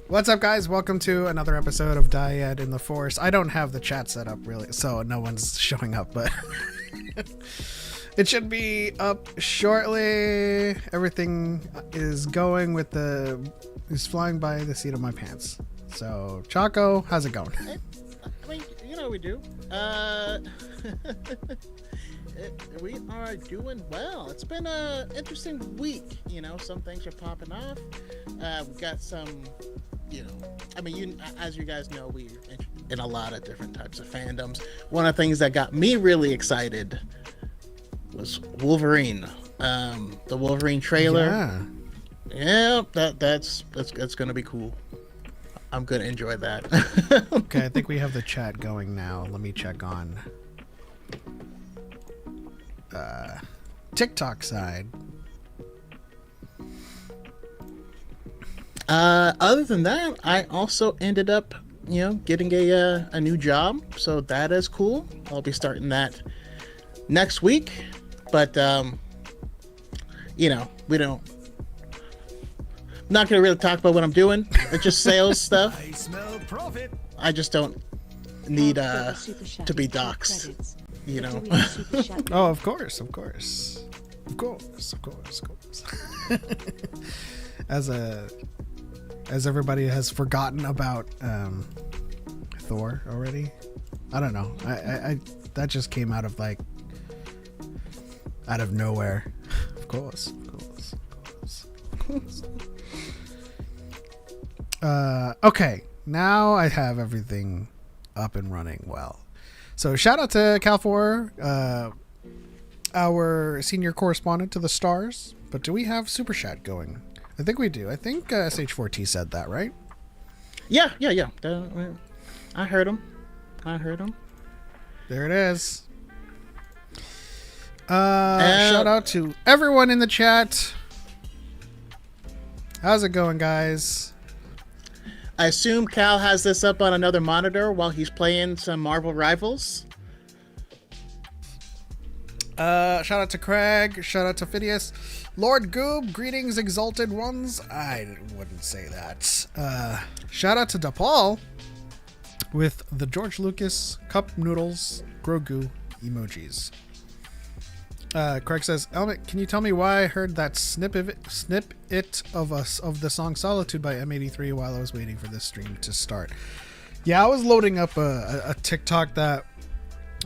What's up, guys? Welcome to another episode of DYAD in the Force. I don't have the chat set up really, so no one's showing up, but it should be up shortly. Everything is going with is flying by the seat of my pants. So, Choco, how's it going? I mean, you know we do. We are doing well. It's been an interesting week. You know, some things are popping off. We've got some, I mean, as you guys know, we're in a lot of different types of fandoms. One of the things that got me really excited was Wolverine. The Wolverine trailer. Yeah, that's gonna be cool. I'm gonna enjoy that. Okay, I think we have the chat going now. Let me check on TikTok side. Other than that, I also ended up, getting a new job, so that is cool. I'll be starting that next week, but we don't. I'm not gonna really talk about what I'm doing. It's just sales stuff. I smell profit. I just don't need to be doxxed. Oh, of course. As everybody has forgotten about Thor already. I don't know. I that just came out of nowhere. Of course. Okay, now I have everything up and running well. So shout out to Cal4, our senior correspondent to the stars. But do we have Super Chat going? I think we do. I think SH4T said that, right? Yeah. I heard him. There it is. Shout out to everyone in the chat. How's it going, guys? I assume Cal has this up on another monitor while he's playing some Marvel Rivals. Shout out to Craig. Shout out to Phidias. Lord Goob, greetings, exalted ones. I wouldn't say that. Shout out to DePaul. with the George Lucas cup noodles Grogu emojis. Craig says, Elmet, can you tell me why I heard that snippet of the song Solitude by M83 while I was waiting for this stream to start? Yeah, I was loading up a TikTok that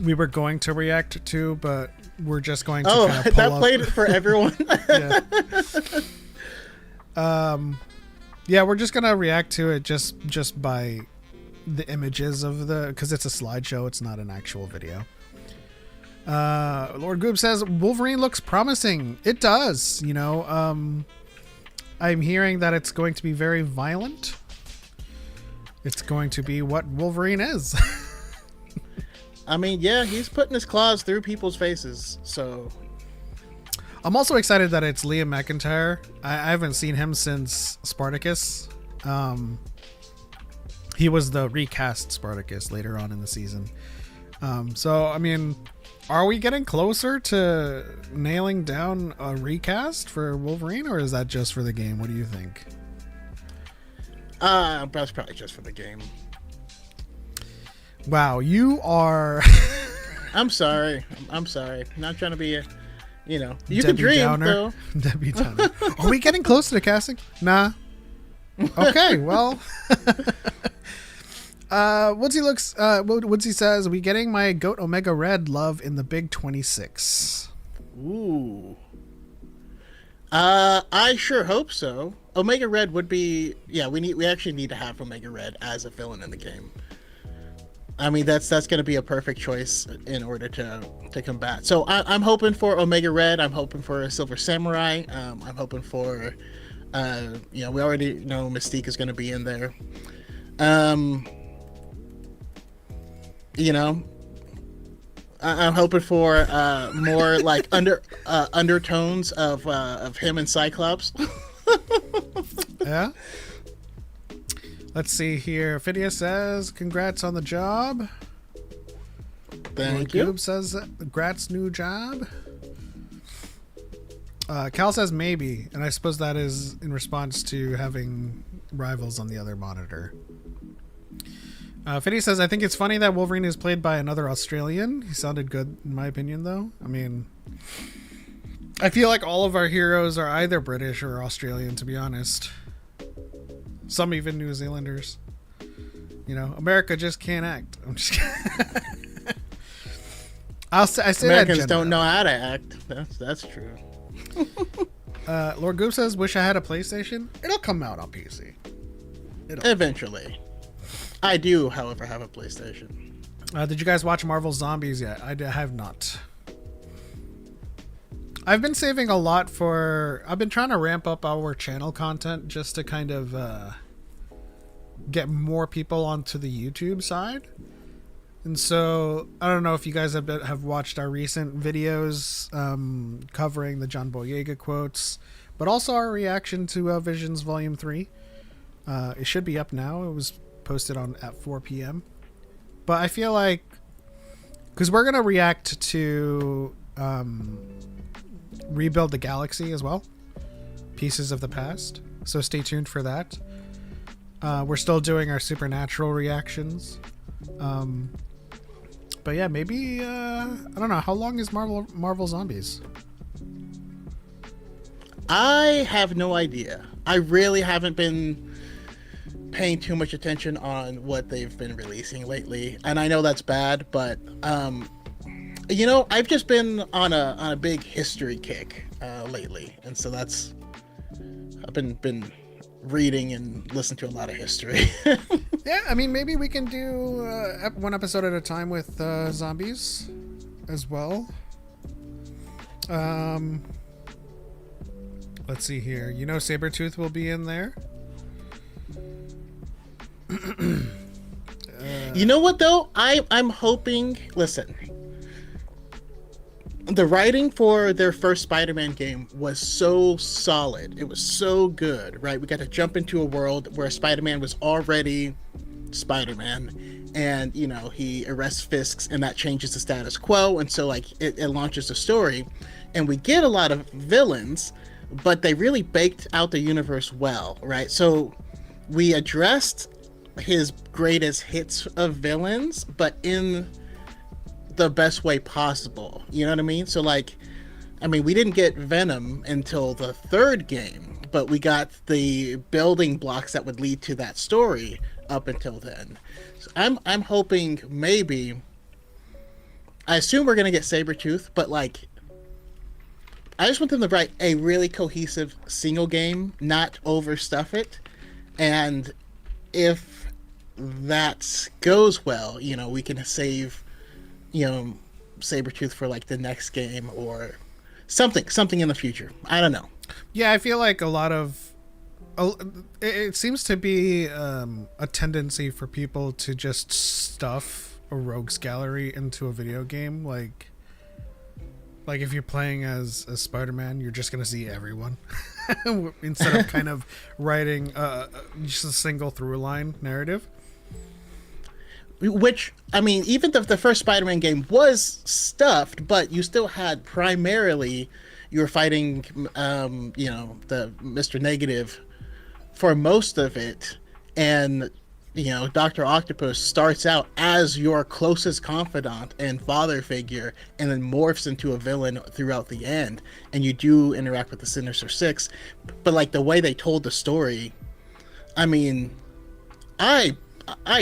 we were going to react to, but we're just going to kind of pull that up. played it for everyone. Yeah, we're just gonna react to it just by the images of because it's a slideshow, it's not an actual video. Lord Goob says Wolverine looks promising. It does, you know. I'm hearing that it's going to be very violent. It's going to be what Wolverine is. I mean, yeah, he's putting his claws through people's faces, so. I'm also excited that it's Liam McIntyre. I haven't seen him since Spartacus. He was the recast Spartacus later on in the season. So, I mean, are we getting closer to nailing down a recast for Wolverine, or is that just for the game? What do you think? That's probably just for the game. Wow, you are... I'm sorry. I'm sorry. Not trying to be a... You know, you Debbie can dream, Downer. though. Debbie Downer. Are we getting closer to casting? Nah. Okay, well... Woodsy says, we getting my Goat Omega Red love in the Big 26. Ooh. I sure hope so. Omega Red would be... Yeah, we actually need to have Omega Red as a villain in the game. I mean, that's going to be a perfect choice in order to combat. So I'm hoping for Omega Red. I'm hoping for a Silver Samurai. I'm hoping for, we already know Mystique is going to be in there. I'm hoping for more like undertones of him and Cyclops. Yeah. Let's see here. Phineas says, congrats on the job. Thank you. Goob says, congrats, new job. Cal says maybe, and I suppose that is in response to having rivals on the other monitor. Phineas says, I think it's funny that Wolverine is played by another Australian. He sounded good, in my opinion, though. I mean, I feel like all of our heroes are either British or Australian, to be honest. Some even New Zealanders. You know, America just can't act. I'm just kidding. I say Americans don't know how to act. That's true. Lord Goop says, wish I had a PlayStation. It'll come out on PC. Eventually. I do, however, have a PlayStation. Did you guys watch Marvel Zombies yet? I have not. I've been saving a lot I've been trying to ramp up our channel content just to kind of get more people onto the YouTube side. And so, I don't know if you guys have watched our recent videos covering the John Boyega quotes, but also our reaction to Visions Volume 3. It should be up now. It was posted at 4 p.m. But I feel like, because we're going to react to Rebuild the Galaxy as well, Pieces of the Past, so stay tuned for that. We're still doing our Supernatural reactions, but yeah, maybe I don't know, how long is Marvel Zombies? I have no idea. I really haven't been paying too much attention on what they've been releasing lately, and I know that's bad, but I've just been on a big history kick lately, and so I've been reading and listening to a lot of history. Yeah, I mean, maybe we can do one episode at a time with zombies as well. Let's see here. Sabretooth will be in there. You know what though? I'm hoping. Listen, the writing for their first Spider-Man game was so solid. It was so good, right? We got to jump into a world where Spider-Man was already Spider-Man, and he arrests Fisk, and that changes the status quo, and so it launches a story, and we get a lot of villains, but they really baked out the universe well, right? So we addressed his greatest hits of villains, but in the best way possible. You know what I mean? So like, I mean, we didn't get Venom until the third game, but we got the building blocks that would lead to that story up until then. So I'm hoping maybe. I assume we're gonna get Sabretooth, but like, I just want them to write a really cohesive single game, not overstuff it, and if that goes well, you know, we can save, you know, Sabretooth for like the next game or something in the future. I don't know. Yeah, I feel like it seems to be a tendency for people to just stuff a rogues gallery into a video game. Like if you're playing as Spider-Man, you're just gonna see everyone instead of kind of writing just a single through line narrative. Which, I mean, even the first Spider-Man game was stuffed, but you still had primarily, you were fighting, you know, the Mr. Negative for most of it. And, you know, Dr. Octopus starts out as your closest confidant and father figure and then morphs into a villain throughout the end. And you do interact with the Sinister Six. But, like, the way they told the story, I mean, I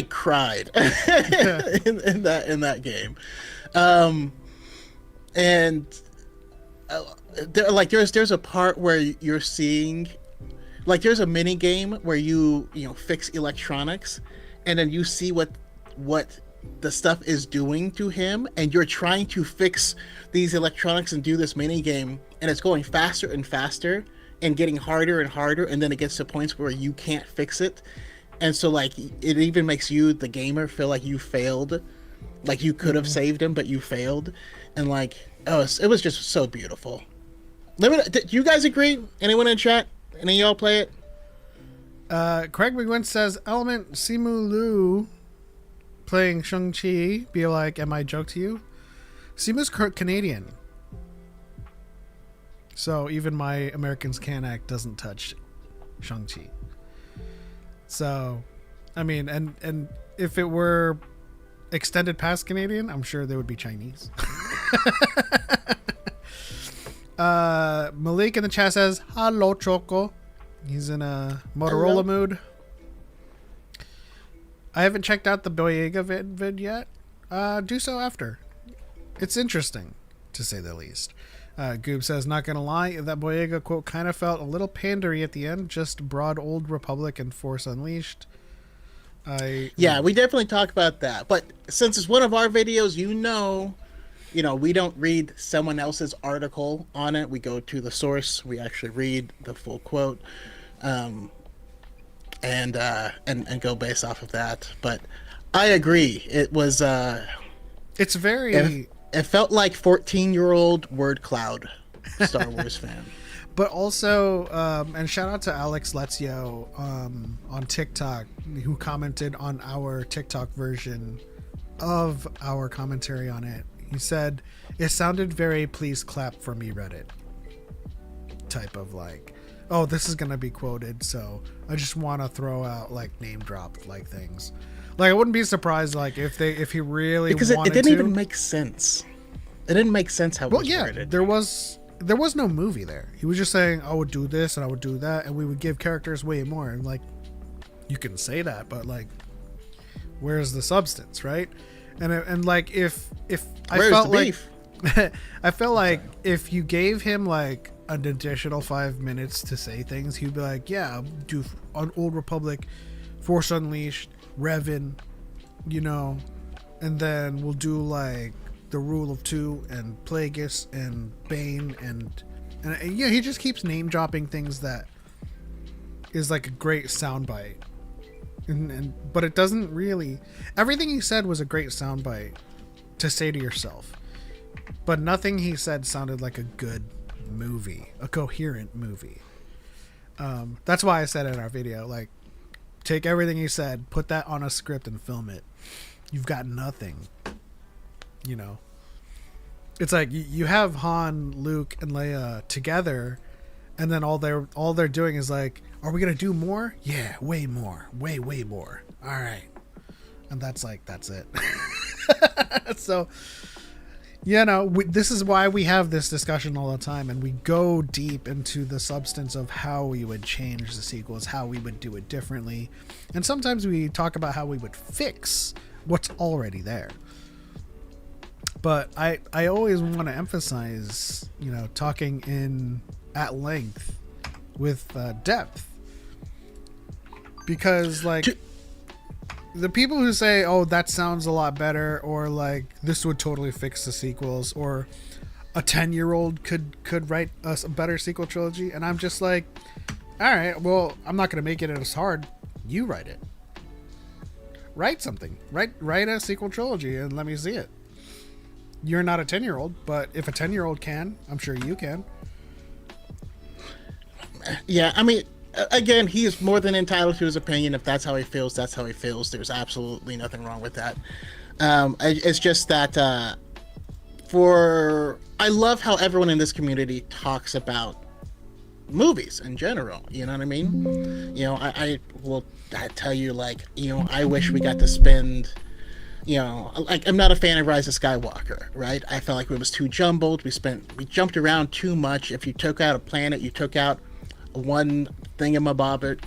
cried in that game, and there's a part where you're seeing, like, there's a mini game where you fix electronics, and then you see what the stuff is doing to him, and you're trying to fix these electronics and do this mini game, and it's going faster and faster and getting harder and harder, and then it gets to points where you can't fix it. And so, like, it even makes you, the gamer, feel like you failed. Like, you could have saved him, but you failed. And, like, it was just so beautiful. Do you guys agree? Anyone in chat? Any of y'all play it? Craig McGuinn says, Element Simu Liu playing Shang-Chi. Be like, am I joke to you? Simu's Canadian. So even my Americans Can Act doesn't touch Shang-Chi. So, I mean, and if it were extended past Canadian, I'm sure they would be Chinese. Malik in the chat says, hello, Choco. He's in a Motorola mood. I haven't checked out the Boyega vid yet. Do so after. It's interesting, to say the least. Goob says, not gonna lie, that Boyega quote kind of felt a little pandery at the end, just broad Old Republic and Force Unleashed. Yeah, we definitely talk about that. But since it's one of our videos, you know, we don't read someone else's article on it. We go to the source. We actually read the full quote, and go based off of that. But I agree. It was. It's very. It felt like 14-year-old word cloud Star Wars fan. But also, and shout out to Alex Lezio on TikTok, who commented on our TikTok version of our commentary on it. He said, it sounded very please clap for me Reddit type of like, oh, this is going to be quoted, so I just want to throw out like name drop like things. Like, I wouldn't be surprised, like, if he really because wanted to. Because it didn't even make sense. It didn't make sense how it was worded. There was no movie there. He was just saying, I would do this and I would do that, and we would give characters way more. And, like, you can say that, but, like, where's the substance, right? And like, if I where's felt the like... beef? I felt like if you gave him, like, an additional 5 minutes to say things, he'd be like, yeah, I'll do on Old Republic, Force Unleashed, Revan, and then we'll do like the Rule of Two and Plagueis and Bane and yeah, he just keeps name dropping things that is like a great soundbite, but it doesn't really. Everything he said was a great soundbite to say to yourself, but nothing he said sounded like a good movie, a coherent movie. That's why I said in our video, like, take everything he said, put that on a script and film it. You've got nothing. It's like you have Han, Luke, and Leia together, and then all they're doing is like, Are we gonna do more? Yeah, way more, way more. All right, and that's it. So, this is why we have this discussion all the time, and we go deep into the substance of how we would change the sequels, how we would do it differently, and sometimes we talk about how we would fix what's already there. But I always want to emphasize, talking in at length with depth, because the people who say, oh, that sounds a lot better, or like this would totally fix the sequels, or a 10-year-old could write us a better sequel trilogy, and I'm just like, all right, well, I'm not going to make it as hard. You write it. Write something. Write a sequel trilogy and let me see it. You're not a 10-year-old, but if a 10-year-old can, I'm sure you can. Yeah, I mean, again, he is more than entitled to his opinion. If that's how he feels, that's how he feels. There's absolutely nothing wrong with that. It's just that I love how everyone in this community talks about movies in general. You know what I mean? I will tell you, I wish we got to spend... I'm not a fan of Rise of Skywalker, right? I felt like it was too jumbled. We jumped around too much. If you took out a planet, you took out one thingamabobbit,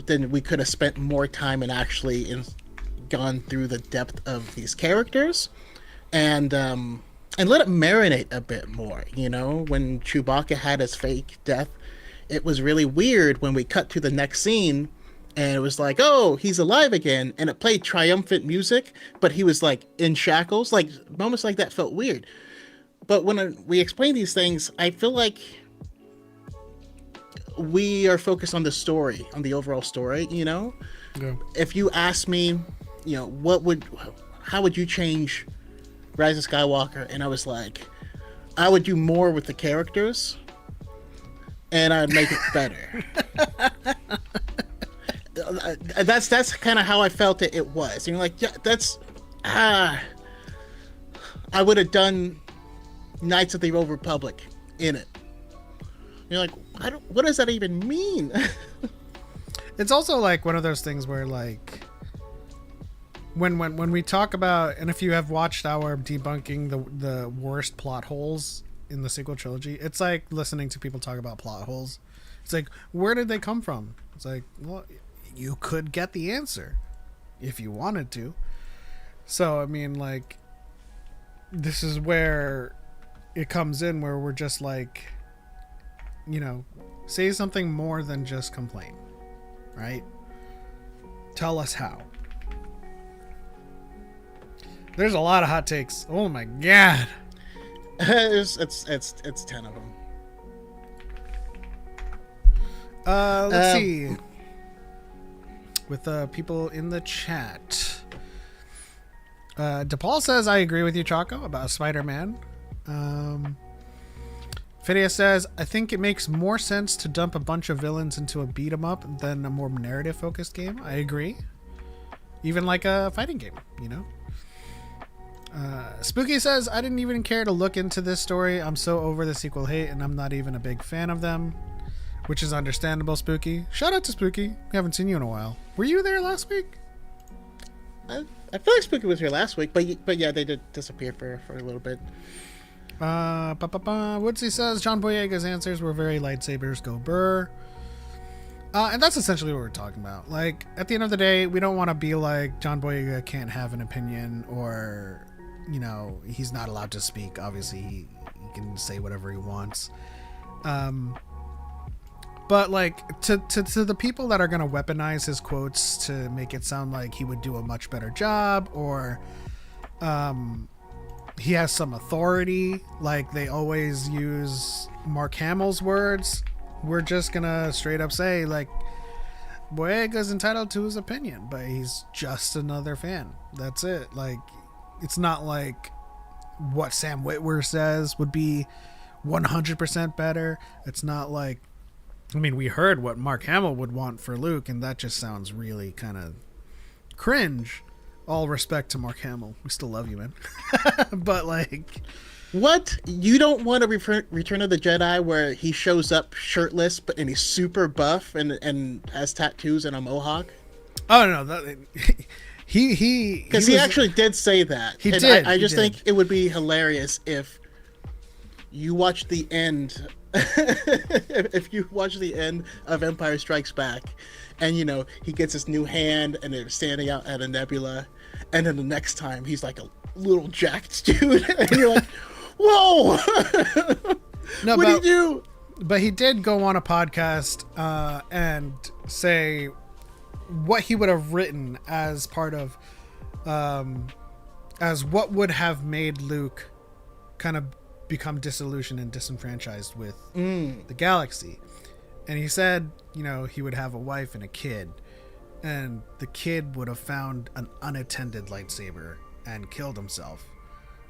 then we could have spent more time and actually gone through the depth of these characters, and let it marinate a bit more. When Chewbacca had his fake death, it was really weird when we cut to the next scene. And it was like, oh, he's alive again. And it played triumphant music, but he was like in shackles. Like moments like that felt weird. But when we explain these things, I feel like we are focused on the story, on the overall story, Yeah. If you ask me, how would you change Rise of Skywalker? And I was like, I would do more with the characters and I'd make it better. That's kind of how I felt it was. And you're like, yeah, that's I would have done Knights of the Old Republic in it. You're like, what does that even mean? It's also like one of those things where like when we talk about, and if you have watched our debunking the worst plot holes in the sequel trilogy, it's like listening to people talk about plot holes. It's like, where did they come from? It's like, well, you could get the answer if you wanted to. So, I mean, like, this is where it comes in, where we're just like, say something more than just complain, right? Tell us how. There's a lot of hot takes. Oh my god. It's 10 of them. Let's see. With people in the chat. DePaul says, I agree with you, Choco, about Spider-Man. Phineas says, I think it makes more sense to dump a bunch of villains into a beat-em-up than a more narrative-focused game. I agree. Even like a fighting game, Spooky says, I didn't even care to look into this story. I'm so over the sequel hate, and I'm not even a big fan of them. Which is understandable, Spooky. Shout out to Spooky. We haven't seen you in a while. Were you there last week? I feel like Spooky was here last week, but yeah, they did disappear for a little bit. Woodsy says, John Boyega's answers were very lightsabers go burr. And that's essentially what we're talking about. Like, at the end of the day, we don't want to be like John Boyega can't have an opinion, or, he's not allowed to speak. Obviously, he can say whatever he wants. But like to the people that are going to weaponize his quotes to make it sound like he would do a much better job, or he has some authority, like they always use Mark Hamill's words, we're just going to straight up say, like, Boyega's entitled to his opinion, but he's just another fan. That's it. Like, it's not like what Sam Witwer says would be 100% better. It's not like, I mean, we heard what Mark Hamill would want for Luke, and that just sounds really kind of cringe. All respect to Mark Hamill. We still love you, man. But, like, What? You don't want a Return of the Jedi where he shows up shirtless, and he's super buff and has tattoos and a mohawk? Oh no, that, Because he actually did say that. He and did. I just think it would be hilarious if you watch the end. If you watch the end of Empire Strikes Back, and he gets his new hand, and they're standing out at a nebula, and then the next time he's like a little jacked dude, and you're like, "Whoa, no, what do you do?" But he did go on a podcast and say what he would have written as part of, as what would have made Luke kind of become disillusioned and disenfranchised with the galaxy. And he said, he would have a wife and a kid, and the kid would have found an unattended lightsaber and killed himself.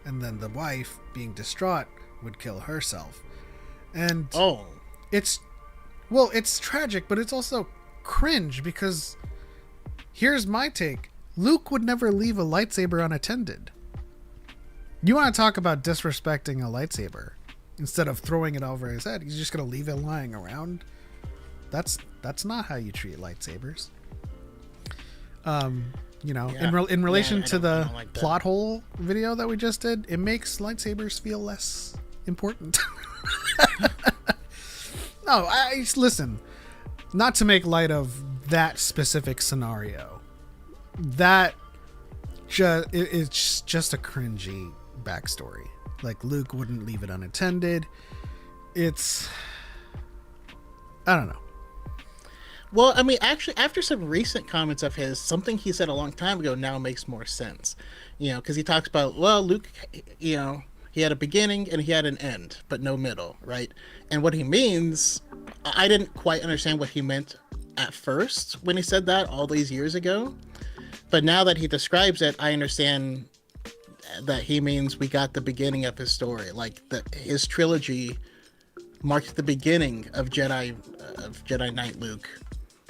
And then the wife, being distraught, would kill herself. And it's tragic, but it's also cringe, because here's my take. Luke would never leave a lightsaber unattended. You want to talk about disrespecting a lightsaber? Instead of throwing it over his head, he's just going to leave it lying around. That's not how you treat lightsabers. In relation to the plot hole video that we just did, it makes lightsabers feel less important. No, listen, not to make light of that specific scenario. It's just a cringy backstory. Like, Luke wouldn't leave it unattended. I don't know. Well, I mean, actually, after some recent comments of his, something he said a long time ago now makes more sense. Because he talks about, well, Luke, he had a beginning and he had an end, but no middle, right? And what he means, I didn't quite understand what he meant at first when he said that all these years ago. But now that he describes it, I understand that he means we got the beginning of his story. Like, his trilogy marked the beginning of Jedi Knight Luke.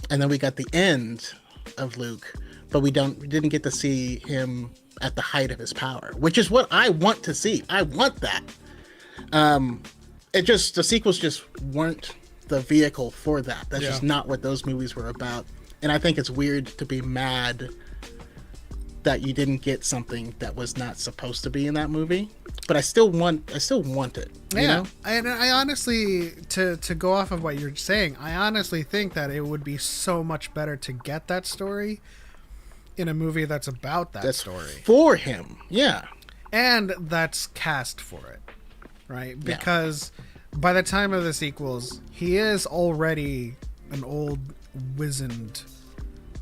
And then we got the end of Luke, but we didn't get to see him at the height of his power, which is what I want to see. I want that. The sequels just weren't the vehicle for that. That's just not what those movies were about. And I think it's weird to be mad that you didn't get something that was not supposed to be in that movie. But I still want it. You know? And I honestly, to go off of what you're saying, I honestly think that it would be so much better to get that story in a movie that's about that story. For him, yeah. And that's cast for it, right? Because by the time of the sequels, he is already an old, wizened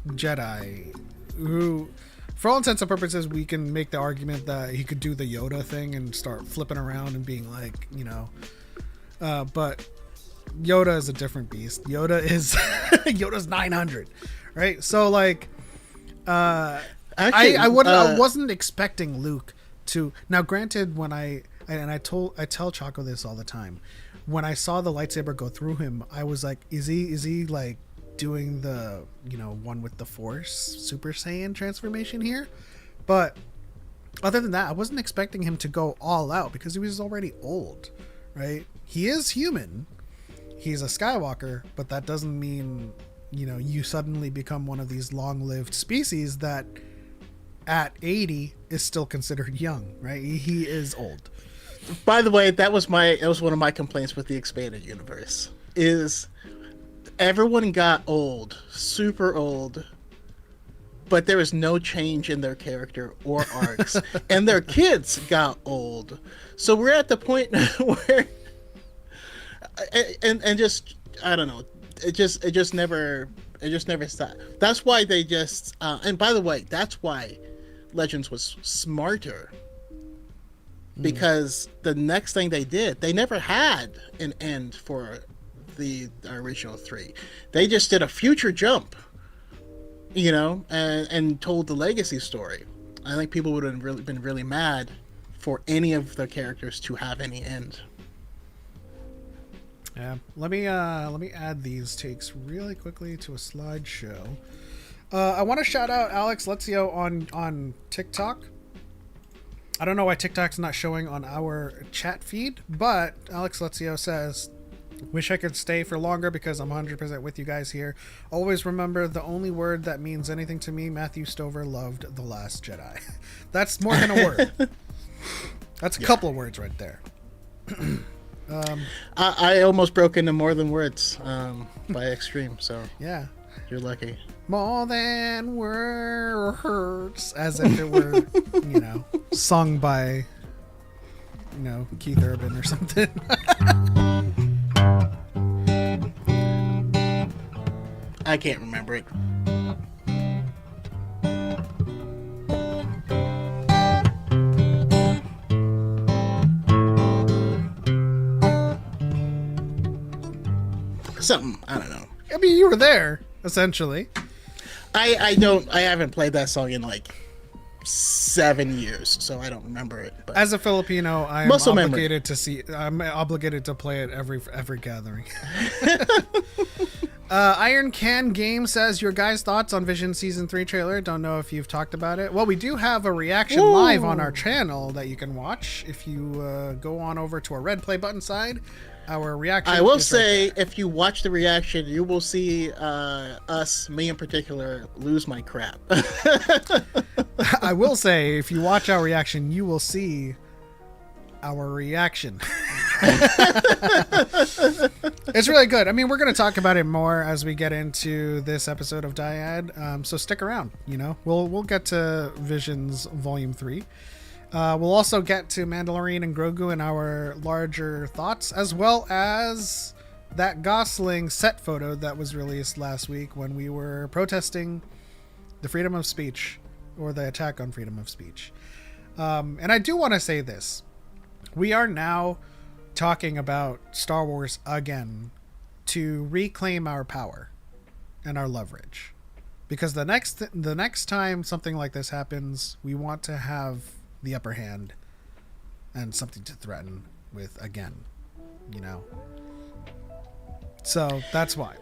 Jedi who, for all intents and purposes, we can make the argument that he could do the Yoda thing and start flipping around and being like, but Yoda is a different beast. Yoda's 900, right? So like, I wasn't expecting Luke to. Now, granted, when I tell Choco this all the time, when I saw the lightsaber go through him, I was like, is he like doing the one with the Force Super Saiyan transformation here? But other than that, I wasn't expecting him to go all out because he was already old, right? He is human, he's a Skywalker, but that doesn't mean you suddenly become one of these long-lived species that at 80 is still considered young, right? He is old. By the way, that was one of my complaints with the expanded universe, is everyone got old, super old, but there was no change in their character or arcs. And their kids got old. So we're at the point where and just, I don't know, it just never stopped. That's why they just and by the way, that's why Legends was smarter. Because the next thing they did, they never had an end for the original 3. They just did a future jump, and told the legacy story. I think people would have been really mad for any of the characters to have any end. Yeah, let me add these takes really quickly to a slideshow. I want to shout out Alex Lezio on TikTok. I don't know why TikTok's not showing on our chat feed, but Alex Lezio says, wish I could stay for longer because I'm 100% with you guys here. Always remember the only word that means anything to me, Matthew Stover loved The Last Jedi. That's more than a word. That's a couple of words right there. I almost broke into more than words by Extreme, so yeah, you're lucky. More than words, as if it were, sung by, Keith Urban or something. I can't remember it. Something, I don't know. I mean, you were there, essentially. I haven't played that song in like 7 years, so I don't remember it. But as a Filipino, I'm obligated to play it every gathering. Iron Can Game says, your guys' thoughts on Vision Season 3 trailer. Don't know if you've talked about it. Well, we do have a reaction live on our channel that you can watch. If you go on over to our red play button side, our reaction. I will say, if you watch the reaction, you will see me in particular, lose my crap. I will say, if you watch our reaction, you will see our reaction. It's really good. I mean, we're going to talk about it more as we get into this episode of DYAD. So stick around. We'll get to Visions Volume 3. We'll also get to Mandalorian and Grogu and our larger thoughts, as well as that Gosling set photo that was released last week when we were protesting the freedom of speech, or the attack on freedom of speech. And I do want to say this. We are now talking about Star Wars again to reclaim our power and our leverage. Because the next time something like this happens, we want to have the upper hand and something to threaten with again, so that's why.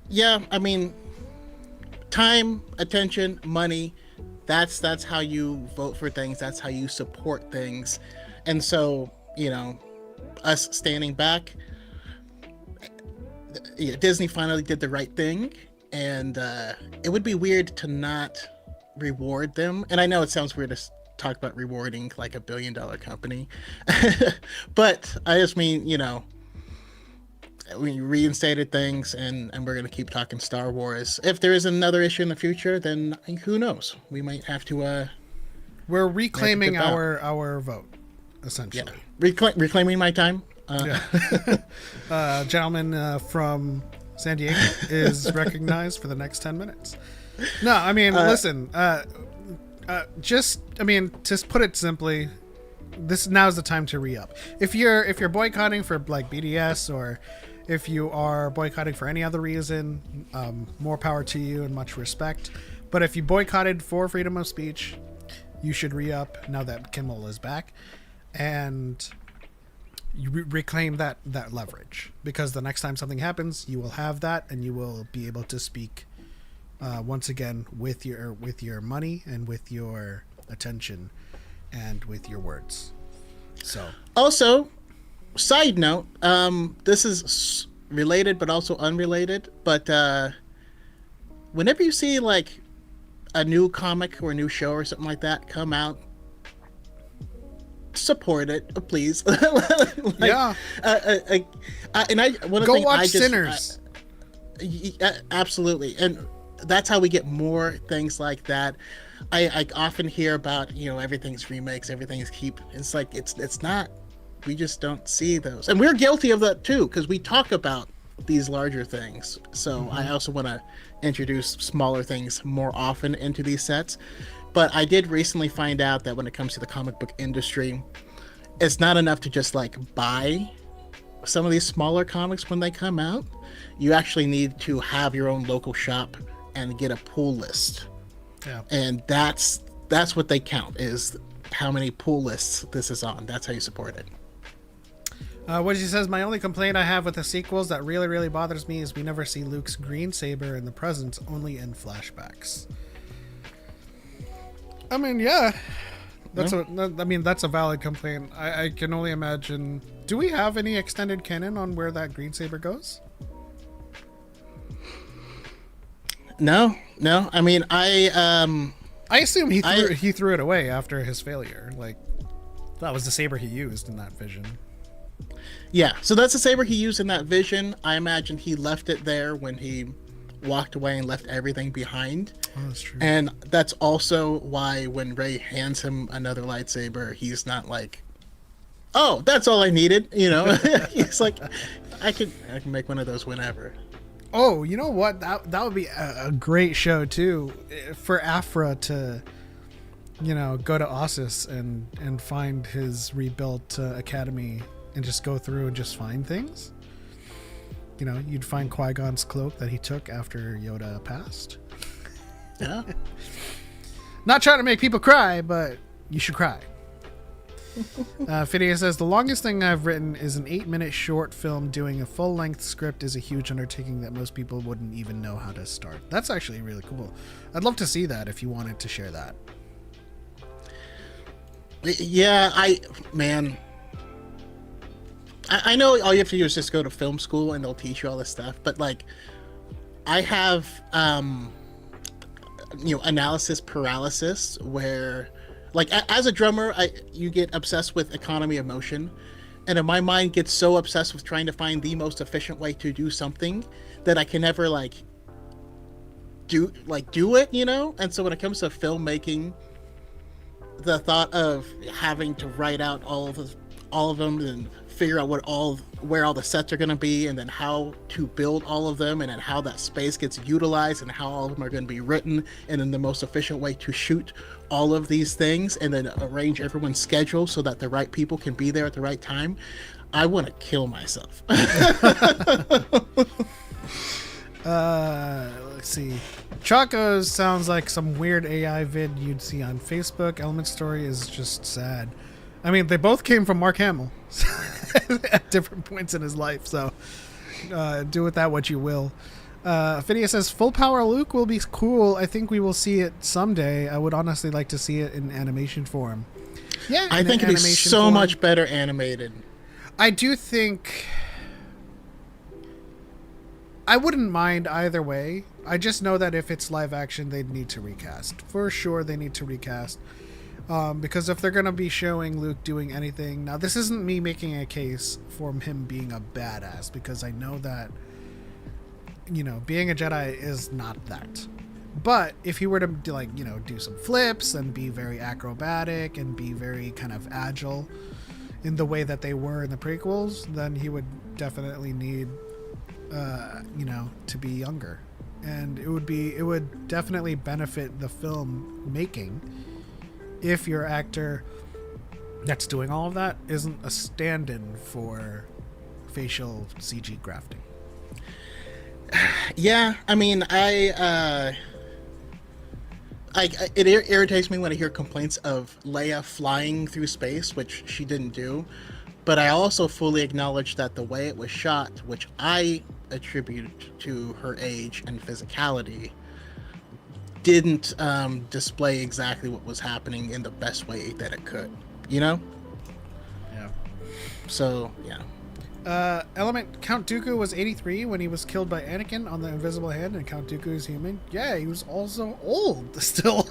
Yeah, I mean, time, attention, money, that's how you vote for things, that's how you support things. And so, us standing back, Disney finally did the right thing, and it would be weird to not reward them. And I know it sounds weird to talk about rewarding like $1 billion company, but I just mean, we reinstated things, and we're going to keep talking Star Wars. If there is another issue in the future, then who knows? We might have to we're reclaiming our vote, essentially. Yeah. Reclaiming my time. Gentleman from San Diego is recognized for the next 10 minutes. No, I mean, listen, just put it simply, now's the time to re-up. If you're boycotting for like BDS, or if you are boycotting for any other reason, more power to you and much respect. But if you boycotted for freedom of speech, you should re-up now that Kimmel is back, and you reclaim that leverage, because the next time something happens, you will have that, and you will be able to speak once again with your money and with your attention and with your words. So also, side note, this is related but also unrelated, but whenever you see like a new comic or a new show or something like that come out, support it, please. Yeah. And go watch Sinners. Absolutely. And that's how we get more things like that. I often hear about, everything's remakes, everything's keep. It's like, it's not. We just don't see those. And we're guilty of that too, because we talk about these larger things. So I also want to introduce smaller things more often into these sets. But I did recently find out that when it comes to the comic book industry, it's not enough to just like buy some of these smaller comics when they come out. You actually need to have your own local shop and get a pull list. Yeah. And that's what they count, is how many pull lists this is on. That's how you support it. What he says, my only complaint I have with the sequels that really, really bothers me is we never see Luke's green saber in the present, only in flashbacks. I mean, yeah. That's that's a valid complaint. I can only imagine. Do we have any extended canon on where that green saber goes? No. I mean, I assume he threw it away after his failure. Like, that was the saber he used in that vision. Yeah, so that's the saber he used in that vision. I imagine he left it there when he walked away and left everything behind. Oh, that's true. And that's also why when Rey hands him another lightsaber, he's not like, "Oh, that's all I needed." You know, he's like, "I can make one of those whenever." Oh, you know what? That would be a great show too, for Afra to, go to Ossus and find his rebuilt academy and just go through and just find things. You'd find Qui-Gon's cloak that he took after Yoda passed. Yeah. Not trying to make people cry, but you should cry. Phineas says, the longest thing I've written is an 8-minute short film. Doing a full-length script is a huge undertaking that most people wouldn't even know how to start. That's actually really cool. I'd love to see that if you wanted to share that. Yeah, I know all you have to do is just go to film school and they'll teach you all this stuff, but like I have analysis paralysis where like as a drummer you get obsessed with economy of motion, and in my mind gets so obsessed with trying to find the most efficient way to do something that I can never do it, and so when it comes to filmmaking, the thought of having to write out all of them and figure out where all the sets are going to be, and then how to build all of them, and then how that space gets utilized, and how all of them are going to be written, and then the most efficient way to shoot all of these things, and then arrange everyone's schedule so that the right people can be there at the right time. I want to kill myself. Let's see. Choco sounds like some weird AI vid you'd see on Facebook. Element Story is just sad. I mean, they both came from Mark Hamill at different points in his life, so do with that what you will. Phineas says, full power Luke will be cool. I think we will see it someday. I would honestly like to see it in animation form. Yeah, I think it'd be so much better animated. I do think... I wouldn't mind either way. I just know that if it's live action, they'd need to recast. For sure, they need to recast. Because if they're going to be showing Luke doing anything... Now, this isn't me making a case for him being a badass, because I know that, being a Jedi is not that. But if he were to, do some flips and be very acrobatic and be very kind of agile in the way that they were in the prequels, then he would definitely need, to be younger. And it would definitely benefit the film making if your actor that's doing all of that isn't a stand-in for facial CG grafting. Yeah, I mean, it irritates me when I hear complaints of Leia flying through space, which she didn't do. But I also fully acknowledge that the way it was shot, which I attribute to her age and physicality, didn't display exactly what was happening in the best way that it could, Yeah. So, yeah. Element, Count Dooku was 83 when he was killed by Anakin on the Invisible Hand, and Count Dooku is human. Yeah, he was also old still.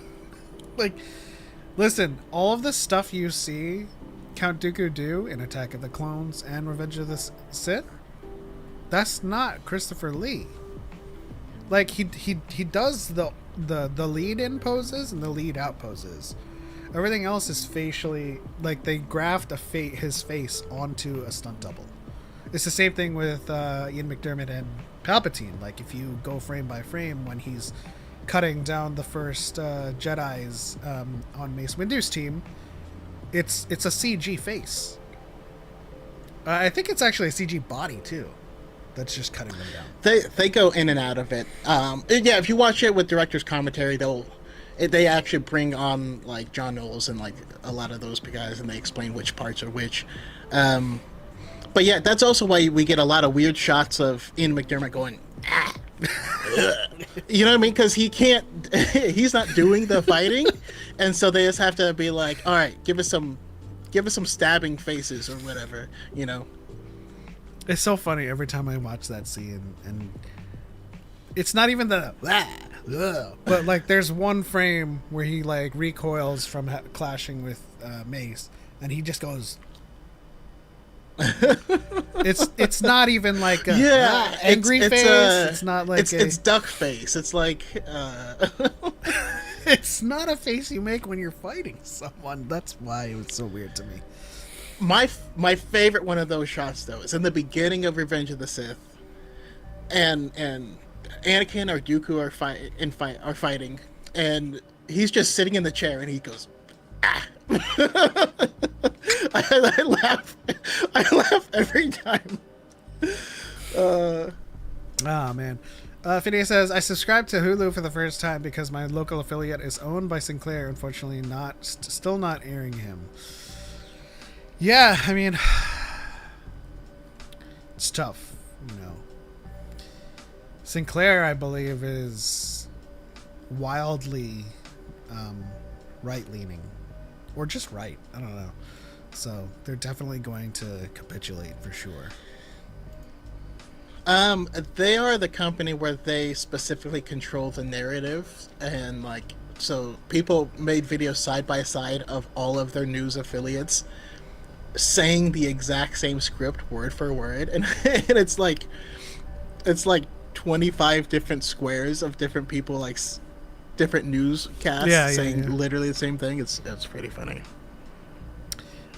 Listen, all of the stuff you see Count Dooku do in Attack of the Clones and Revenge of the Sith, that's not Christopher Lee. He does the lead in poses and the lead out poses. Everything else is facially, they graft his face onto a stunt double. It's the same thing with Ian McDiarmid and Palpatine. If you go frame by frame when he's cutting down the first Jedis on Mace Windu's team, it's a CG face. I think it's actually a CG body too. That's just cutting them down. They go in and out of it. Yeah, if you watch it with director's commentary, they actually bring on John Knowles and a lot of those guys, and they explain which parts are which. But yeah, that's also why we get a lot of weird shots of Ian McDiarmid going You know what I mean? Because he can't, he's not doing the fighting, and so they just have to be like, all right, give us some stabbing faces or whatever, you know. It's so funny every time I watch that scene, and it's not even the but like there's one frame where he like recoils from clashing with Mace, and he just goes. It's not even like a angry face. It's not like it's duck face. It's like it's not a face you make when you're fighting someone. That's why it was so weird to me. My favorite one of those shots though is in the beginning of Revenge of the Sith, and Anakin or Dooku are fighting, and he's just sitting in the chair, and he goes, ah. I laugh every time. Man. Phineas says, I subscribed to Hulu for the first time because my local affiliate is owned by Sinclair. Unfortunately, still not airing him. Yeah, I mean, it's tough, you know. Sinclair, I believe, is wildly right-leaning. Or just right. I don't know. So they're definitely going to capitulate for sure. They are the company where they specifically control the narrative, and like, so people made videos side by side of all of their news affiliates saying the exact same script word for word, and it's like 25 different squares of different people, like different newscasts saying literally the same thing. It's pretty funny.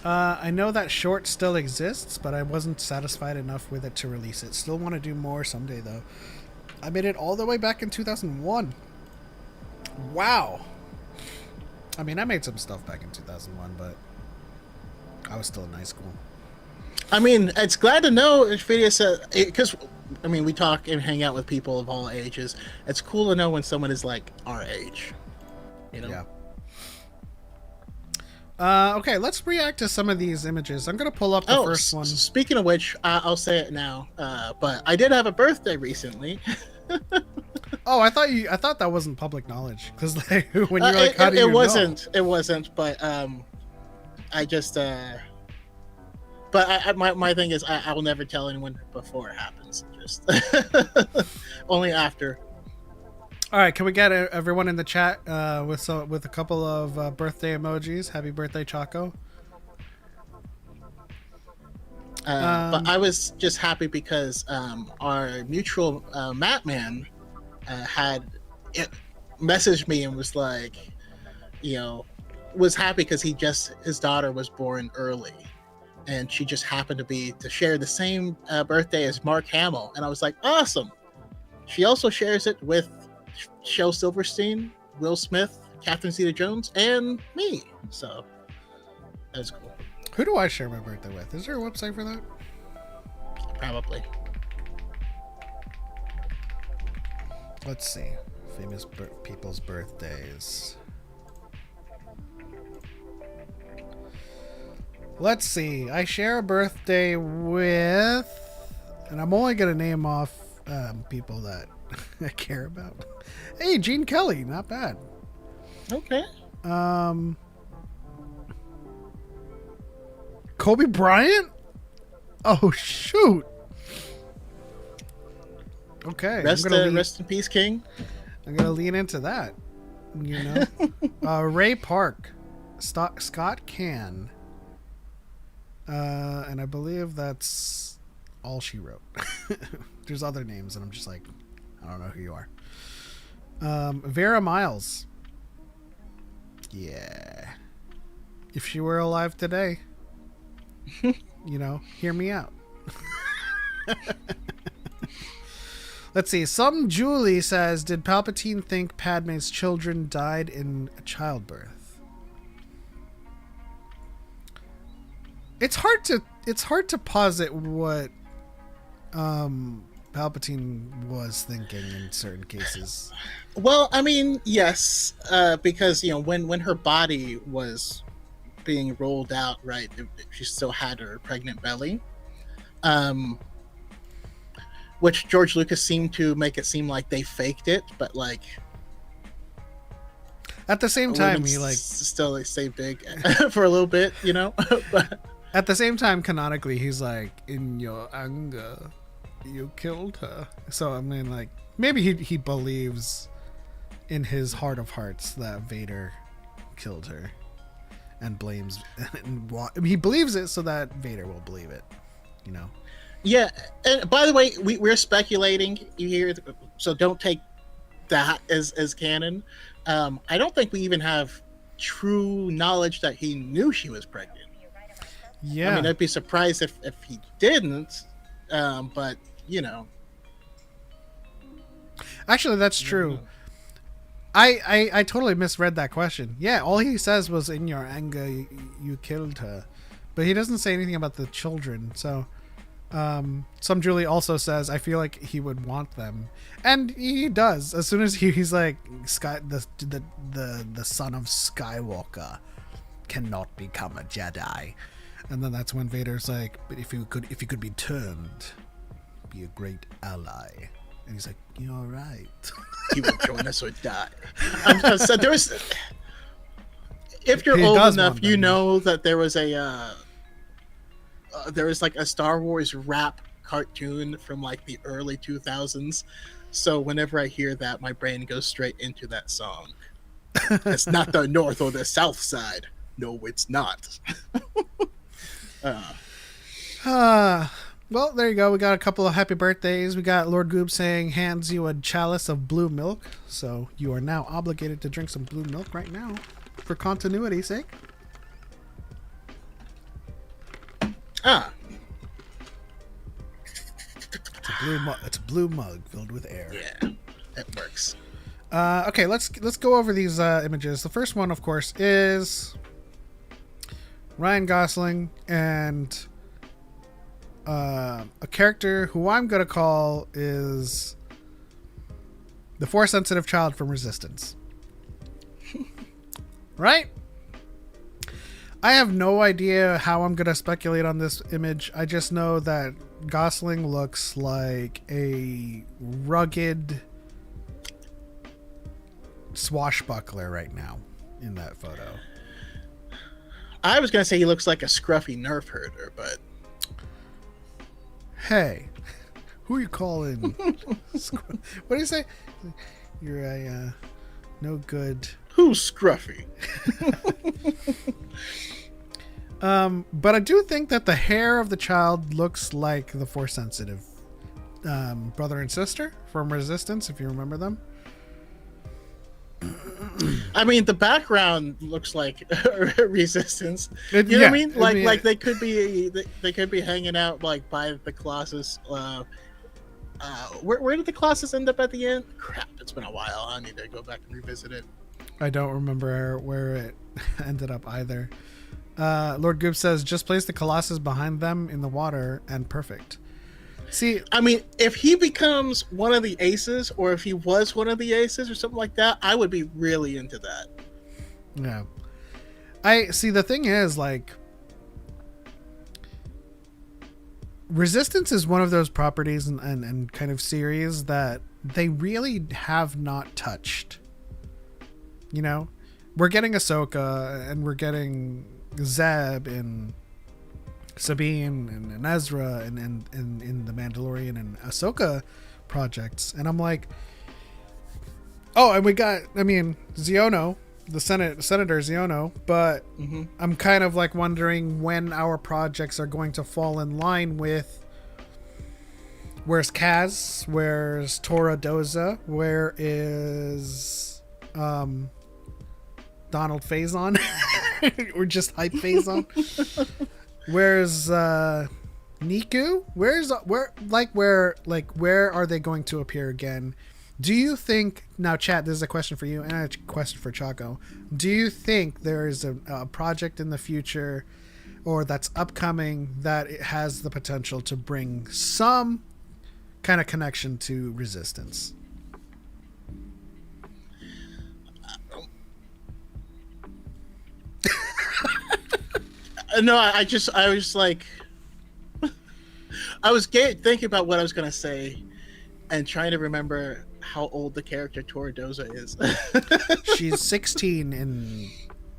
I know that short still exists, but I wasn't satisfied enough with it to release it. Still want to do more someday, though. I made it all the way back in 2001. Wow. I mean, I made some stuff back in 2001, but I was still in high school. I mean, it's glad to know if video said, because I mean, we talk and hang out with people of all ages. It's cool to know when someone is like our age, you know? Yeah. Okay, let's react to some of these images. I'm going to pull up the first one. Speaking of which, I'll say it now, but I did have a birthday recently. Oh, I thought that wasn't public knowledge, because like, when you're like, how do you know? It wasn't, but I just, but my thing is, I will never tell anyone before it happens. Just only after. All right, can we get everyone in the chat with a couple of birthday emojis? Happy birthday, Choco. But I was just happy because our mutual Matt Man had messaged me and was like, you know, was happy because his daughter was born early, and she just happened to share the same birthday as Mark Hamill, and I was like, awesome. She also shares it with Shel Silverstein, Will Smith, Catherine Zeta-Jones, and me. So that was cool. Who do I share my birthday with? Is there a website for that? Probably. Let's see. Famous people's birthdays. Let's see. I share a birthday with, and I'm only going to name off people that I care about. Hey, Gene Kelly, not bad. Okay. Kobe Bryant? Oh, shoot. Okay. Rest in peace, King. I'm going to lean into that. You know? Ray Park. Scott Can. And I believe that's all she wrote. There's other names, and I'm just like, I don't know who you are. Vera Miles. Yeah. If she were alive today, you know, hear me out. Let's see. Some Julie says, did Palpatine think Padme's children died in childbirth? It's hard to posit what Palpatine was thinking in certain cases. Well, I mean, yes, because you know when her body was being rolled out, right, she still had her pregnant belly. which George Lucas seemed to make it seem like they faked it, but like at the same time, he like still like stay big for a little bit, you know. But at the same time, canonically, he's like, in your anger, you killed her. So I mean, like maybe he believes in his heart of hearts that Vader killed her, and blames. He believes it so that Vader will believe it, you know. Yeah, and by the way, we're speculating here, so don't take that as canon. I don't think we even have true knowledge that he knew she was pregnant. Yeah, I mean, I'd be surprised if he didn't, but you know. Actually, that's true. I totally misread that question. Yeah, all he says was, in your anger, you killed her. But he doesn't say anything about the children. So, some Julie also says, I feel like he would want them. And he does. As soon as he's like, the son of Skywalker cannot become a Jedi. And then that's when Vader's like, but if you could be turned, be a great ally. And he's like, you're right. He will join us or die. So there's, if you're old enough, you know that there was like a Star Wars rap cartoon from like the early 2000s. So whenever I hear that, my brain goes straight into that song. It's not the north or the south side. No, it's not. Well, there you go. We got a couple of happy birthdays. We got Lord Goob saying, hands you a chalice of blue milk. So you are now obligated to drink some blue milk right now for continuity's sake. It's a blue mug filled with air. Yeah, that works. Okay, let's go over these images. The first one, of course, is Ryan Gosling and a character who I'm going to call is the Force-sensitive child from Resistance. Right? I have no idea how I'm going to speculate on this image. I just know that Gosling looks like a rugged swashbuckler right now in that photo. I was going to say he looks like a scruffy nerf herder, but... Hey, who are you calling? What do you say? You're a no good... Who's scruffy? But I do think that the hair of the child looks like the Force-sensitive brother and sister from Resistance, if you remember them. I mean, the background looks like Resistance. You know what I mean? Like they could be hanging out like by the Colossus. Where did the Colossus end up at the end? Crap, it's been a while. I need to go back and revisit it. I don't remember where it ended up either. Lord Goob says, just place the Colossus behind them in the water and perfect. See, I mean, if he becomes one of the aces, or if he was one of the aces or something like that, I would be really into that. Yeah. I see. The thing is, like, Resistance is one of those properties and kind of series that they really have not touched. You know, we're getting Ahsoka and we're getting Zeb and Sabine and Ezra and in the Mandalorian and Ahsoka projects, and I'm like, oh, and we got, I mean, Ziono, the Senator Ziono, but I'm kind of like wondering when our projects are going to fall in line with where's Kaz, where's Tora Doza, where is Donald Faison or just hype Faison. Where's Niku? Where are they going to appear again? Do you think, now chat, this is a question for you and a question for Choco. Do you think there is a project in the future or that's upcoming that it has the potential to bring some kind of connection to Resistance? No, I was like, I was thinking about what I was gonna say and trying to remember how old the character Toradoza is. She's 16 in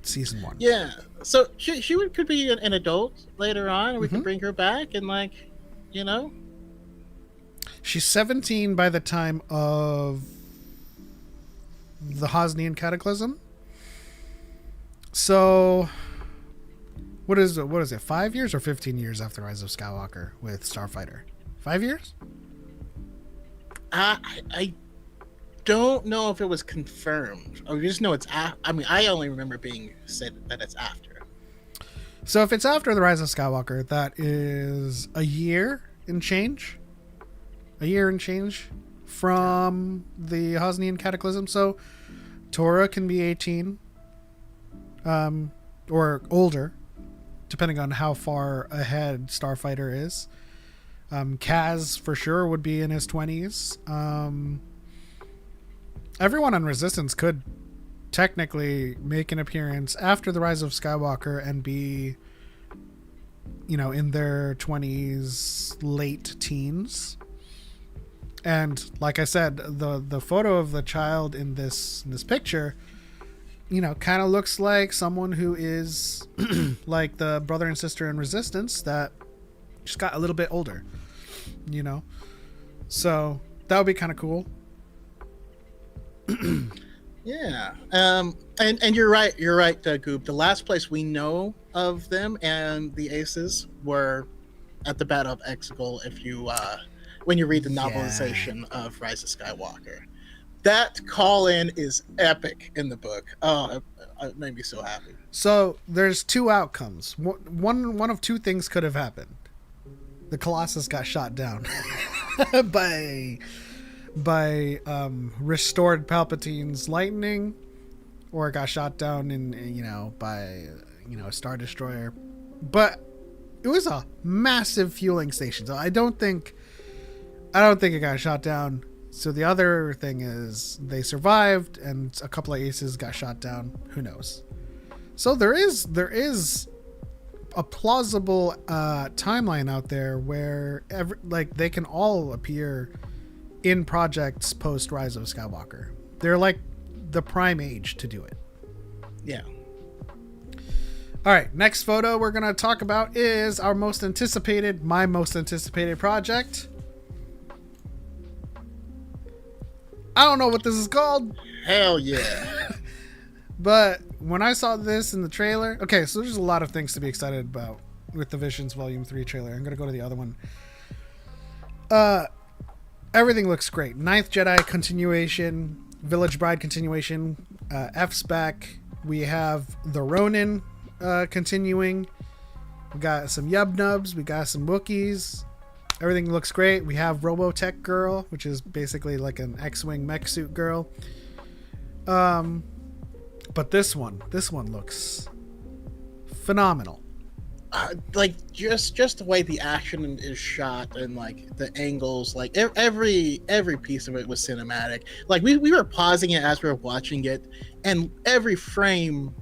season 1. Yeah, so could be an adult later on, and we can Mhm. bring her back and you know. She's 17 by the time of the Hosnian Cataclysm. So, what is it? 5 years or 15 years after Rise of Skywalker with Starfighter? 5 years? I don't know if it was confirmed. I just know it's after. I mean, I only remember being said that it's after. So if it's after the Rise of Skywalker, that is a year and change. A year and change from the Hosnian Cataclysm. So Torah can be 18 or older, depending on how far ahead Starfighter is. Kaz for sure would be in his 20s. Everyone on Resistance could technically make an appearance after the Rise of Skywalker and be, in their 20s, late teens. And like I said, the photo of the child in this picture, kind of looks like someone who is like the brother and sister in Resistance that just got a little bit older, So that would be kind of cool. Yeah. And you're right, Goob. The last place we know of them and the Aces were at the Battle of Exegol. If you when you read the novelization of Rise of Skywalker, that call-in is epic in the book. Oh, it made me so happy. So there's two outcomes. One of two things could have happened. The Colossus got shot down by restored Palpatine's lightning, or got shot down by a Star Destroyer. But it was a massive fueling station, so I don't think it got shot down. So the other thing is they survived, and a couple of Aces got shot down. Who knows? So there is a plausible timeline out there where they can all appear in projects post Rise of Skywalker. They're like the prime age to do it. Yeah. All right, next photo we're going to talk about is my most anticipated project. I don't know what this is called. Hell yeah. But when I saw this in the trailer, okay, so there's a lot of things to be excited about with the Visions Volume 3 trailer. I'm going to go to the other one. Everything looks great. Ninth Jedi continuation, Village Bride continuation, F's back. We have the Ronin continuing. We got some Yub Nubs. We got some Wookiees. Everything looks great. We have Robotech Girl, which is basically like an X-Wing mech suit girl. But this one looks phenomenal. Just the way the action is shot and the angles, every piece of it was cinematic. We were pausing it as we were watching it, and every frame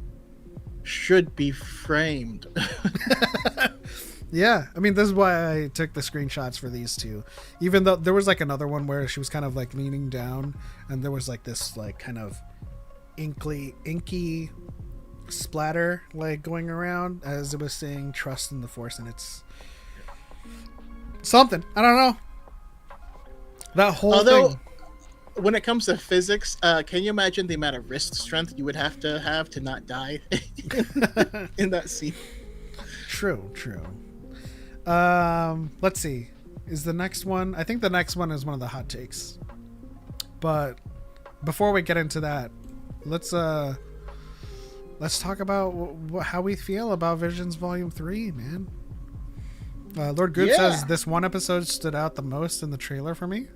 should be framed. Yeah, I mean, this is why I took the screenshots for these two. Even though there was another one where she was kind of leaning down, and there was this kind of inky splatter going around as it was saying "trust in the Force," and it's something. I don't know. That whole thing. When it comes to physics, can you imagine the amount of wrist strength you would have to not die in that scene? True. Let's see. Is the next one? I think the next one is one of the hot takes. But before we get into that, let's talk about how we feel about Visions Volume 3, man. Lord Goop says this one episode stood out the most in the trailer for me.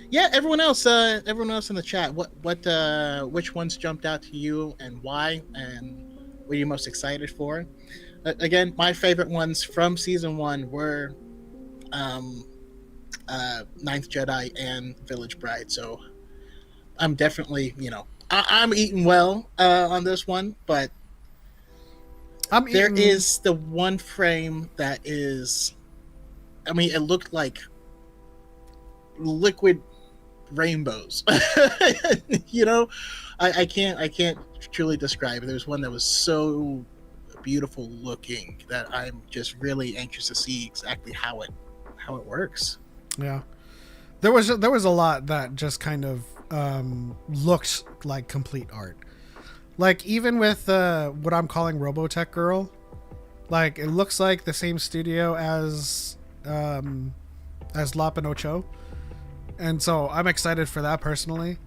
Yeah, everyone else in the chat, which ones jumped out to you and why, and what are you most excited for? Again, my favorite ones from season 1 were Ninth Jedi and Village Bride. So I'm definitely, I'm eating well on this one, but I'm There eating. is the one frame that is, I mean, it looked like liquid rainbows. You know, I can't truly describe it. There's one that was so beautiful looking that I'm just really anxious to see exactly how it works. Yeah, there was a lot that just kind of looked like complete art. Like even with what I'm calling Robotech Girl, like it looks like the same studio as Lap and Ocho, and so I'm excited for that personally.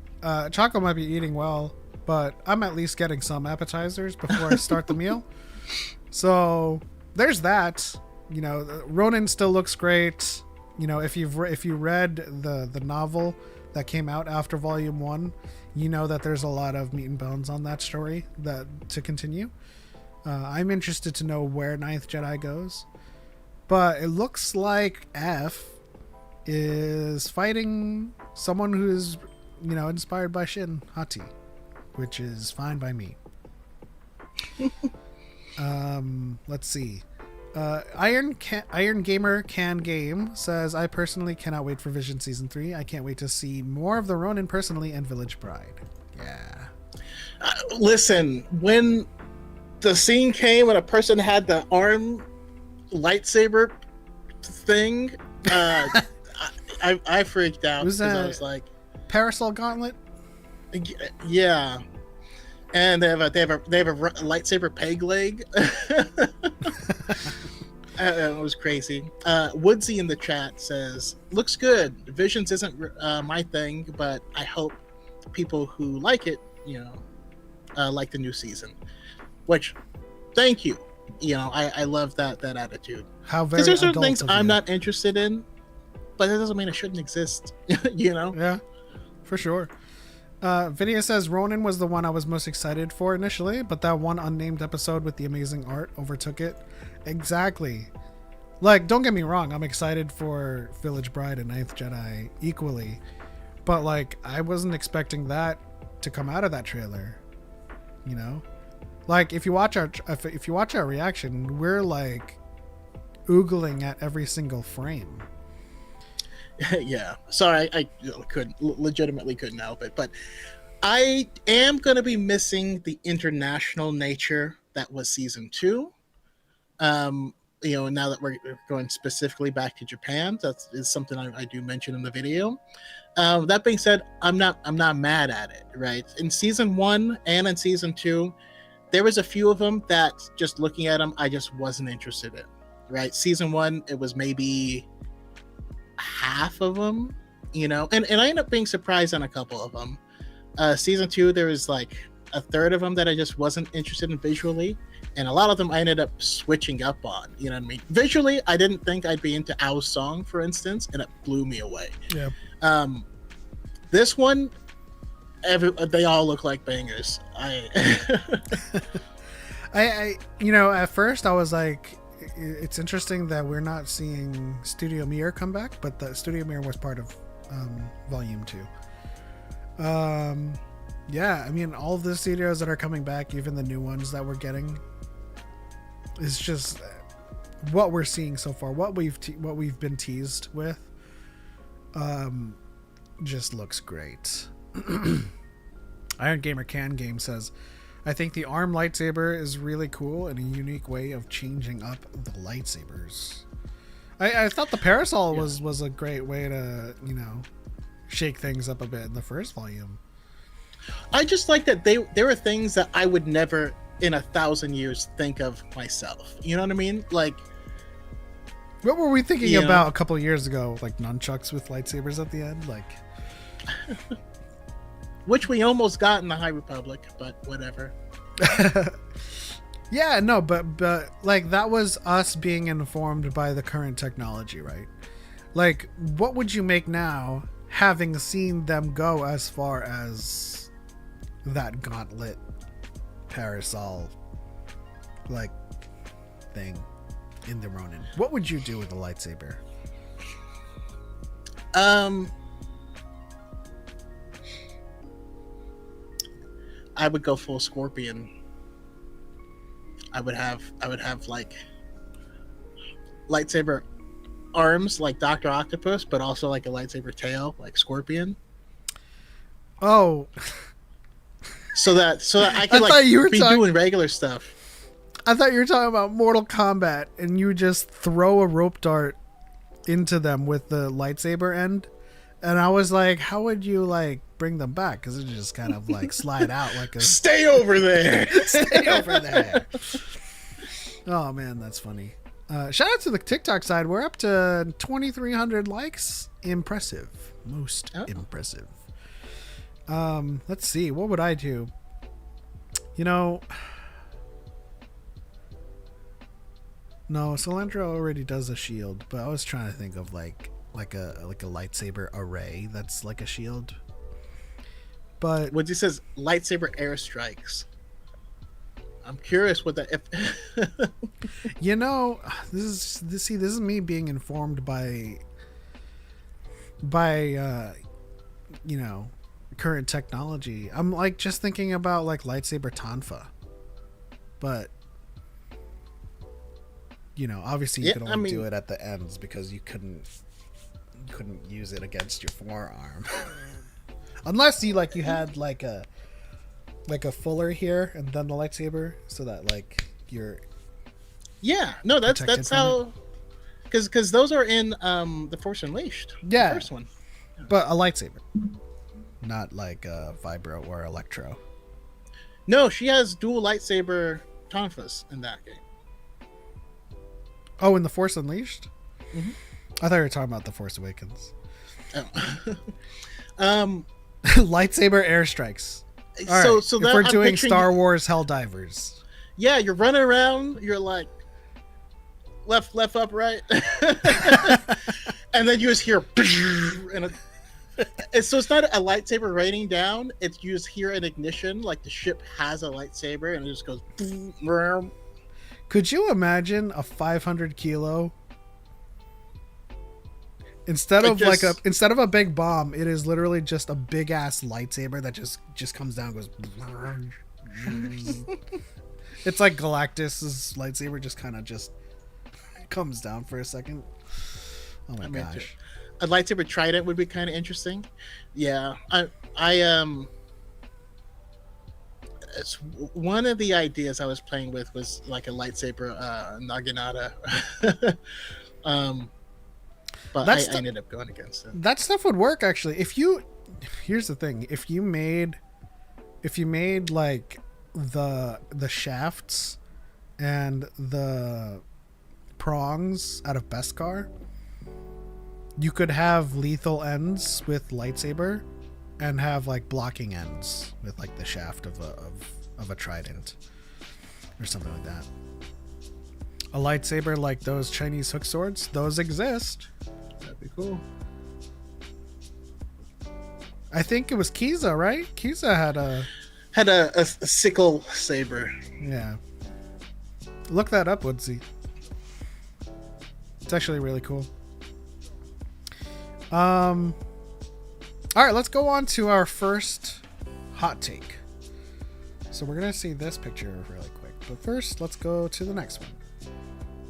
Choco might be eating well, but I'm at least getting some appetizers before I start the meal. So there's that. You know, Ronin still looks great. You know, if you read the novel that came out after Volume 1, you know that there's a lot of meat and bones on that story that to continue. I'm interested to know where Ninth Jedi goes, but it looks like F is fighting someone who's, you know, inspired by Shin Hati, which is fine by me. Let's see. Iron Gamer Can Game says, I personally cannot wait for Vision Season 3. I can't wait to see more of the Ronin personally and Village Bride. Yeah. Listen, when the scene came when a person had the arm lightsaber thing, I freaked out Was because I that was like, Parasol Gauntlet? yeah. And they have a lightsaber peg leg. It was crazy. Woodsy in the chat says, "Looks good. Visions isn't my thing, but I hope people who like it, like the new season." Which, thank you. I love that attitude. How Because very there's certain adult things of I'm you. not interested in, but that doesn't mean it shouldn't exist. Yeah, for sure. Vidya says Ronin was the one I was most excited for initially, but that one unnamed episode with the amazing art overtook it. Exactly. Like, don't get me wrong, I'm excited for Village Bride and Ninth Jedi equally, but like, I wasn't expecting that to come out of that trailer. You know, like if you watch our reaction, we're like oogling at every single frame. Yeah. Sorry, I legitimately couldn't help it, but I am going to be missing the international nature that was season 2. Now that we're going specifically back to Japan, that is something I do mention in the video. That being said, I'm not mad at it. Right, in season 1 and in season 2, there was a few of them that just looking at them, I just wasn't interested in. Right, season 1, it was maybe half of them, and I ended up being surprised on a couple of them. Season 2, there was like a third of them that I just wasn't interested in visually, and a lot of them I ended up switching up on. You know what I mean? Visually, I didn't think I'd be into Ao's song, for instance, and it blew me away. Yeah. This one, they all look like bangers. I at first I was like, it's interesting that we're not seeing Studio Mir come back, but the Studio Mir was part of Volume 2. Yeah, I mean, all of the studios that are coming back, even the new ones that we're getting, is just what we're seeing so far. What we've been teased with, just looks great. Iron Gamer Can Game says, I think the arm lightsaber is really cool and a unique way of changing up the lightsabers. I thought the parasol was a great way to, shake things up a bit in the first volume. I just like that there were things that I would never in 1,000 years think of myself. You know what I mean? Like, what were we thinking about a couple of years ago? Like nunchucks with lightsabers at the end? Like, which we almost got in the High Republic, but whatever. Yeah, no, but like that was us being informed by the current technology, right? Like, what would you make now, having seen them go as far as that gauntlet parasol like thing in the Ronin? What would you do with a lightsaber? I would go full Scorpion. I would have like lightsaber arms like Dr. Octopus, but also like a lightsaber tail like Scorpion. Oh, So that I could thought you were doing regular stuff. I thought you were talking about Mortal Kombat, and you just throw a rope dart into them with the lightsaber end, and I was like, how would you like bring them back? Because it just kind of like slide out like a Stay over there. stay over there. Oh man, that's funny. Shout out to the TikTok side. We're up to 2,300 likes. Impressive. Most impressive. Let's see. What would I do? You know, no, Cilantro already does a shield, but I was trying to think of like a lightsaber array that's like a shield. But What he says, lightsaber airstrikes. I'm curious what that. If you know, this is me being informed by you know, current technology. I'm like just thinking about like lightsaber tonfa, but you know, obviously you could only do it at the ends because you couldn't use it against your forearm. Unless you had like a fuller here and then the lightsaber, so that like you're that's how, because those are in the Force Unleashed, the first one, but a lightsaber, not like a vibro or electro. No, she has dual lightsaber tonfas in that game. Oh, in the Force Unleashed? Mm-hmm. I thought you were talking about the Force Awakens. Oh. Lightsaber airstrikes. All right. So if we're doing Star Wars Helldivers. Yeah, you're running around. You're like left, up, right, and then you just hear, and so it's not a lightsaber raining down. It's you just hear an ignition, like the ship has a lightsaber, and it just goes. Could you imagine a 500 kilo? Instead of a big bomb, it is literally just a big ass lightsaber that just comes down and goes. It's like Galactus's lightsaber just kind of just comes down for a second. Oh my gosh. A lightsaber trident would be kind of interesting. Yeah. It's one of the ideas I was playing with was like a lightsaber naginata. But I ended up going against it. That stuff would work actually. Here's the thing: if you made like the shafts and the prongs out of Beskar, you could have lethal ends with lightsaber, and have like blocking ends with like the shaft of a trident or something like that. A lightsaber like those Chinese hook swords, those exist. That'd be cool. I think it was Kiza, right? Kiza had a sickle saber. Yeah. Look that up, Woodsy. It's actually really cool. All right, let's go on to our first hot take. So we're gonna see this picture really quick, but first let's go to the next one.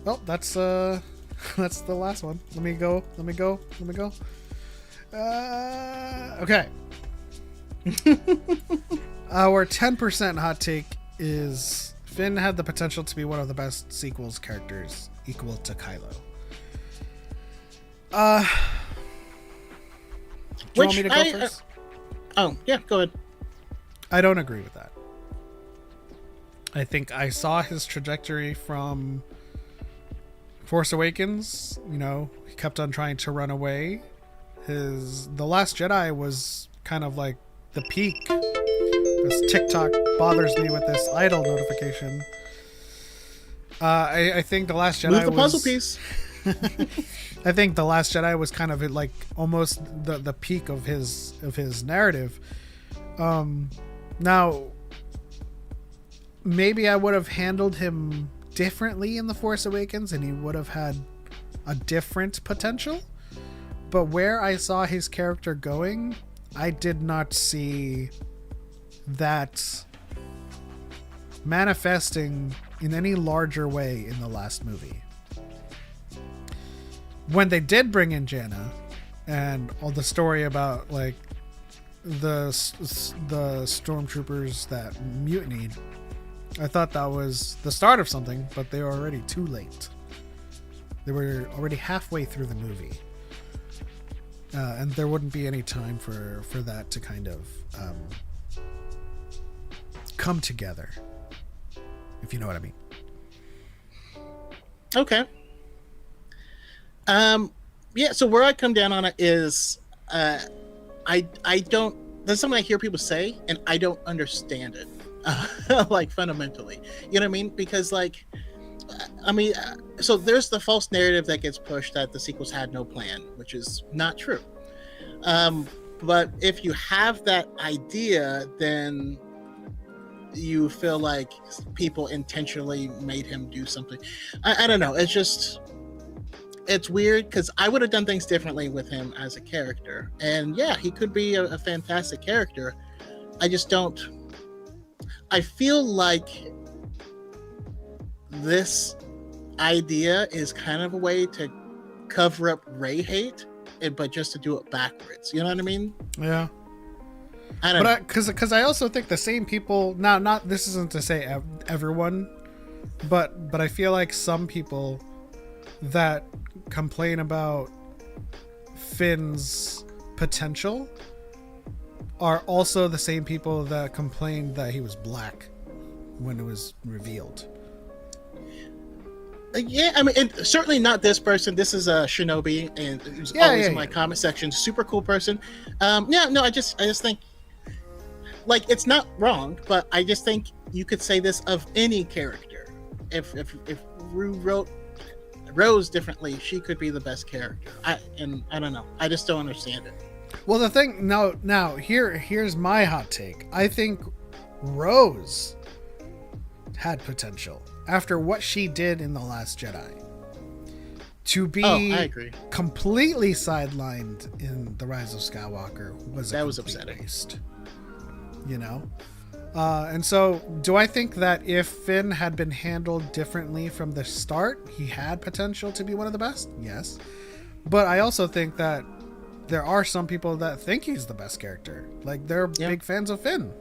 Oh, that's the last one. Let me go. Okay. Our 10% hot take is Finn had the potential to be one of the best sequels characters, equal to Kylo. Do you want me to go first? Oh, yeah, go ahead. I don't agree with that. I think I saw his trajectory from Force Awakens. You know, he kept on trying to run away. The Last Jedi was kind of like the peak. This TikTok bothers me with this idle notification. I think The Last Jedi Move the puzzle piece. I think The Last Jedi was kind of like almost the peak of his narrative. Now, maybe I would have handled him differently in The Force Awakens, and he would have had a different potential. But where I saw his character going, I did not see that manifesting in any larger way in the last movie. When they did bring in Janna and all the story about like the stormtroopers that mutinied, I thought that was the start of something, but they were already too late. They were already halfway through the movie. And there wouldn't be any time for that to kind of come together, if you know what I mean. Okay. Yeah, so where I come down on it is I don't, that's something I hear people say and I don't understand it. Like fundamentally, you know what I mean? Because like, I mean, so there's the false narrative that gets pushed that the sequels had no plan, which is not true. But if you have that idea, then you feel like people intentionally made him do something. I don't know. It's just, it's weird because I would have done things differently with him as a character. And yeah, he could be a fantastic character. I just don't. I feel like this idea is kind of a way to cover up Rey hate, but just to do it backwards. You know what I mean? Yeah. I don't know. Because I also think the same people. Now, not this isn't to say everyone, but I feel like some people that complain about Finn's potential are also the same people that complained that he was black when it was revealed. Yeah, I mean, certainly not this person. This is a Shinobi, and who's always in my comment section. Super cool person. I just think, like, it's not wrong, but I just think you could say this of any character. If Rue wrote Rose differently, she could be the best character. I don't know. I just don't understand it. Well, the thing now here's my hot take. I think Rose had potential after what she did in The Last Jedi. To be I agree. Completely sidelined in The Rise of Skywalker was upsetting. Waste. You know? And so do I think that if Finn had been handled differently from the start, he had potential to be one of the best? Yes. But I also think that there are some people that think he's the best character. Like, they're big fans of Finn.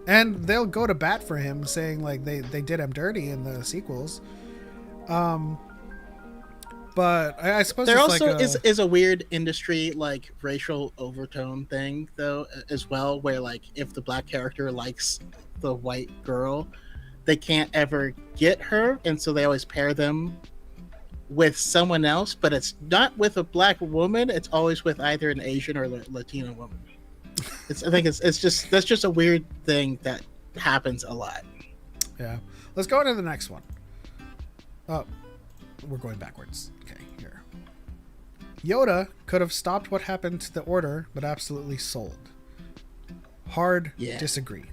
And they'll go to bat for him, saying, like, they did him dirty in the sequels. But I suppose there it's also like is a weird industry, like, racial overtone thing, though, as well, where, like, if the black character likes the white girl, they can't ever get her, and so they always pair them with someone else, but it's not with a black woman. It's always with either an Asian or Latino woman. I think it's just a weird thing that happens a lot. Yeah. Let's go into the next one. Oh, we're going backwards. Okay, here. Yoda could have stopped what happened to the Order, but absolutely sold. Hard disagree.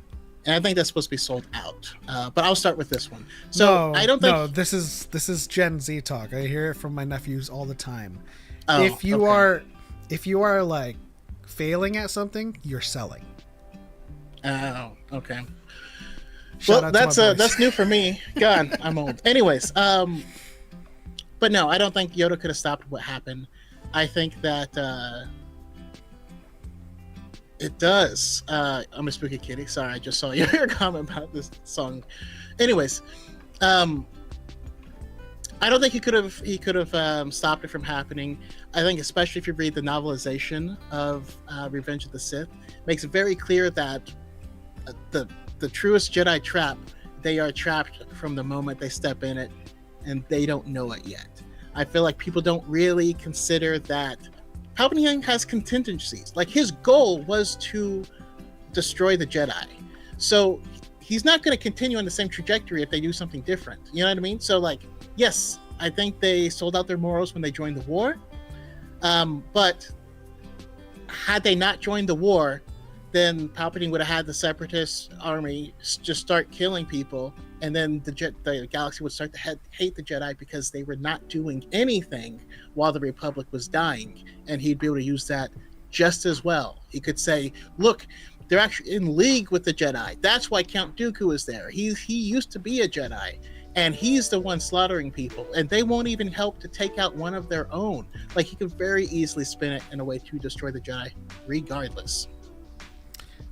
And I think that's supposed to be sold out. But I'll start with this one. So I don't think. No, this is Gen Z talk. I hear it from my nephews all the time. Oh, if you are like failing at something, you're selling. Oh, okay. Shout out to my boys. That's new for me. God, I'm old. Anyways, but no, I don't think Yoda could have stopped what happened. I think that it does. I'm a spooky kitty. Sorry, I just saw your comment about this song. Anyways, I don't think he could have stopped it from happening. I think, especially if you read the novelization of Revenge of the Sith, makes it very clear that the truest Jedi trap, they are trapped from the moment they step in it, and they don't know it yet. I feel like people don't really consider that Palpatine has contingencies. Like, his goal was to destroy the Jedi. So he's not going to continue on the same trajectory if they do something different. You know what I mean? So, like, yes, I think they sold out their morals when they joined the war. But had they not joined the war, then Palpatine would have had the Separatist army just start killing people, and then the galaxy would start to hate the Jedi because they were not doing anything while the Republic was dying, and he'd be able to use that just as well. He could say, look, they're actually in league with the Jedi. That's why Count Dooku is there. He used to be a Jedi, and he's the one slaughtering people, and they won't even help to take out one of their own. Like, he could very easily spin it in a way to destroy the Jedi, regardless.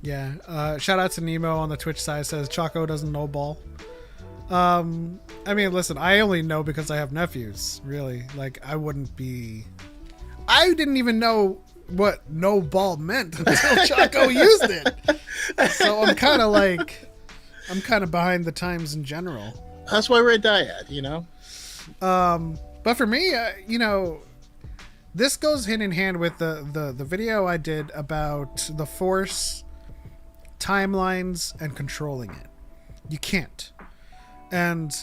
Yeah. Shout out to Nemo on the Twitch side, says Choco doesn't know ball. I mean, listen, I only know because I have nephews, really. Like, I didn't even know what no ball meant until Choco used it. So I'm kind of behind the times in general. That's why we're a dyad, you know? But for me, this goes hand in hand with the video I did about the Force timelines and controlling it. You can't. And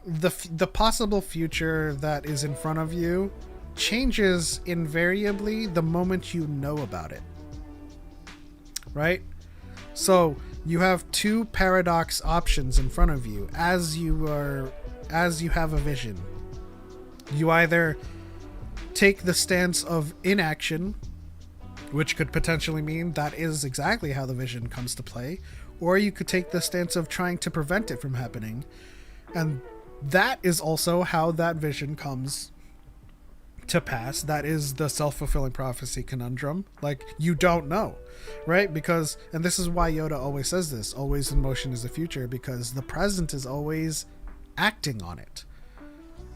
the possible future that is in front of you changes invariably the moment you know about it. Right? So you have two paradox options in front of you as you have a vision. You either take the stance of inaction, which could potentially mean that is exactly how the vision comes to play, or you could take the stance of trying to prevent it from happening, and that is also how that vision comes to pass. That is the self-fulfilling prophecy conundrum. Like, you don't know, right? Because, and this is why Yoda always says this, always in motion is the future, because the present is always acting on it.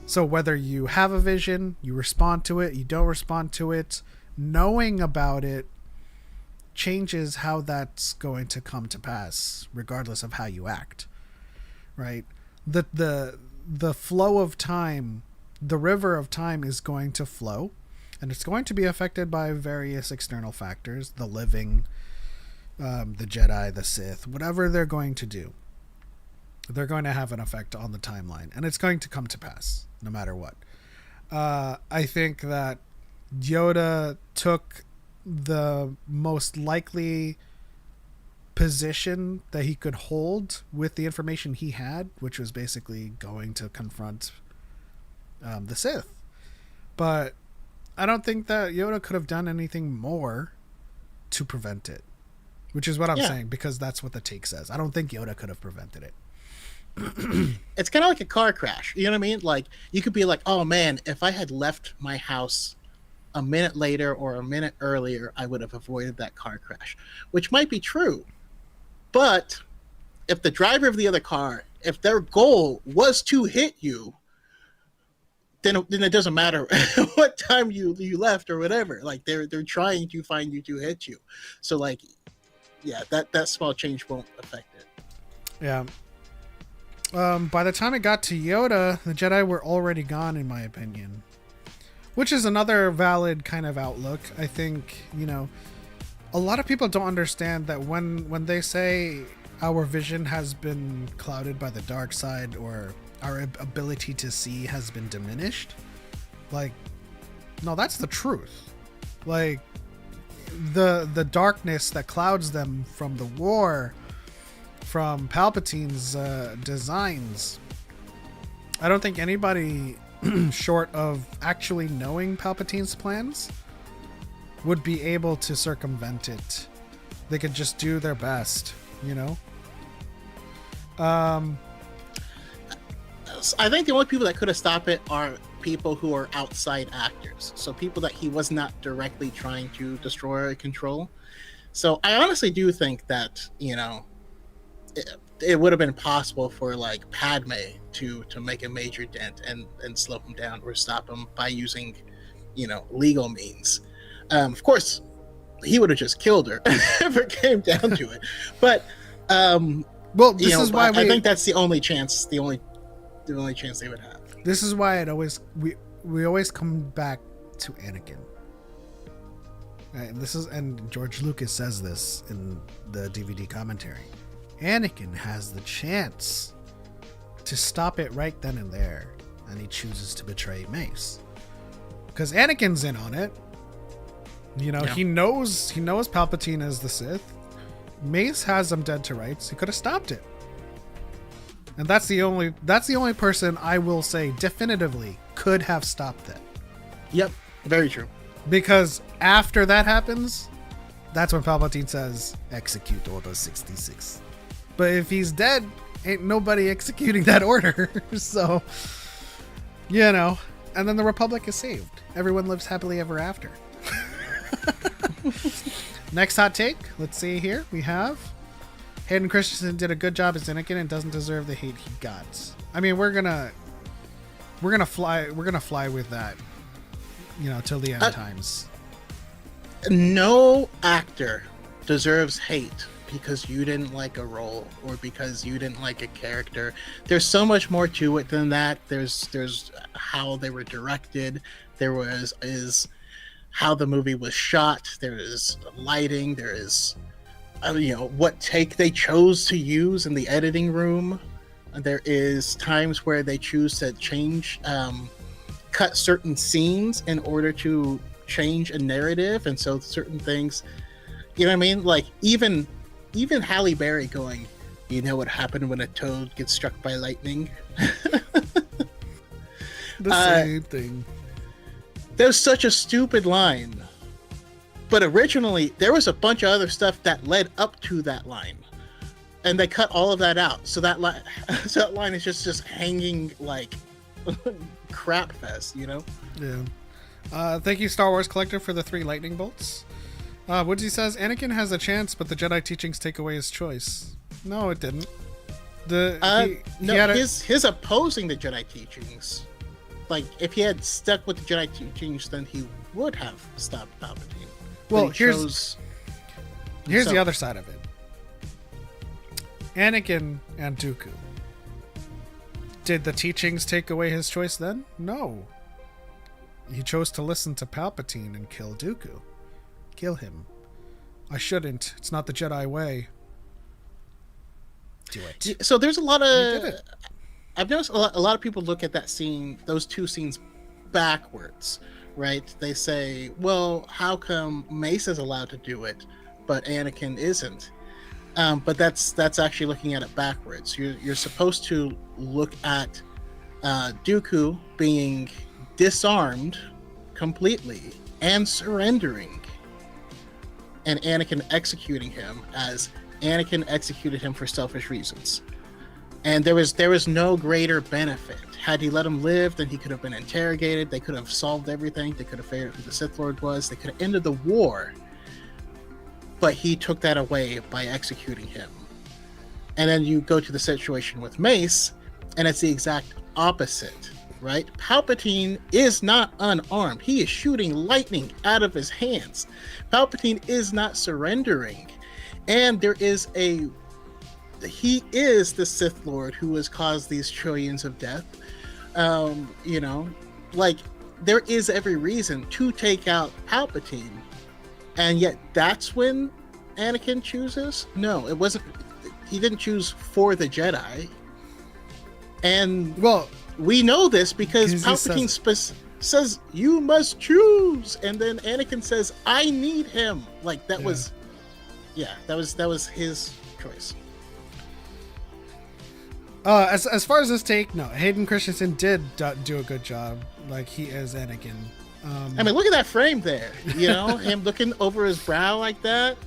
So whether you have a vision, you respond to it, you don't respond to it, knowing about it changes how that's going to come to pass, regardless of how you act, right? The flow of time, the river of time is going to flow, and it's going to be affected by various external factors, the living, the Jedi, the Sith, whatever they're going to do. They're going to have an effect on the timeline, and it's going to come to pass no matter what. I think that Yoda took the most likely position that he could hold with the information he had, which was basically going to confront the Sith. But I don't think that Yoda could have done anything more to prevent it, which is what I'm saying, because that's what the take says. I don't think Yoda could have prevented it. It's kind of like a car crash. You know what I mean? Like, you could be like, oh man, if I had left my house a minute later or a minute earlier, I would have avoided that car crash, which might be true. But if the driver of the other car, if their goal was to hit you, then it doesn't matter what time you left or whatever. Like, they're trying to find you to hit you. So, like, yeah, that small change won't affect it. Yeah. By the time it got to Yoda, the Jedi were already gone, in my opinion. Which is another valid kind of outlook. I think, a lot of people don't understand that when they say our vision has been clouded by the dark side, or our ability to see has been diminished, like, no, that's the truth. Like, the darkness that clouds them from the war, from Palpatine's designs, I don't think anybody short of actually knowing Palpatine's plans would be able to circumvent it. They could just do their best, I think the only people that could have stopped it are people who are outside actors. So people that he was not directly trying to destroy or control. So I honestly do think that, it would have been possible for, like, Padme to make a major dent and slow him down or stop him by using, legal means. Of course, he would have just killed her if it came down to it. But well, this is why I think that's the only chance. The only chance they would have. This is why we always come back to Anakin. Right, and George Lucas says this in the DVD commentary. Anakin has the chance to stop it right then and there, and he chooses to betray Mace because Anakin's in on it. He knows Palpatine is the Sith. Mace has him dead to rights. He could have stopped it, and that's the only person I will say definitively could have stopped it. Yep, very true. Because after that happens, that's when Palpatine says, execute Order 66. But if he's dead, ain't nobody executing that order. So, you know. And then the Republic is saved. Everyone lives happily ever after. Next hot take. Let's see here. We have Hayden Christensen did a good job as Anakin and doesn't deserve the hate he got. I mean, we're gonna fly with that, you know, till the end times. No actor deserves hate because you didn't like a role or because you didn't like a character. There's so much more to it than that. There's how they were directed. There is how the movie was shot. There is lighting. There is what take they chose to use in the editing room. There is times where they choose to change, cut certain scenes in order to change a narrative, and so certain things, you know what I mean? Like even Halle Berry going, you know what happened when a toad gets struck by lightning? The same thing. That was such a stupid line. But originally, there was a bunch of other stuff that led up to that line. And they cut all of that out. So that line is just hanging like crap fest, you know? Yeah. Thank you, Star Wars Collector, for the 3 lightning bolts. Woodsy says, Anakin has a chance, but the Jedi teachings take away his choice. No, it didn't. His opposing the Jedi teachings. Like, if he had stuck with the Jedi teachings, then he would have stopped Palpatine. Well, here's the other side of it. Anakin and Dooku. Did the teachings take away his choice then? No. He chose to listen to Palpatine and kill Dooku. Kill him. I shouldn't. It's not the Jedi way. Do it. So there's a lot of... I've noticed a lot of people look at that scene, those 2 scenes, backwards, right? They say, well, how come Mace is allowed to do it, but Anakin isn't? But that's actually looking at it backwards. You're supposed to look at Dooku being disarmed completely and surrendering, and Anakin executing him as Anakin executed him for selfish reasons. And there was no greater benefit. Had he let him live, then he could have been interrogated. They could have solved everything. They could have figured out who the Sith Lord was. They could have ended the war. But he took that away by executing him. And then you go to the situation with Mace, and it's the exact opposite, right? Palpatine is not unarmed. He is shooting lightning out of his hands. Palpatine is not surrendering. And he is the Sith Lord who has caused these trillions of death. Like, there is every reason to take out Palpatine. And yet that's when Anakin chooses? No, it wasn't. He didn't choose for the Jedi. And, well, we know this because Palpatine says, you must choose. And then Anakin says, I need him. Like, that was his choice. As far as this take, no, Hayden Christensen did do a good job. Like, he is Anakin. I mean, look at that frame there. You know, him looking over his brow like that.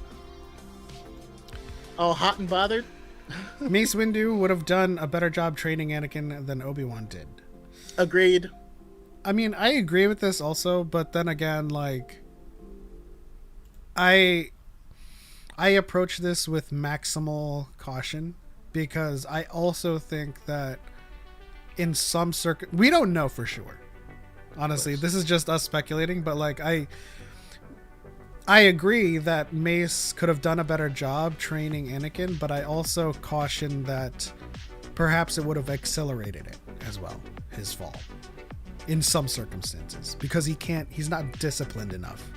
All hot and bothered. Mace Windu would have done a better job training Anakin than Obi-Wan did. Agreed. I mean, I agree with this also, but then again, like, I approach this with maximal caution because I also think that in some we don't know for sure. Honestly, this is just us speculating, but like I agree that Mace could have done a better job training Anakin, but I also caution that perhaps it would have accelerated it as well, his fall, in some circumstances, because he's not disciplined enough,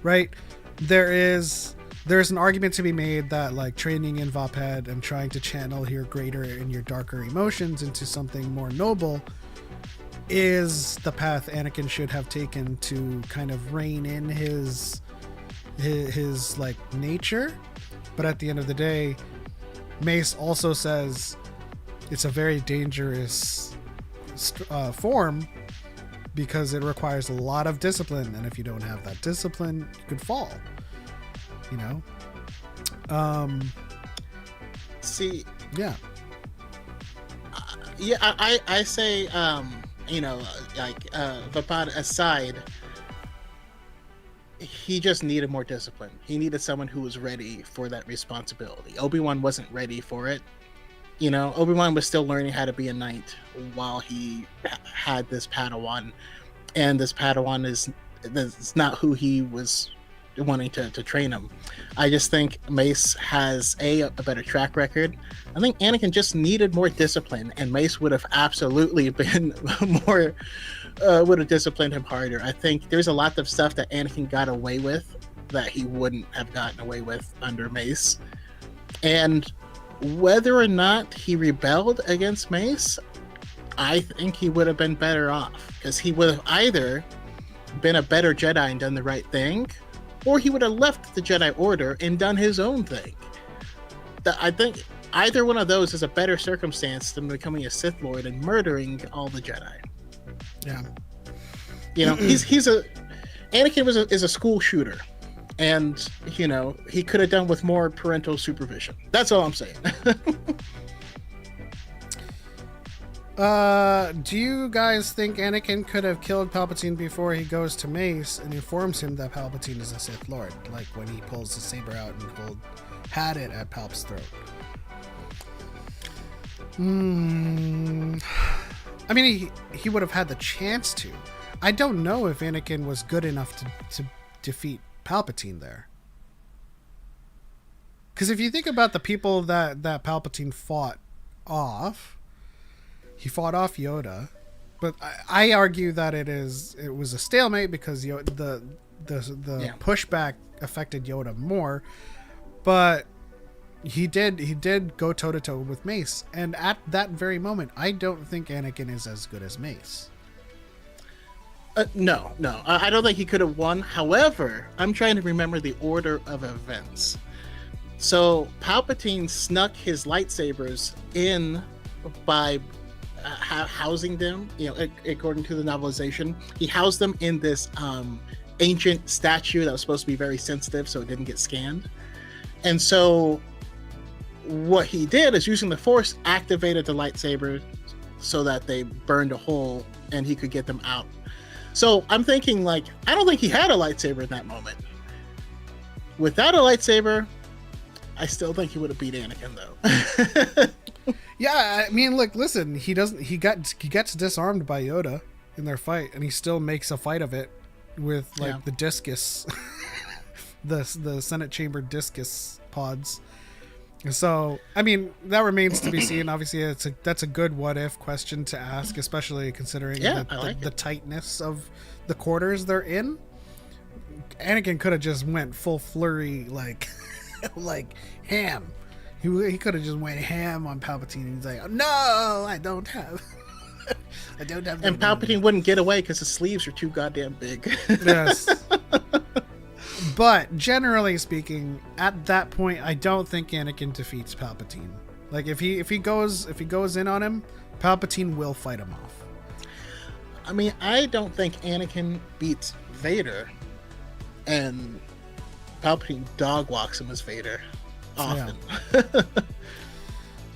right? There's an argument to be made that like training in Vapad and trying to channel your greater and your darker emotions into something more noble is the path Anakin should have taken to kind of rein in his like nature. But at the end of the day, Mace also says it's a very dangerous form because it requires a lot of discipline, and if you don't have that discipline, you could fall. you know. See, Yeah. yeah, I say, you know, like, Vapad aside, he just needed more discipline. He needed someone who was ready for that responsibility. Obi-Wan wasn't ready for it. You know, Obi-Wan was still learning how to be a knight while he had this Padawan, and this Padawan is not who he was wanting to train him. I just think Mace has a better track record. I think Anakin just needed more discipline, and Mace would have absolutely been more, would have disciplined him harder. I think there's a lot of stuff that Anakin got away with that he wouldn't have gotten away with under Mace. And whether or not he rebelled against Mace, I think he would have been better off, because he would have either been a better Jedi and done the right thing, or he would have left the Jedi Order and done his own thing. I think either one of those is a better circumstance than becoming a Sith Lord and murdering all the Jedi. Yeah. You know, Anakin is a school shooter, and you know, he could have done with more parental supervision. That's all I'm saying. Do you guys think Anakin could have killed Palpatine before he goes to Mace and informs him that Palpatine is a Sith Lord, like when he pulls the saber out and had it at Palp's throat? I mean, he would have had the chance to. I don't know if Anakin was good enough to defeat Palpatine there. Because if you think about the people that Palpatine fought off, he fought off Yoda, but I argue that it was a stalemate because the pushback affected Yoda more, but he did go toe to toe with Mace, and at that very moment, I don't think Anakin is as good as Mace. No, I don't think he could have won. However, I'm trying to remember the order of events. So Palpatine snuck his lightsabers in by housing them, you know, according to the novelization. He housed them in this ancient statue that was supposed to be very sensitive, so it didn't get scanned. And so what he did is, using the Force, activated the lightsaber so that they burned a hole and he could get them out. So I'm thinking, like, I don't think he had a lightsaber in that moment. Without a lightsaber, I still think he would have beat Anakin, though. Yeah, I mean, look, listen, he gets disarmed by Yoda in their fight, and he still makes a fight of it with the discus, the Senate chamber discus pods. So, I mean, that remains to be seen. Obviously, that's a good what if question to ask, especially considering the tightness of the quarters they're in. Anakin could have just went full flurry, like ham. He could have just went ham on Palpatine, and he's like, "No, I don't have." And Palpatine wouldn't get away because his sleeves are too goddamn big. Yes. But generally speaking, at that point, I don't think Anakin defeats Palpatine. Like if he goes in on him, Palpatine will fight him off. I mean, I don't think Anakin beats Vader, and Palpatine dog walks him as Vader often. Yeah.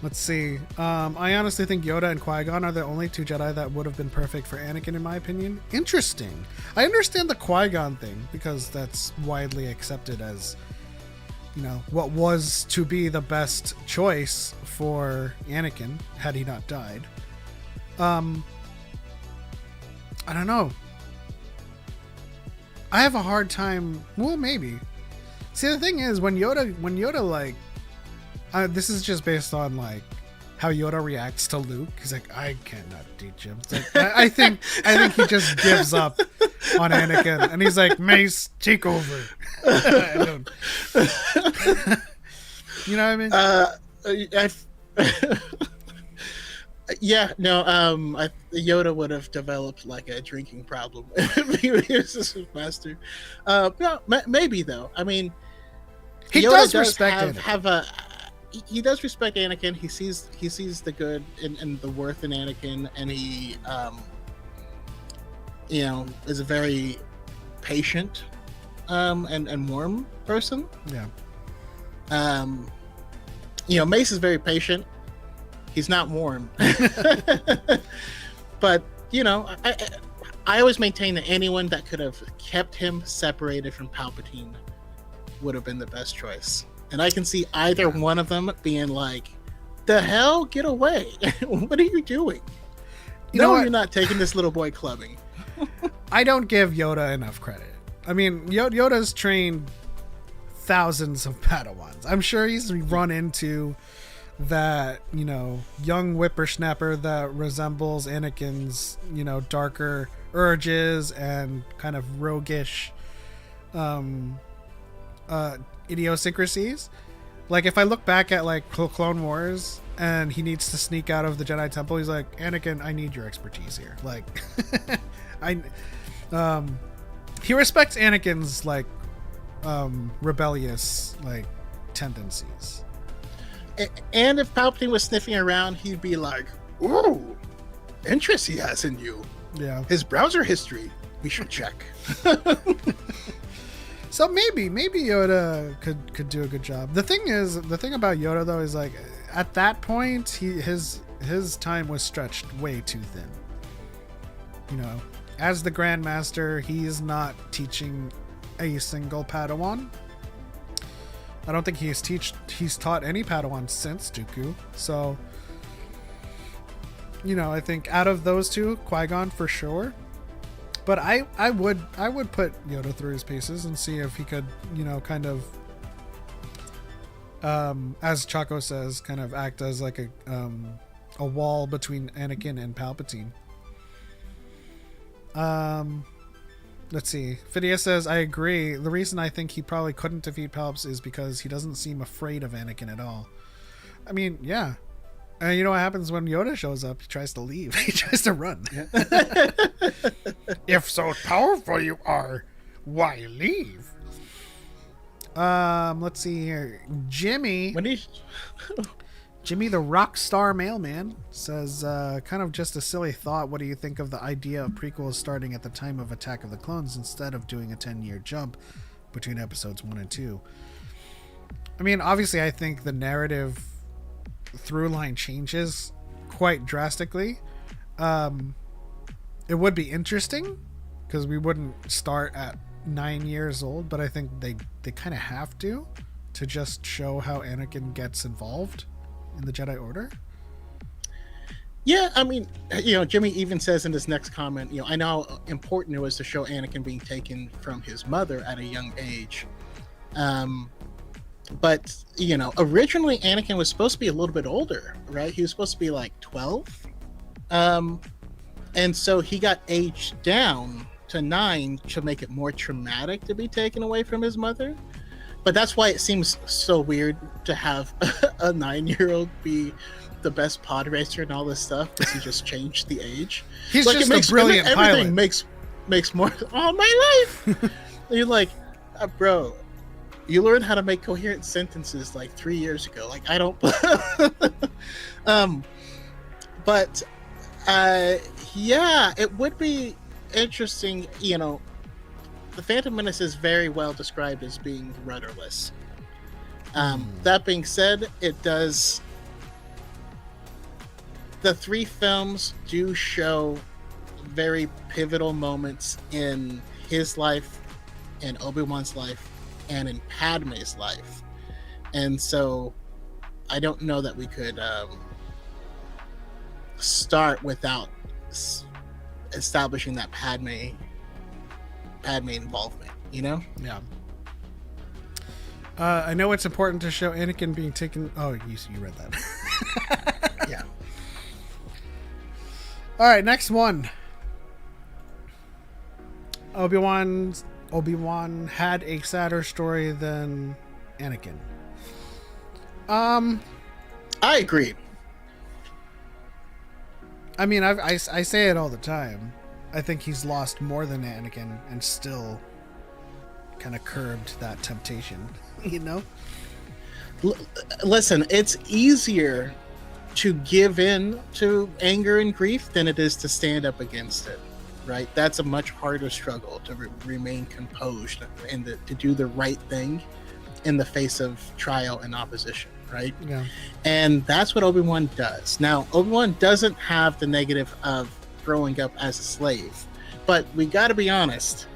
Let's see. I honestly think Yoda and Qui-Gon are the only two Jedi that would have been perfect for Anakin, in my opinion. Interesting. I understand the Qui-Gon thing because that's widely accepted as, you know, what was to be the best choice for Anakin had he not died. I don't know. I have a hard time. Well, maybe. See, the thing is, when Yoda like, this is just based on like how Yoda reacts to Luke. He's like, I cannot teach him. It's like, I think he just gives up on Anakin, and he's like, Mace, take over. I don't. You know what I mean? Yeah, no. Yoda would have developed like a drinking problem if he was his master. No, maybe though. I mean, he Yoda does respect he does respect Anakin. He sees the good and the worth in Anakin, and he you know, is a very patient and warm person. Yeah. Mace is very patient. He's not warm. But, I always maintain that anyone that could have kept him separated from Palpatine would have been the best choice. And I can see either one of them being like, the hell? Get away. What are you doing? You're not taking this little boy clubbing. I don't give Yoda enough credit. I mean, Yoda's trained thousands of Padawans. I'm sure he's run into that, young whippersnapper that resembles Anakin's, darker urges and kind of roguish idiosyncrasies. Like, if I look back at, like, Clone Wars and he needs to sneak out of the Jedi Temple, he's like, Anakin, I need your expertise here. Like, he respects Anakin's, like, rebellious, like, tendencies. And if Palpatine was sniffing around, he'd be like, ooh, interest he has in you. Yeah. His browser history, we should check. So maybe Yoda could do a good job. The thing about Yoda though is, like, at that point his time was stretched way too thin. As the Grand Master, he's not teaching a single Padawan. I don't think he's taught any Padawan since Dooku. So, I think out of those two, Qui-Gon for sure. But I would put Yoda through his paces and see if he could, kind of, as Choco says, kind of act as like a wall between Anakin and Palpatine. Let's see. Phidias says, I agree. The reason I think he probably couldn't defeat Palps is because he doesn't seem afraid of Anakin at all. I mean, yeah. And you know what happens when Yoda shows up? He tries to leave. He tries to run. If so powerful you are, why leave? Let's see here. Jimmy the Rockstar Mailman says, kind of just a silly thought. What do you think of the idea of prequels starting at the time of Attack of the Clones instead of doing a 10-year jump between episodes 1 and 2? I mean, obviously, I think the narrative through line changes quite drastically. It would be interesting because we wouldn't start at 9 years old, but I think they kind of have to just show how Anakin gets involved in the Jedi Order. Yeah, I mean, Jimmy even says in this next comment, I know how important it was to show Anakin being taken from his mother at a young age. But, originally Anakin was supposed to be a little bit older, right? He was supposed to be like 12. And so he got aged down to 9 to make it more traumatic to be taken away from his mother. But that's why it seems so weird to have a 9-year-old be the best pod racer and all this stuff because he just changed the age. He's like, just a brilliant pilot. Everything makes more. Oh, my life! You're like, bro, you learned how to make coherent sentences like 3 years ago. Like, I don't. Yeah, it would be interesting. The Phantom Menace is very well described as being rudderless. That being said, it does. The 3 films do show very pivotal moments in his life, in Obi-Wan's life, and in Padme's life. And so I don't know that we could start without establishing that Padme involvement, Yeah. I know it's important to show Anakin being taken. Oh, you read that. Yeah. All right, next one. Obi-Wan had a sadder story than Anakin. I agree. I mean, I say it all the time. I think he's lost more than Anakin and still kind of curbed that temptation, Listen, it's easier to give in to anger and grief than it is to stand up against it, right? That's a much harder struggle to remain composed and to do the right thing in the face of trial and opposition, right? Yeah. And that's what Obi-Wan does. Now, Obi-Wan doesn't have the negative of growing up as a slave, but we got to be honest.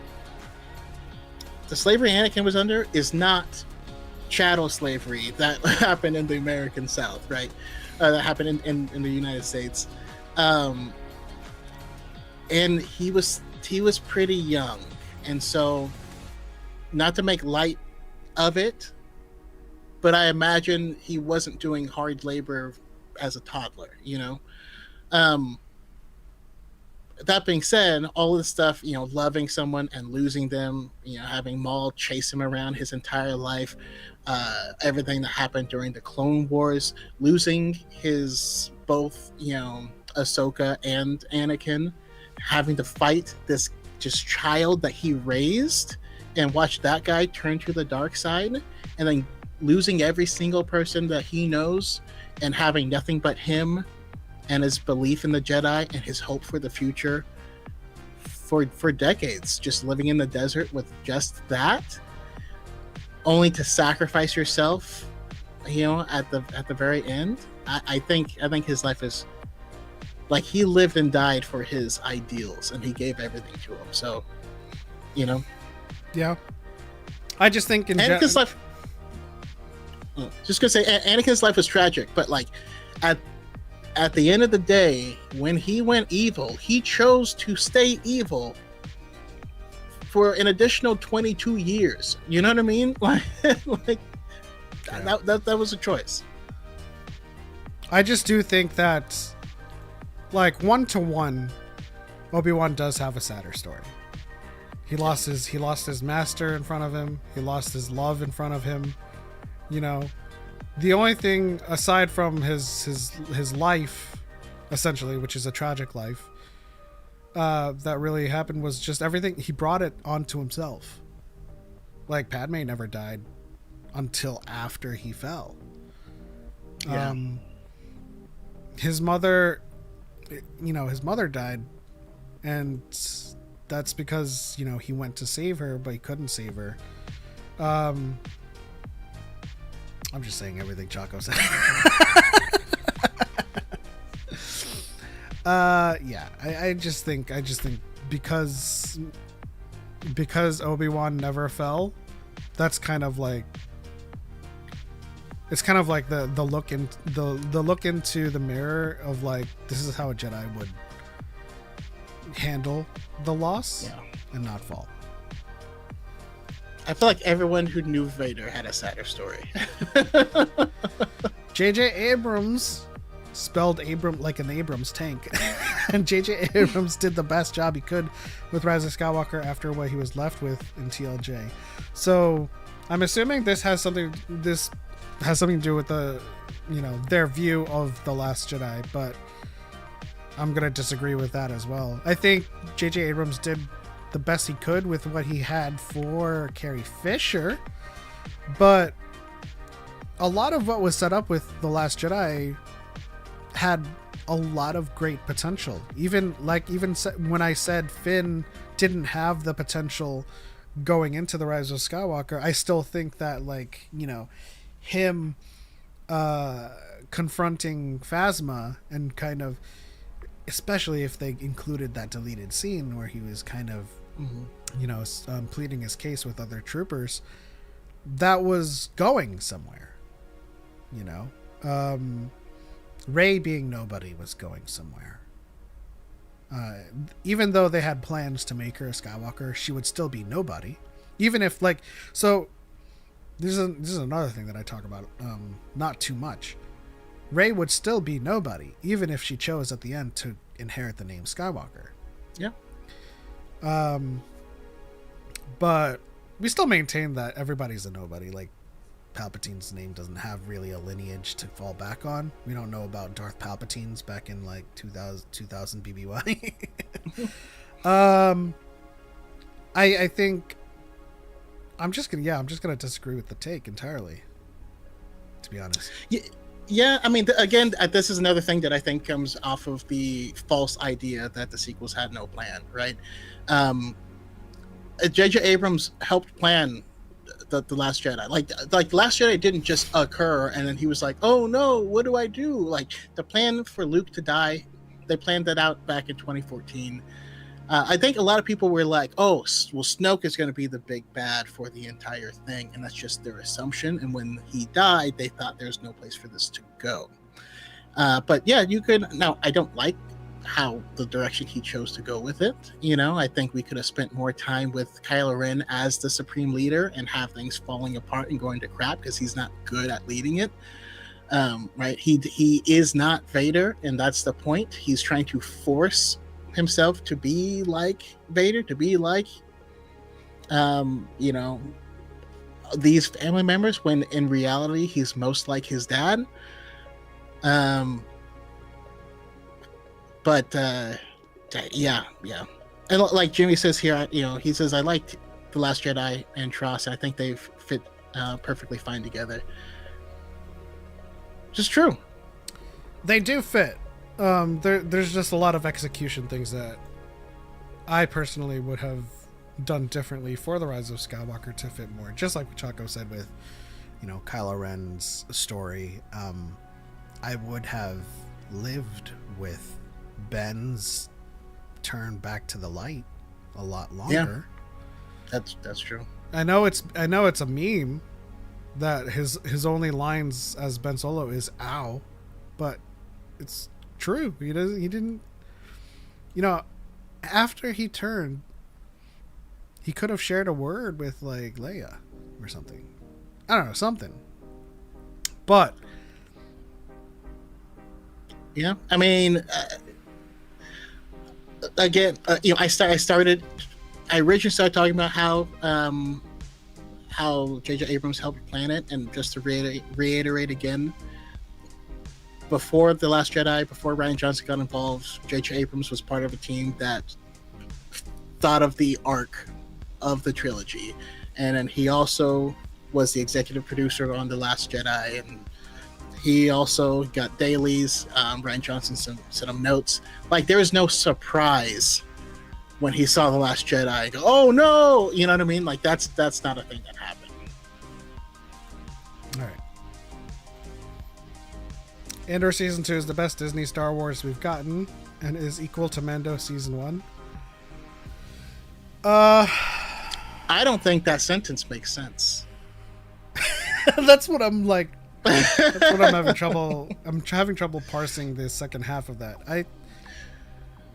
The slavery Anakin was under is not chattel slavery that happened in the American South, right? That happened in the United States. And he was pretty young, and so not to make light of it, but I imagine he wasn't doing hard labor as a toddler, you know. That being said, all of the stuff, you know, loving someone and losing them, you know, having Maul chase him around his entire life, everything that happened during the Clone Wars, losing his both, you know, Ahsoka and Anakin, having to fight this just child that he raised and watch that guy turn to the dark side, and then losing every single person that he knows and having nothing but him and his belief in the Jedi and his hope for the future for decades, just living in the desert with just that, only to sacrifice yourself, you know, at the very end. I think his life is like he lived and died for his ideals, and he gave everything to them. So, you know, yeah. I just think Anakin's life. Just gonna say, Anakin's life was tragic, but like at the end of the day, when he went evil, he chose to stay evil for an additional 22 years. You know what I mean? Like yeah. that was a choice. I just do think that, like, 1-to-1, Obi-Wan does have a sadder story. He lost his master in front of him. He lost his love in front of him. You know, the only thing aside from his life, essentially, which is a tragic life, that really happened was just everything. He brought it onto himself. Like, Padme never died until after he fell. Yeah. His mother, you know, his mother died, and that's because, you know, he went to save her, but he couldn't save her. I'm just saying everything Choco said. Yeah, I just think because Obi-Wan never fell, that's kind of like, it's kind of like the look in the look into the mirror of, like, this is how a Jedi would handle the loss, yeah, and not fall. I feel like everyone who knew Vader had a sadder story. J.J. Abrams spelled Abram like an Abrams tank. And J.J. Abrams did the best job he could with Rise of Skywalker after what he was left with in TLJ. So I'm assuming this has something to do with the, you know, their view of The Last Jedi, but I'm going to disagree with that as well. I think J.J. Abrams did the best he could with what he had for Carrie Fisher, but a lot of what was set up with The Last Jedi had a lot of great potential. Even when I said Finn didn't have the potential going into The Rise of Skywalker, I still think that, like, you know, him confronting Phasma and kind of, especially if they included that deleted scene where he was kind of, you know, pleading his case with other troopers, that was going somewhere, you know. Rey being nobody was going somewhere. Even though they had plans to make her a Skywalker, she would still be nobody. Even if, like, so this is another thing that I talk about not too much. Rey would still be nobody, even if she chose at the end to inherit the name Skywalker. Yeah. But we still maintain that everybody's a nobody. Like, Palpatine's name doesn't have really a lineage to fall back on. We don't know about Darth Palpatine's back in, like, 2000 BBY. I think I'm just gonna disagree with the take entirely, to be honest. Yeah, I mean, again, this is another thing that I think comes off of the false idea that the sequels had no plan, right? Um, J.J. Abrams helped plan the Last Jedi. Like Last Jedi didn't just occur and then he was like, "Oh no, what do I do?" Like the plan for Luke to die, they planned that out back in 2014. I think a lot of people were like, "Oh, well, Snoke is going to be the big bad for the entire thing," and that's just their assumption. And when he died, they thought there's no place for this to go. But yeah, you could. Now, I don't like how the direction he chose to go with it. You know, I think we could have spent more time with Kylo Ren as the supreme leader and have things falling apart and going to crap because he's not good at leading it. Right? He is not Vader, and that's the point. He's trying to force himself to be like Vader, to be like, you know, these family members, when in reality he's most like his dad. But yeah, and like Jimmy says here, you know, he says I liked The Last Jedi and Tross. I think they've fit perfectly fine together. Just true. They do fit. There's just a lot of execution things that I personally would have done differently for The Rise of Skywalker to fit more. Just like what Choco said with, you know, Kylo Ren's story. I would have lived with Ben's turn back to the light a lot longer. Yeah, that's true. I know it's a meme that his only lines as Ben Solo is "ow," but it's true. He didn't, you know, after he turned, he could have shared a word with like Leia or something. I don't know, something. But yeah, I mean, again, you know, I originally started talking about how J.J. Abrams helped plan it, and just to reiterate again, before The Last Jedi, before Rian Johnson got involved, J.J. Abrams was part of a team that thought of the arc of the trilogy, and then he also was the executive producer on The Last Jedi, and he also got dailies. Rian Johnson sent him notes. Like, there was no surprise when he saw The Last Jedi. Go, oh no, you know what I mean? Like, that's not a thing that happened. All right. Andor Season 2 is the best Disney Star Wars we've gotten and is equal to Mando Season 1. I don't think that sentence makes sense. That's what I'm like. That's what I'm having trouble. I'm having trouble parsing the second half of that.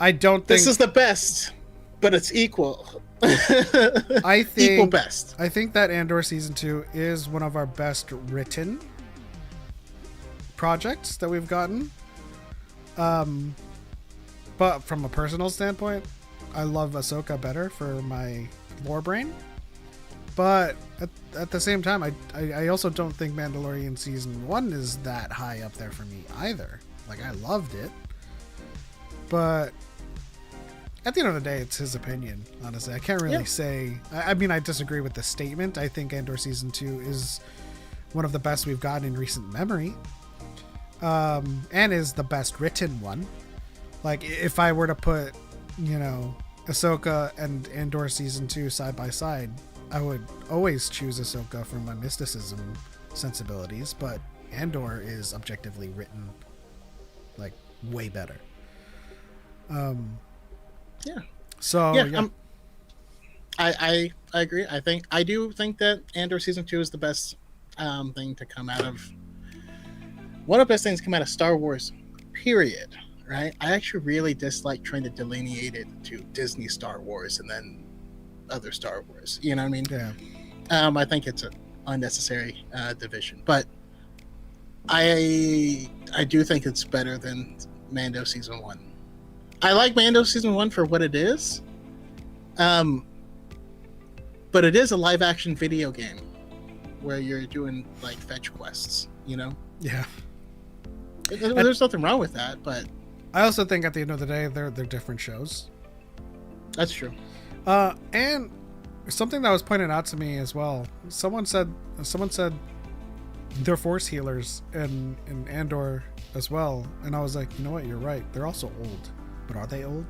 I don't think this is the best, but it's equal. I think equal best. I think that Andor Season 2 is one of our best written projects that we've gotten. But from a personal standpoint, I love Ahsoka better for my lore brain. But at the same time, I also don't think Mandalorian Season 1 is that high up there for me either. Like, I loved it. But at the end of the day, it's his opinion, honestly. I can't really say... I mean, I disagree with the statement. I think Andor Season 2 is one of the best we've gotten in recent memory. And is the best written one. Like, if I were to put, you know, Ahsoka and Andor Season 2 side by side, I would always choose Ahsoka for my mysticism sensibilities, but Andor is objectively written, like, way better. Yeah. So, yeah. I agree. I do think that Andor Season 2 is the best thing to come out of... One of the best things to come out of Star Wars, period. Right? I actually really dislike trying to delineate it to Disney Star Wars and then other Star Wars. You know what I mean? Yeah. I think it's an unnecessary division, but I do think it's better than Mando Season 1. I like Mando Season 1 for what it is, but it is a live action video game where you're doing like fetch quests, you know? Yeah. There's nothing wrong with that, but I also think at the end of the day, they're different shows. That's true. And something that was pointed out to me as well. Someone said they're force healers in Andor as well. And I was like, you know what? You're right. They're also old. But are they old?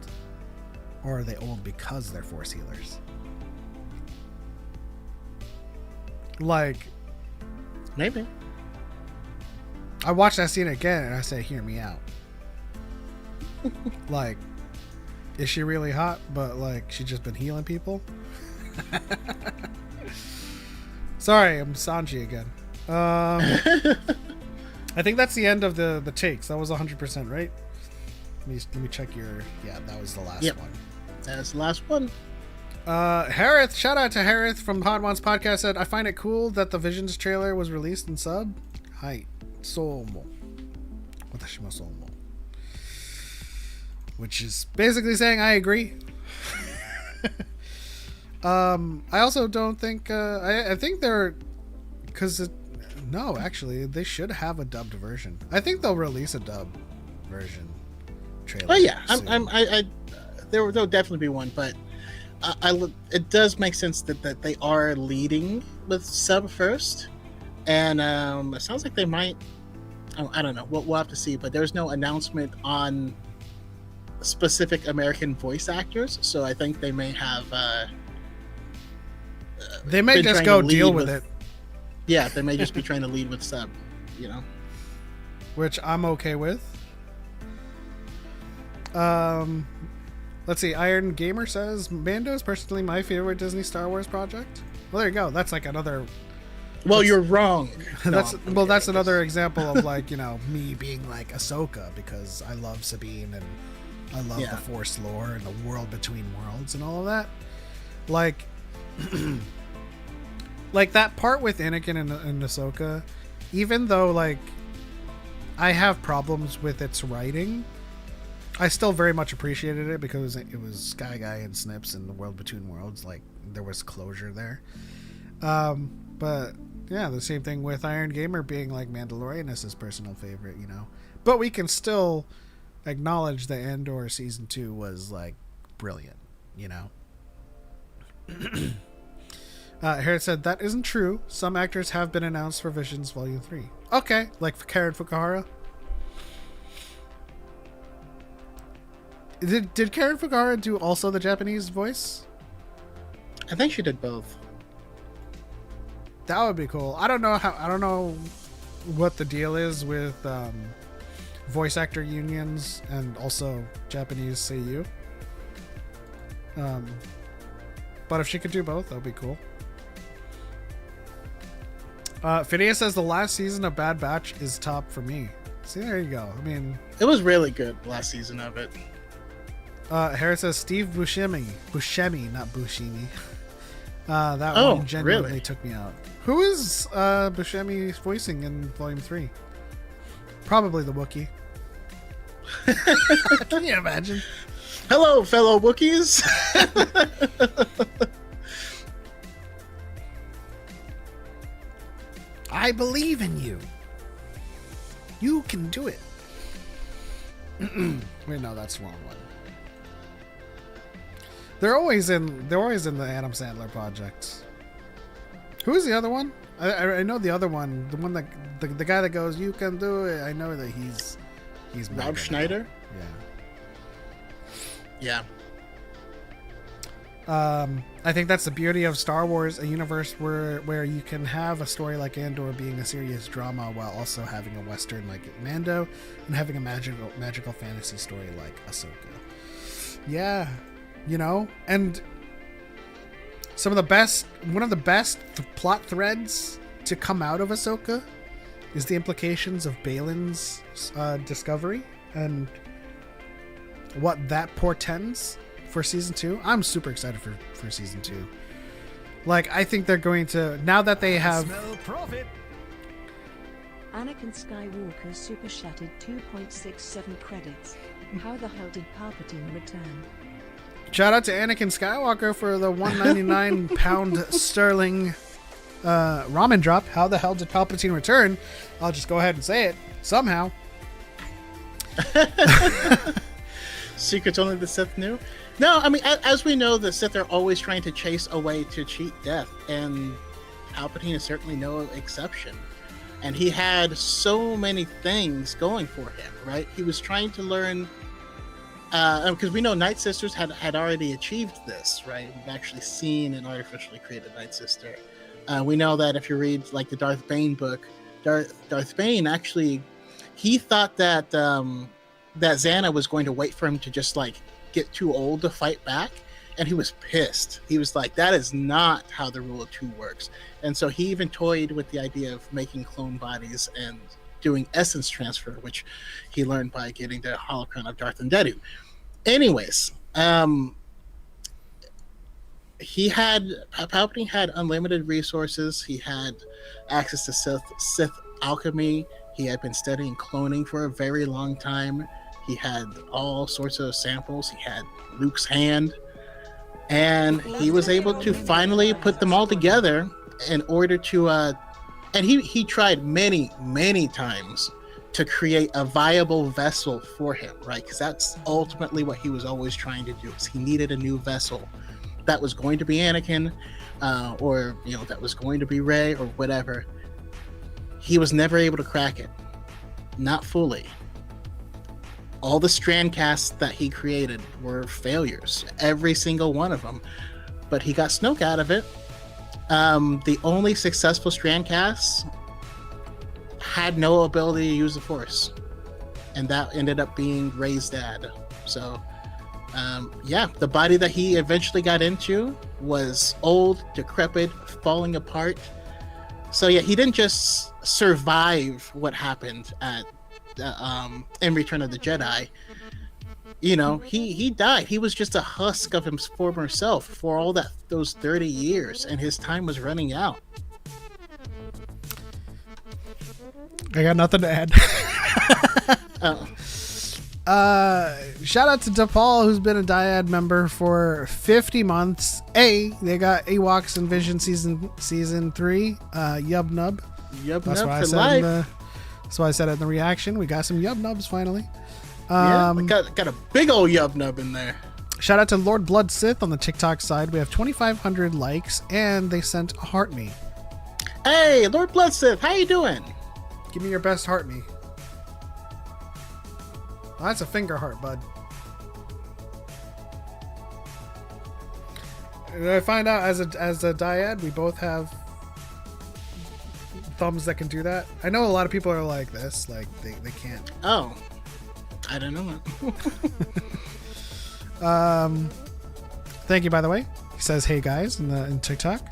Or are they old because they're force healers? Like, maybe. I watched that scene again and I said, hear me out. Like, is she really hot? But like, she's just been healing people? Sorry, I'm Sanji again. I think that's the end of the takes. That was 100%, right? Let me check your... Yeah, that was the last one. That's the last one. Harith, shout out to Harith from Podwan's podcast, said, I find it cool that the Visions trailer was released in sub. Hai, soumo. Watashimasu soumo. Which is basically saying I agree. I also don't think... I think they're... Because... No, actually, they should have a dubbed version. I think they'll release a dubbed version trailer. Oh yeah, there'll definitely be one, but it does make sense that they are leading with sub first, and it sounds like they might. I don't know. We'll have to see, but there's no announcement on specific American voice actors, so I think they may have. They may just go deal with it. Yeah, they may just be trying to lead with sub, you know. Which I'm okay with. Let's see. Iron Gamer says Mando is personally my favorite Disney Star Wars project. Well, there you go. That's like another. Well, you're wrong. That's another example of like, you know, me being like Ahsoka because I love Sabine and I love the Force lore and the world between worlds and all of that. Like. Like that part with Anakin and Ahsoka, even though like I have problems with its writing, I still very much appreciated it because it was Sky Guy and Snips and the world between worlds. Like there was closure there. But yeah, the same thing with Iron Gamer being like Mandalorian is his personal favorite, you know. But we can still acknowledge that Andor season 2 was like brilliant, you know. Harris said, that isn't true. Some actors have been announced for Visions Volume 3. Okay, like Karen Fukuhara. Did Karen Fukuhara do also the Japanese voice? I think she did both. That would be cool. I don't know what the deal is with voice actor unions and also Japanese seiyuu. But if she could do both, that would be cool. Phineas says the last season of Bad Batch is top for me. See, there you go. I mean, it was really good last season of it. Harris says Steve Buscemi, not Buscemi. That one genuinely really took me out. Who is Buscemi voicing in Volume 3? Probably the Wookiee. Can you imagine? Hello, fellow Wookiees. I believe in you. You can do it. Wait, no, that's the wrong one. They're always in the Adam Sandler projects. Who is the other one? I know the other one. The one that the guy that goes, "You can do it." I know that he's Rob Schneider. Yeah. I think that's the beauty of Star Wars, a universe where you can have a story like Andor being a serious drama while also having a Western like Mando and having a magical fantasy story like Ahsoka. Yeah, you know, and one of the best plot threads to come out of Ahsoka is the implications of Balin's discovery and what that portends for season 2. I'm super excited for season 2. Like, I think they're going to, now that they have Anakin Skywalker super chatted 2.67 credits. How the hell did Palpatine return? Shout out to Anakin Skywalker for the 199 pound sterling ramen drop. How the hell did Palpatine return? I'll just go ahead and say it somehow. Secrets only the Sith knew. No, I mean, as we know, the Sith are always trying to chase a way to cheat death, and Palpatine is certainly no exception. and he had so many things going for him, right? He was trying to learn, because we know Night Sisters had already achieved this, right? We've actually seen an artificially created Night Sister. We know that if you read like the Darth Bane book, Darth Bane actually, he thought that that Xana was going to wait for him to just like get too old to fight back, and he was pissed. He was like, that is not how the rule of two works. And so he even toyed with the idea of making clone bodies and doing essence transfer, which he learned by getting the holocron of Darth and Dedu. Anyways, Palpatine had unlimited resources. He had access to Sith alchemy. He had been studying cloning for a very long time. He had all sorts of samples. He had Luke's hand, and he was able to finally put them all together in order to and he tried many times to create a viable vessel for him, right? Because that's ultimately what he was always trying to do, is he needed a new vessel that was going to be Anakin, or that was going to be Rey or whatever. He was never able to crack it, not fully. All the strand casts that he created were failures, every single one of them, but he got Snoke out of it. The only successful strand casts had no ability to use the Force, and that ended up being Rey's dad. So the body that he eventually got into was old, decrepit, falling apart. So he didn't just survive what happened at in Return of the Jedi. He died. He was just a husk of his former self for all those 30 years, and his time was running out. I got nothing to add. Shout out to DePaul, who's been a DYAD member for 50 months. They got Ewoks and Vision season 3. Yub Nub. That's why I said it in the reaction. We got some Yub Nubs finally. We got a big old Yub Nub in there. Shout out to Lord Blood Sith on the TikTok side. We have 2,500 likes, and they sent a heart me. Hey, Lord Blood Sith, how you doing? Give me your best heart me. Oh, that's a finger heart, bud. Did I find out as a dyad, we both have thumbs that can do that? I know a lot of people are like this, like they can't. Oh, I don't know that. Thank you, by the way. He says, "Hey guys," in TikTok.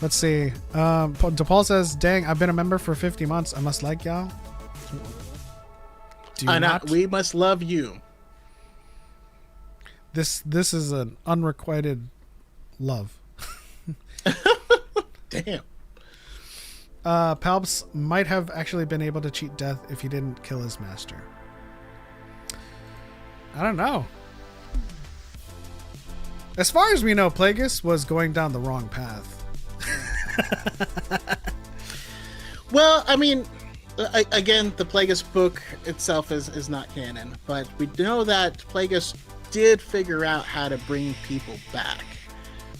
Let's see. DePaul says, "Dang, I've been a member for 50 months. I must like y'all." Do you not? We must love you. This is an unrequited love. Damn. Palps might have actually been able to cheat death if he didn't kill his master. I don't know. As far as we know, Plagueis was going down the wrong path. Well, I mean, again, the Plagueis book itself is not canon, but we know that Plagueis did figure out how to bring people back.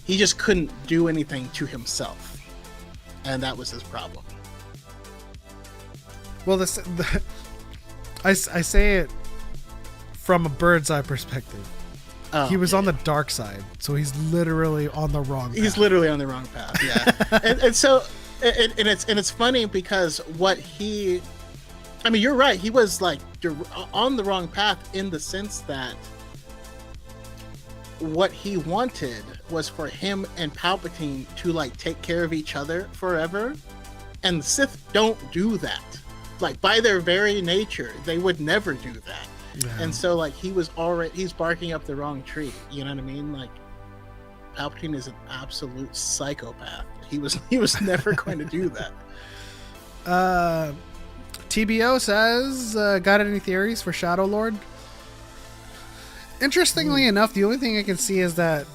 He just couldn't do anything to himself, and that was his problem. Well, I say it from a bird's eye perspective. He was on the dark side, so he's literally on the wrong path. He's literally on the wrong path, yeah. and so it's funny because I mean, you're right, he was like on the wrong path in the sense that what he wanted was for him and Palpatine to like take care of each other forever, and the Sith don't do that. Like, by their very nature, they would never do that. Yeah. And so like he's barking up the wrong tree, you know what I mean? Like, Palpatine is an absolute psychopath. He was never going to do that. TBO says, got any theories for Shadow Lord? Interestingly enough, the only thing I can see is that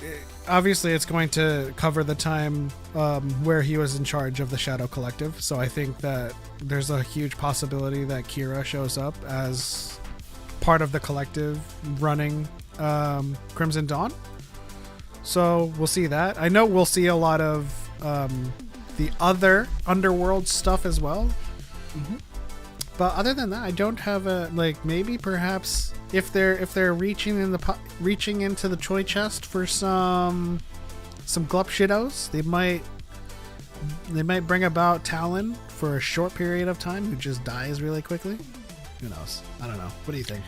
obviously it's going to cover the time where he was in charge of the Shadow Collective. So I think that there's a huge possibility that Kira shows up as part of the collective running Crimson Dawn. So we'll see that. I know we'll see a lot of the other underworld stuff as well. Mm-hmm. But other than that, I don't have a like. Maybe perhaps if they're reaching into the toy chest for some glup shitos, they might bring about Talon for a short period of time, who just dies really quickly. Who knows? I don't know. What do you think?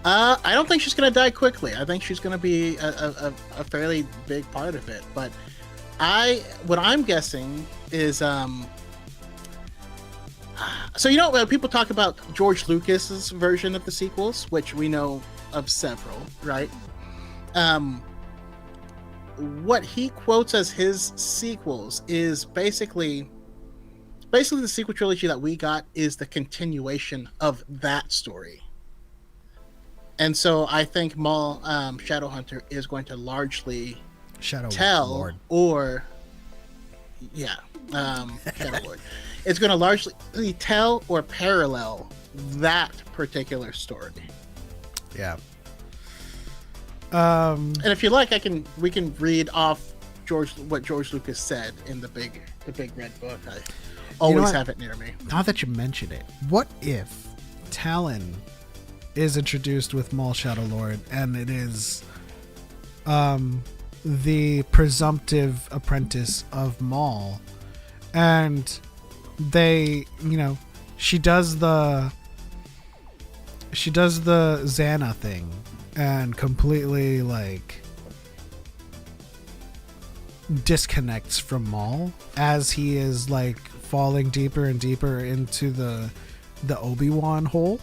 I don't think she's gonna die quickly. I think she's gonna be a fairly big part of it. But what I'm guessing is so when people talk about George Lucas's version of the sequels, which we know of several, right? What he quotes as his sequels is basically the sequel trilogy that we got is the continuation of that story. And so I think Maul Shadowhunter is going to largely Shadow Lord. It's going to largely tell or parallel that particular story. Yeah. And if you like, we can read off what George Lucas said in the big red book. I always have it near me. Now that you mention it, what if Talon is introduced with Maul Shadow Lord, and it is the presumptive apprentice of Maul, and they, she does the Xana thing and completely like disconnects from Maul as he is like falling deeper and deeper into the Obi-Wan hole.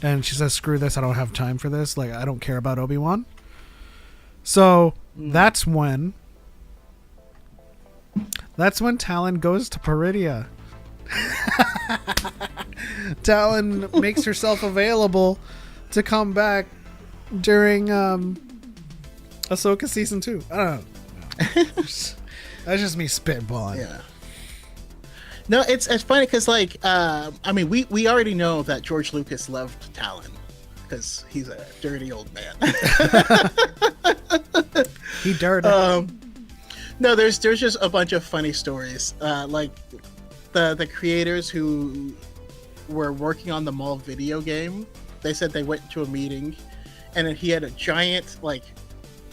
And she says, screw this, I don't have time for this. Like, I don't care about Obi-Wan. So that's when Talon goes to Peridia. Talon makes herself available to come back during Ahsoka season 2. I don't know. That's just me spitballing. Yeah. No, it's funny because we already know that George Lucas loved Talon because he's a dirty old man. He dirty. No, there's just a bunch of funny stories. Like the creators who were working on the Maul video game, they said they went to a meeting, and then he had a giant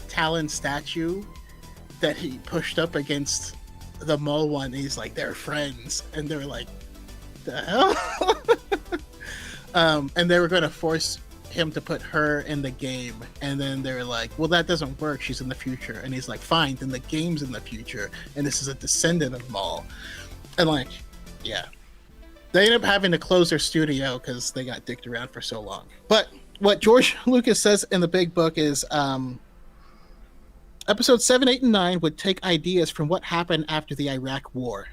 Talon statue that he pushed up against the Maul one, and he's like, they're friends, and they're like, the hell? And they were going to force him to put her in the game, and then they were like, well, that doesn't work, she's in the future. And he's like, fine, then the game's in the future, and this is a descendant of Maul. And yeah, they ended up having to close their studio because they got dicked around for so long. But what George Lucas says in the big book is Episodes 7, 8, and 9 would take ideas from what happened after the Iraq War.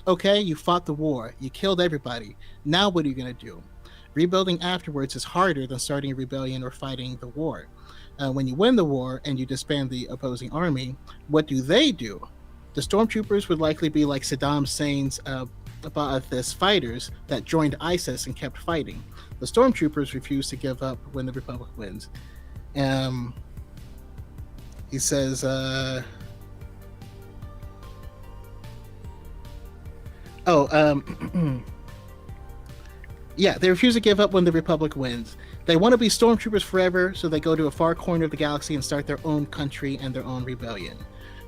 Okay, you fought the war. You killed everybody. Now what are you going to do? Rebuilding afterwards is harder than starting a rebellion or fighting the war. When you win the war and you disband the opposing army, what do they do? The stormtroopers would likely be like Saddam Hussein's Ba'athist fighters that joined ISIS and kept fighting. The stormtroopers refuse to give up when the Republic wins. He says, yeah, they refuse to give up when the Republic wins. They want to be stormtroopers forever, so they go to a far corner of the galaxy and start their own country and their own rebellion.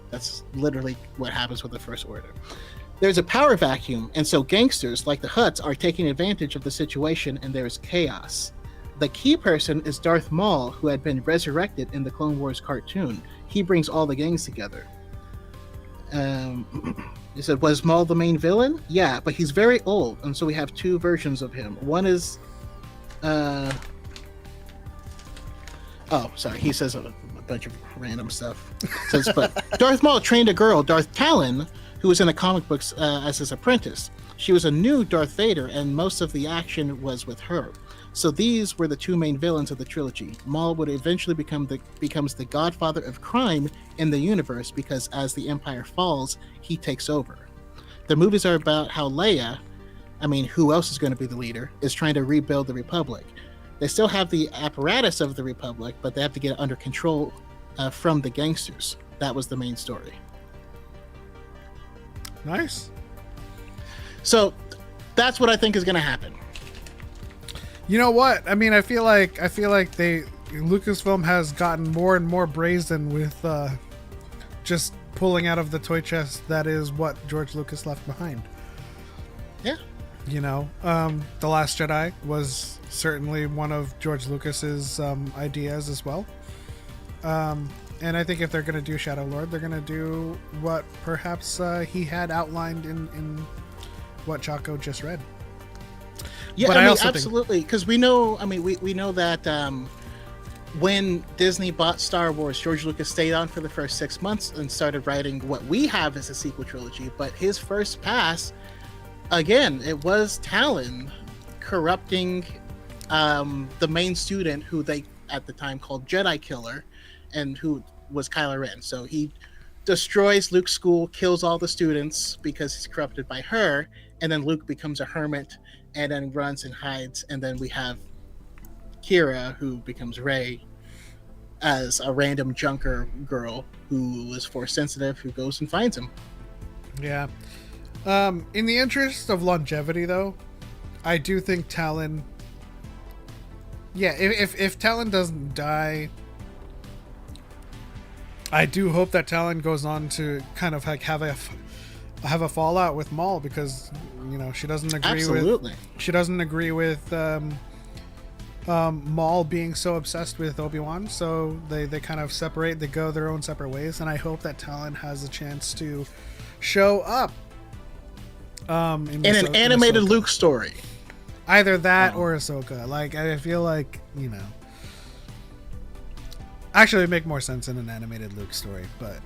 That's literally what happens with the First Order. There's a power vacuum, and so gangsters like the Hutts are taking advantage of the situation, and there's chaos. The key person is Darth Maul, who had been resurrected in the Clone Wars cartoon. He brings all the gangs together. He said, was Maul the main villain? Yeah, but he's very old, and so we have two versions of him. One is... he says a bunch of random stuff. Says, but Darth Maul trained a girl, Darth Talon, who was in the comic books as his apprentice. She was a new Darth Vader, and most of the action was with her. So these were the two main villains of the trilogy. Maul would eventually becomes the godfather of crime in the universe because as the Empire falls, he takes over. The movies are about how Leia, who else is going to be the leader, is trying to rebuild the Republic. They still have the apparatus of the Republic, but they have to get it under control from the gangsters. That was the main story. Nice. So That's what I think is going to happen. You know what? I mean, I feel like Lucasfilm has gotten more and more brazen with just pulling out of the toy chest that is what George Lucas left behind. Yeah. You know, The Last Jedi was certainly one of George Lucas's ideas as well. And I think if they're going to do Shadow Lord, they're going to do what perhaps he had outlined in what Choco just read. Yeah, But I mean, also absolutely, because we know. I mean, we know that when Disney bought Star Wars, George Lucas stayed on for the first 6 months and started writing what we have as a sequel trilogy. But his first pass, again, it was Talon corrupting the main student, who they at the time called Jedi Killer, and who was Kylo Ren. So he destroys Luke's school, kills all the students because he's corrupted by her, and then Luke becomes a hermit and then runs and hides, and then we have Kira, who becomes Rey, as a random junker girl who is force sensitive, who goes and finds him. Yeah. In the interest of longevity, though, I do think Talon... Yeah, if Talon doesn't die... I do hope that Talon goes on to kind of like have a fallout with Maul, because you know she doesn't agree with Maul being so obsessed with Obi-Wan, so they kind of separate, they go their own separate ways, and I hope that Talon has a chance to show up in an animated Ahsoka. Luke story. Either that or Ahsoka. Like, I feel like, you know, actually it would make more sense in an animated Luke story, but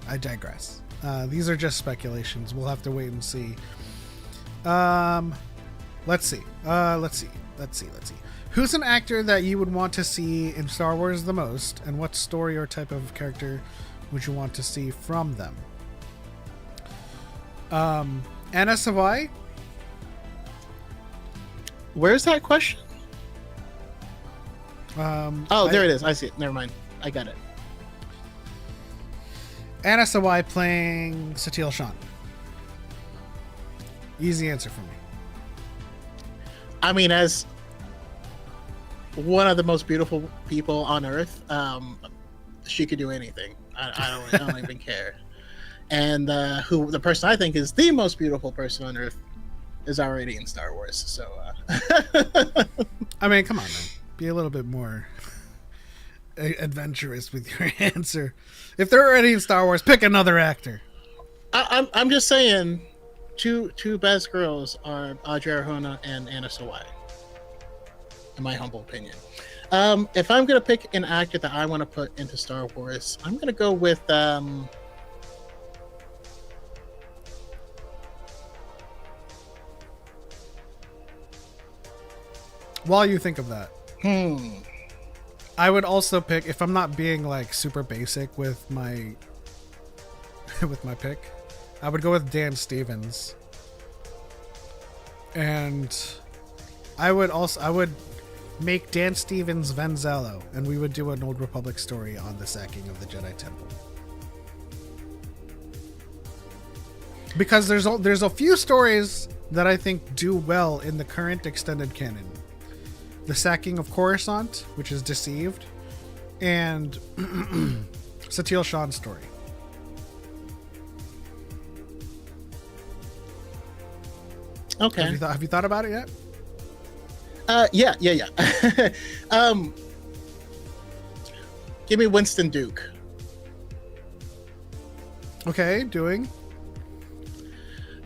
I digress. These are just speculations. We'll have to wait and see. Let's see. Who's an actor that you would want to see in Star Wars the most, and what story or type of character would you want to see from them? Anna Sawai? Where's that question? There it is. I see it. Never mind. I got it. Anna Sawai playing Satele Shan. Easy answer for me. I mean, as one of the most beautiful people on Earth, she could do anything. I don't even care. And who the person I think is the most beautiful person on Earth is already in Star Wars. So, I mean, come on, man. Be a little bit more adventurous with your answer. If they're already in Star Wars, pick another actor. I'm just saying, two best girls are Audrey Arjona and Anna Sawai, in my humble opinion. If I'm gonna pick an actor that I want to put into Star Wars, I'm gonna go with While you think of that, I would also pick, if I'm not being like super basic with my pick, I would go with Dan Stevens. And I would make Dan Stevens Vanzello, and we would do an Old Republic story on the sacking of the Jedi Temple. Because there's a few stories that I think do well in the current extended canon. The sacking of Coruscant, which is Deceived, and Satele Shan's story. Okay. Have you thought about it yet? Yeah. Give me Winston Duke. Okay, doing.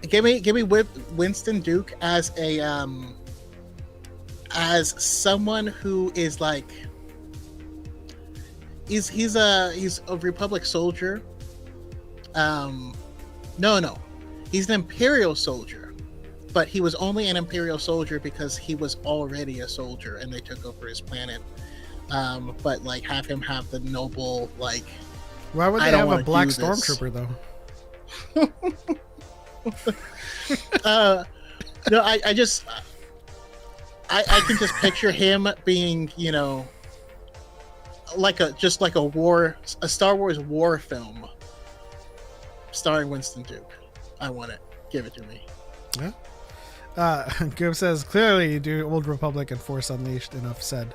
Give me Winston Duke as someone who is like he's a Republic soldier. No, he's an Imperial soldier, but he was only an Imperial soldier because he was already a soldier and they took over his planet. But like have him have the noble, like, why would they have a black stormtrooper though? No, I can just picture him being, you know, like a Star Wars war film starring Winston Duke. I want it. Give it to me. Yeah. Goob says, clearly you do Old Republic and Force Unleashed. Enough said.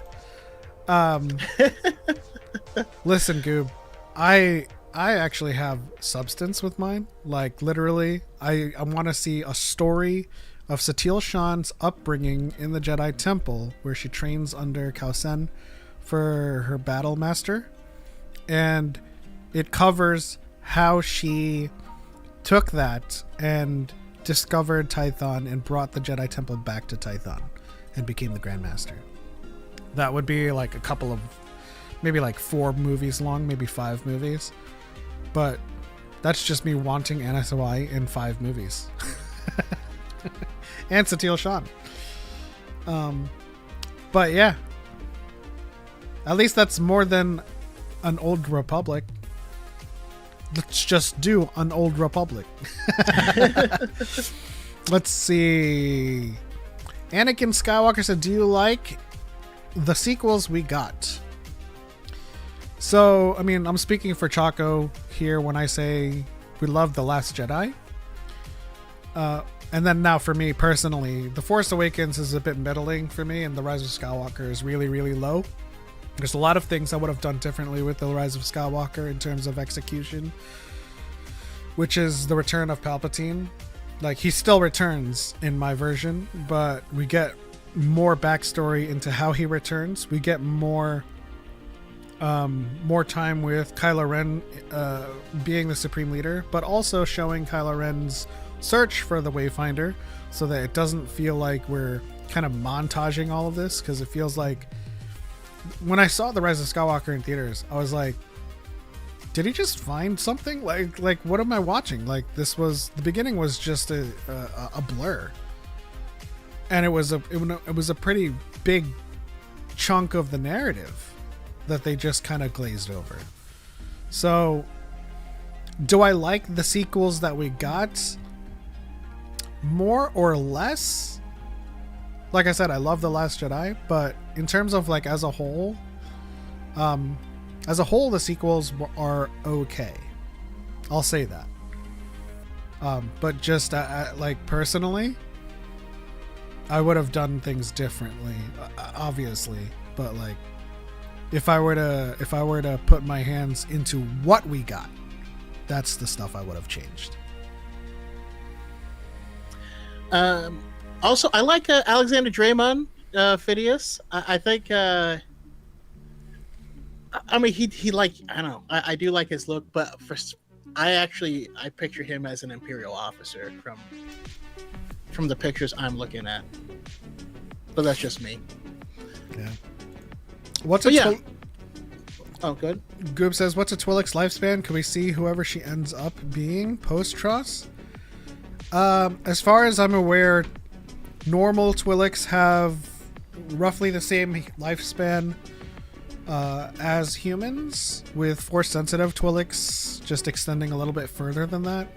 Listen, Goob, I actually have substance with mine. Like, literally, I want to see a story of Satil Shan's upbringing in the Jedi Temple, where she trains under Khao Sen for her battle master. And it covers how she took that and discovered Tython and brought the Jedi Temple back to Tython and became the Grand Master. That would be like a couple of, maybe like 4 movies long, maybe 5 movies. But that's just me wanting Anna Sawai in 5 movies. And Satil Shan. But yeah. At least that's more than an Old Republic. Let's just do an Old Republic. Let's see. Anakin Skywalker said, do you like the sequels we got? So, I mean, I'm speaking for Choco here when I say we love The Last Jedi. And then now for me personally, The Force Awakens is a bit middling for me, and The Rise of Skywalker is really, really low. There's a lot of things I would have done differently with The Rise of Skywalker in terms of execution, which is the return of Palpatine. Like, he still returns in my version, but we get more backstory into how he returns. We get more time with Kylo Ren being the Supreme Leader, but also showing Kylo Ren's search for the Wayfinder, so that it doesn't feel like we're kind of montaging all of this, because it feels like when I saw The Rise of Skywalker in theaters, I was like, did he just find something? Like what am I watching? Like, this was, the beginning was just a blur, and it was a pretty big chunk of the narrative that they just kind of glazed over. So, do I like the sequels that we got? More or less. Like I said, I love The Last Jedi, but in terms of like as a whole, the sequels are okay. I'll say that. But just like personally, I would have done things differently, obviously. But like, if I were to put my hands into what we got, that's the stuff I would have changed. Also, I like Alexander Draymond, Phineas. I think, I mean, he like, I don't know, I do like his look, but I picture him as an Imperial officer from the pictures I'm looking at. But that's just me. Yeah. Oh, good. Goob says, what's a Twi'lek's lifespan? Can we see whoever she ends up being post-Tross? As far as I'm aware, normal Twi'leks have roughly the same lifespan as humans, with Force-sensitive Twi'leks just extending a little bit further than that.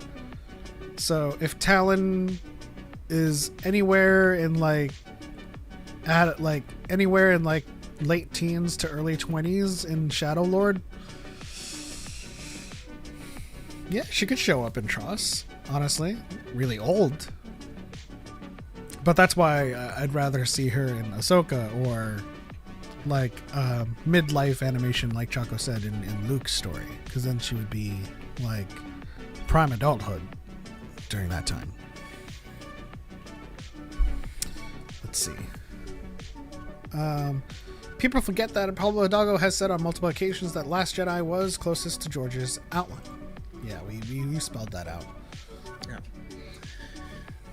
So if Talon is anywhere in late teens to early 20s in Shadow Lord, yeah, she could show up in Tross. Honestly, really old. But that's why I'd rather see her in Ahsoka, or like midlife animation, like Choco said in Luke's story, because then she would be like prime adulthood during that time. Let's see. People forget that Pablo Hidalgo has said on multiple occasions that Last Jedi was closest to George's outline. Yeah, we spelled that out.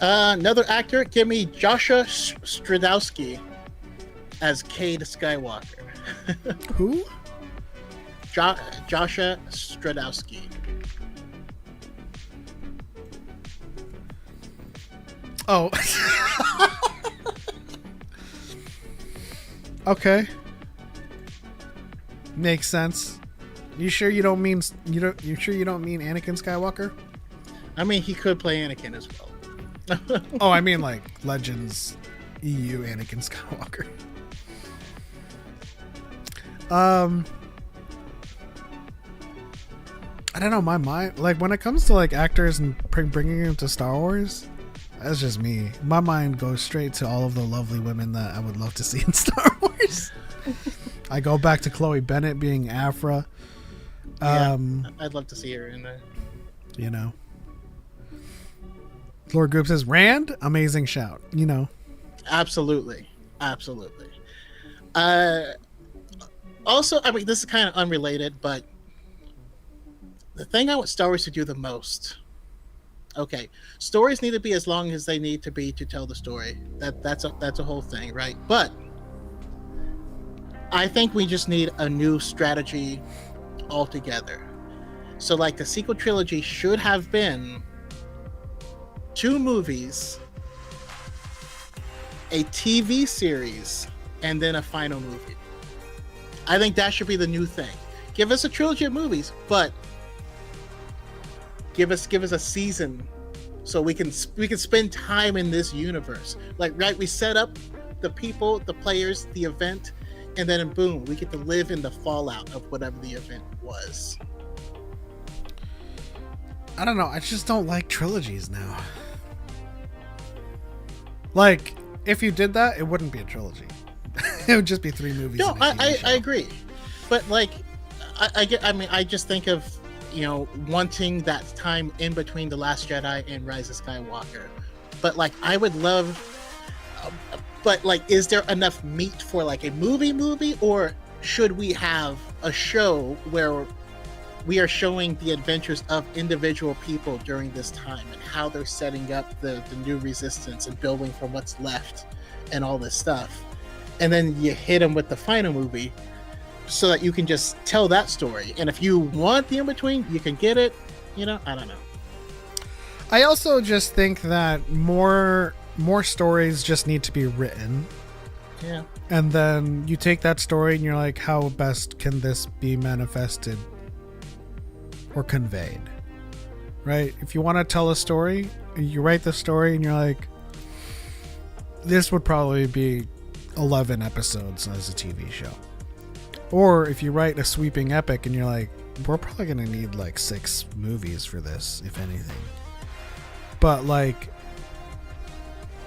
Another actor, give me Joshua Stradowski as Cade Skywalker. Who? Joshua Stradowski. Oh. Okay. Makes sense. You sure you don't mean Anakin Skywalker? I mean, he could play Anakin as well. Oh, I mean like Legends EU Anakin Skywalker. I don't know, my mind, like when it comes to like actors and bringing them to Star Wars, That's just me. My mind goes straight to all of the lovely women that I would love to see in Star Wars. I go back to Chloe Bennett being Afra. Yeah, I'd love to see her in there. You know. Lord Group says, Rand, amazing shout. You know. Absolutely. Also, I mean, this is kind of unrelated, but the thing I want Star Wars to do the most. Okay, stories need to be as long as they need to be to tell the story. That's a whole thing, right? But I think we just need a new strategy altogether. So, like, the sequel trilogy should have been 2 movies, a TV series, and then a final movie. I think that should be the new thing. Give us a trilogy of movies, but give us a season so we can spend time in this universe. Like, right, we set up the people, the players, the event, and then boom, we get to live in the fallout of whatever the event was. I don't know. I just don't like trilogies now. Like, if you did that, it wouldn't be a trilogy. It would just be 3 movies. No, I agree. But, like, I just think of, you know, wanting that time in between The Last Jedi and Rise of Skywalker. But, like, I would love... but, like, is there enough meat for, like, a movie? Or should we have a show where we are showing the adventures of individual people during this time and how they're setting up the new resistance and building from what's left and all this stuff? And then you hit them with the final movie so that you can just tell that story. And if you want the in-between, you can get it. You know, I don't know. I also just think that more stories just need to be written. Yeah. And then you take that story and you're like, how best can this be manifested or conveyed? Right? If you want to tell a story, you write the story and you're like, this would probably be 11 episodes as a TV show. Or if you write a sweeping epic and you're like, we're probably going to need like 6 movies for this, if anything. But like,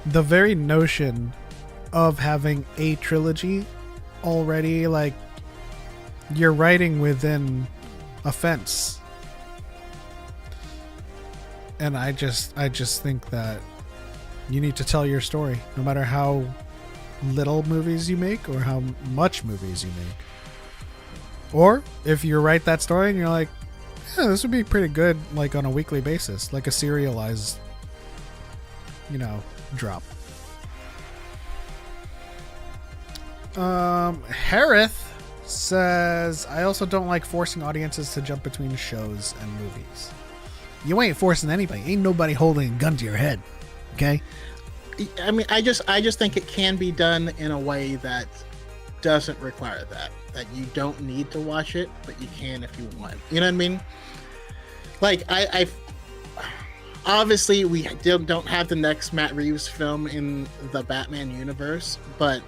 the very notion of having a trilogy already, like, you're writing within a fence. And I just think that you need to tell your story, no matter how little movies you make or how much movies you make. Or if you write that story and you're like, yeah, this would be pretty good, like on a weekly basis, like a serialized, you know, drop. Harith says, I also don't like forcing audiences to jump between shows and movies. You ain't forcing anybody. Ain't nobody holding a gun to your head. Okay? I mean, I just think it can be done in a way that doesn't require that you don't need to watch it, but you can if you want. You know what I mean? Like, I obviously we don't have the next Matt Reeves film in the Batman universe, but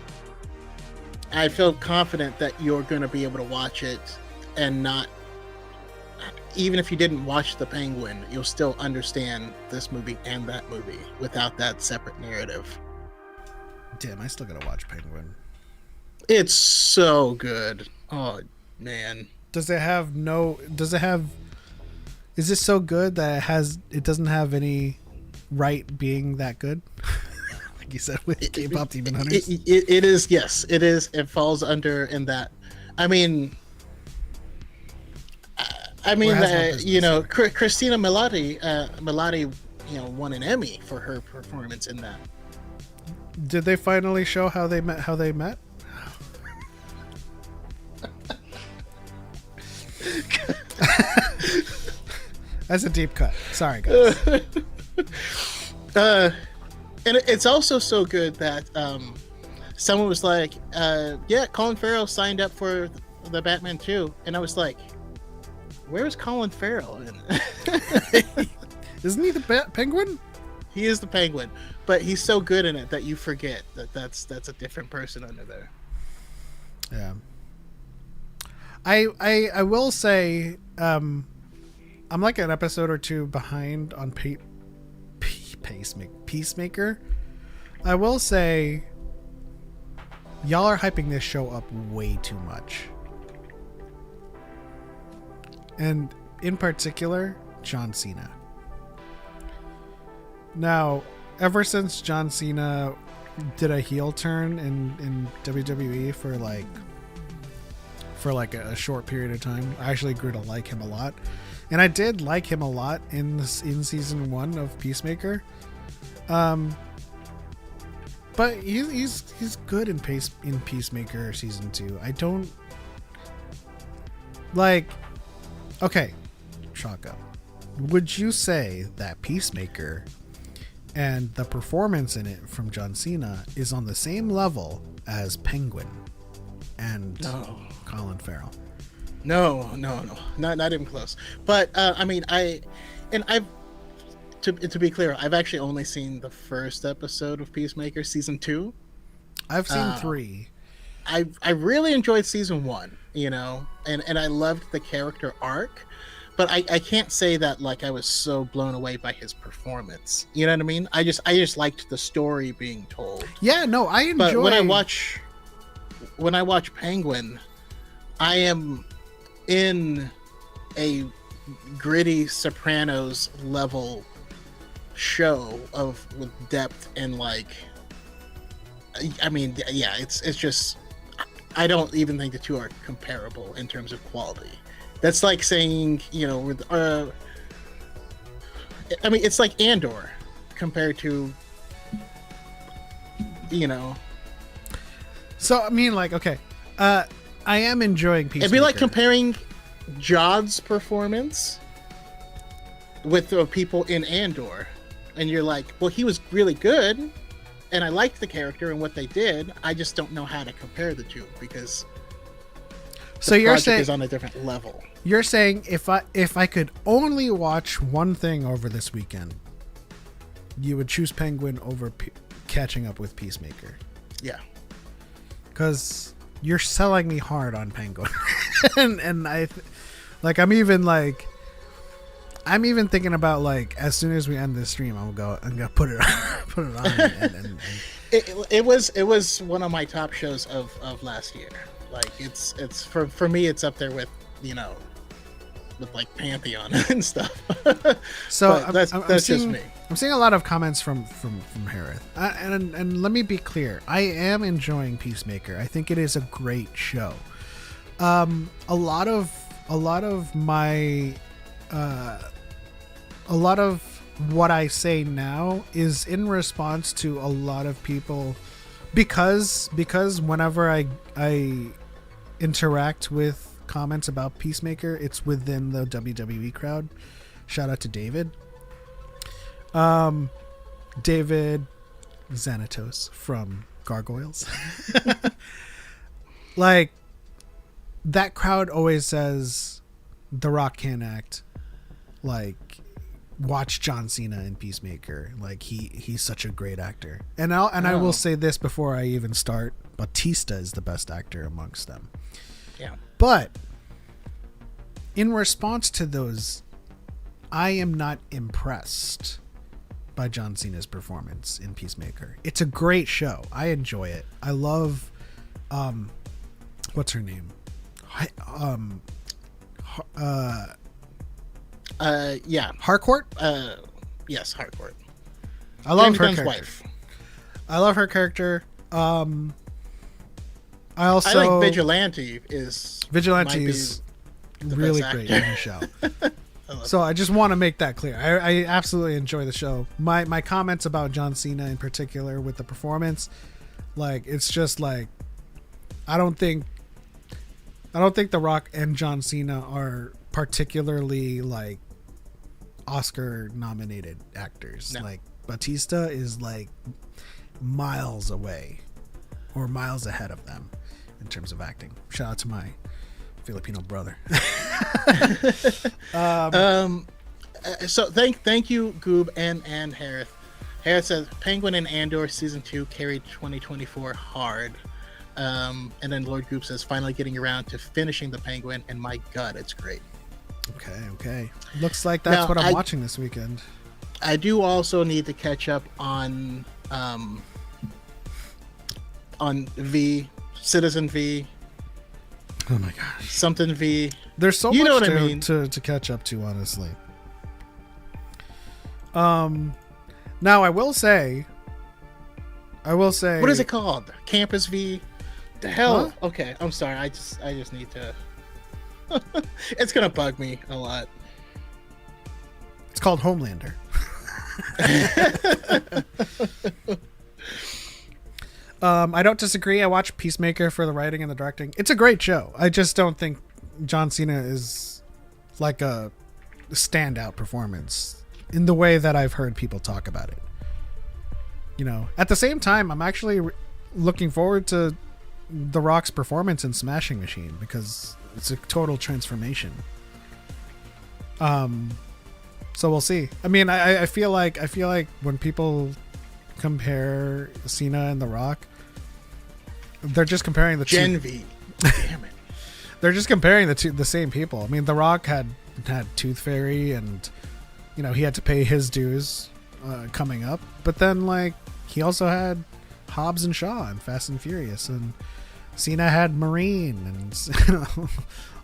I feel confident that you're going to be able to watch it and not, even if you didn't watch The Penguin, you'll still understand this movie and that movie without that separate narrative. Damn, I still gotta watch Penguin. It's so good. Oh, man. Is it so good that it doesn't have any right being that good? Like you said with K-pop Demon Hunters? It is, yes. It is. It falls under in that. I mean, you know, Christina Milioti, you know, won an Emmy for her performance in that. Did they finally show how they met? That's a deep cut. Sorry, guys. And it's also so good that someone was like, yeah, Colin Farrell signed up for the Batman 2. And I was like, where's Colin Farrell? Isn't he the Penguin? He is the Penguin, but he's so good in it that you forget that's a different person under there. Yeah. I will say, I'm like an episode or 2 behind on Peacemaker. I will say, y'all are hyping this show up way too much. And in particular, John Cena. Now, ever since John Cena did a heel turn in WWE for a short period of time, I actually grew to like him a lot. And I did like him a lot in season 1 of Peacemaker. But he's good in Peacemaker season 2. I don't like. Okay, Choco, would you say that Peacemaker and the performance in it from John Cena is on the same level as Penguin and Colin Farrell? No, not even close. But I mean, to be clear, I've actually only seen the first episode of Peacemaker season 2. I've seen 3. I really enjoyed season 1, you know, and I loved the character arc, but I can't say that like I was so blown away by his performance. You know what I mean? I just liked the story being told. Yeah, no, I enjoy. But when I watch Penguin, I am in a gritty Sopranos level show with depth and like, I mean, yeah, it's just, I don't even think the two are comparable in terms of quality. That's like saying, you know, with I mean, it's like Andor compared to, you know. So I mean, like, okay, I am enjoying Peacemaker. It'd be like comparing Jod's performance with the people in Andor, and you're like, well, he was really good, and I liked the character and what they did. I just don't know how to compare the two because so you're saying is on a different level. You're saying if I could only watch one thing over this weekend, you would choose Penguin over catching up with Peacemaker. Yeah, because you're selling me hard on Penguin, and I'm even thinking about, like, as soon as we end this stream, I'm gonna put it on. and it was one of my top shows of last year. Like it's for me, it's up there with, you know, with like Pantheon and stuff. So that's just just me. I'm seeing a lot of comments from Harith, and let me be clear, I am enjoying Peacemaker. I think it is a great show. A lot of what I say now is in response to a lot of people, because whenever I interact with comments about Peacemaker, it's within the WWE crowd. Shout out to David. David Xanatos from Gargoyles. Like, that crowd always says The Rock can't act. Like, watch John Cena in Peacemaker. Like, he's such a great actor. And I will say this before I even start: Batista is the best actor amongst them. Yeah. But in response to those, I am not impressed by John Cena's performance in Peacemaker. It's a great show. I enjoy it. I love what's her name? Yeah. Harcourt? Yes, Harcourt. I love James her Gunn's character. wife. I love her character. I like Vigilante is really great in the show. So I just want to make that clear. I absolutely enjoy the show. My comments about John Cena in particular with the performance, like, it's just like, I don't think The Rock and John Cena are particularly like Oscar nominated actors. No. Like, Batista is like miles away or miles ahead of them in terms of acting. Shout out to my Filipino brother. So thank you, Goob and Harith. Harith says Penguin and Andor season 2 carried 2024 hard. And then Lord Goob says finally getting around to finishing the Penguin, and my god, it's great. Okay. Looks like that's what I'm watching this weekend. I do also need to catch up on V, Citizen V, Oh my gosh. something V. There's so You know much what I mean. to catch up to, honestly. Now I will say, What is it called? Campus V. The hell? Huh? Okay, I'm sorry. I just need to. It's gonna bug me a lot. It's called Homelander. I don't disagree. I watched Peacemaker for the writing and the directing. It's a great show. I just don't think John Cena is like a standout performance in the way that I've heard people talk about it. You know, at the same time, I'm actually looking forward to The Rock's performance in Smashing Machine because it's a total transformation. So we'll see. I mean, I feel like when people compare Cena and The Rock, they're just comparing the Gen two. V. Damn it. They're just comparing the same people. I mean, The Rock had Tooth Fairy, and you know he had to pay his dues coming up. But then, like, he also had Hobbs and Shaw and Fast and Furious, and Cena had Marine, and you know,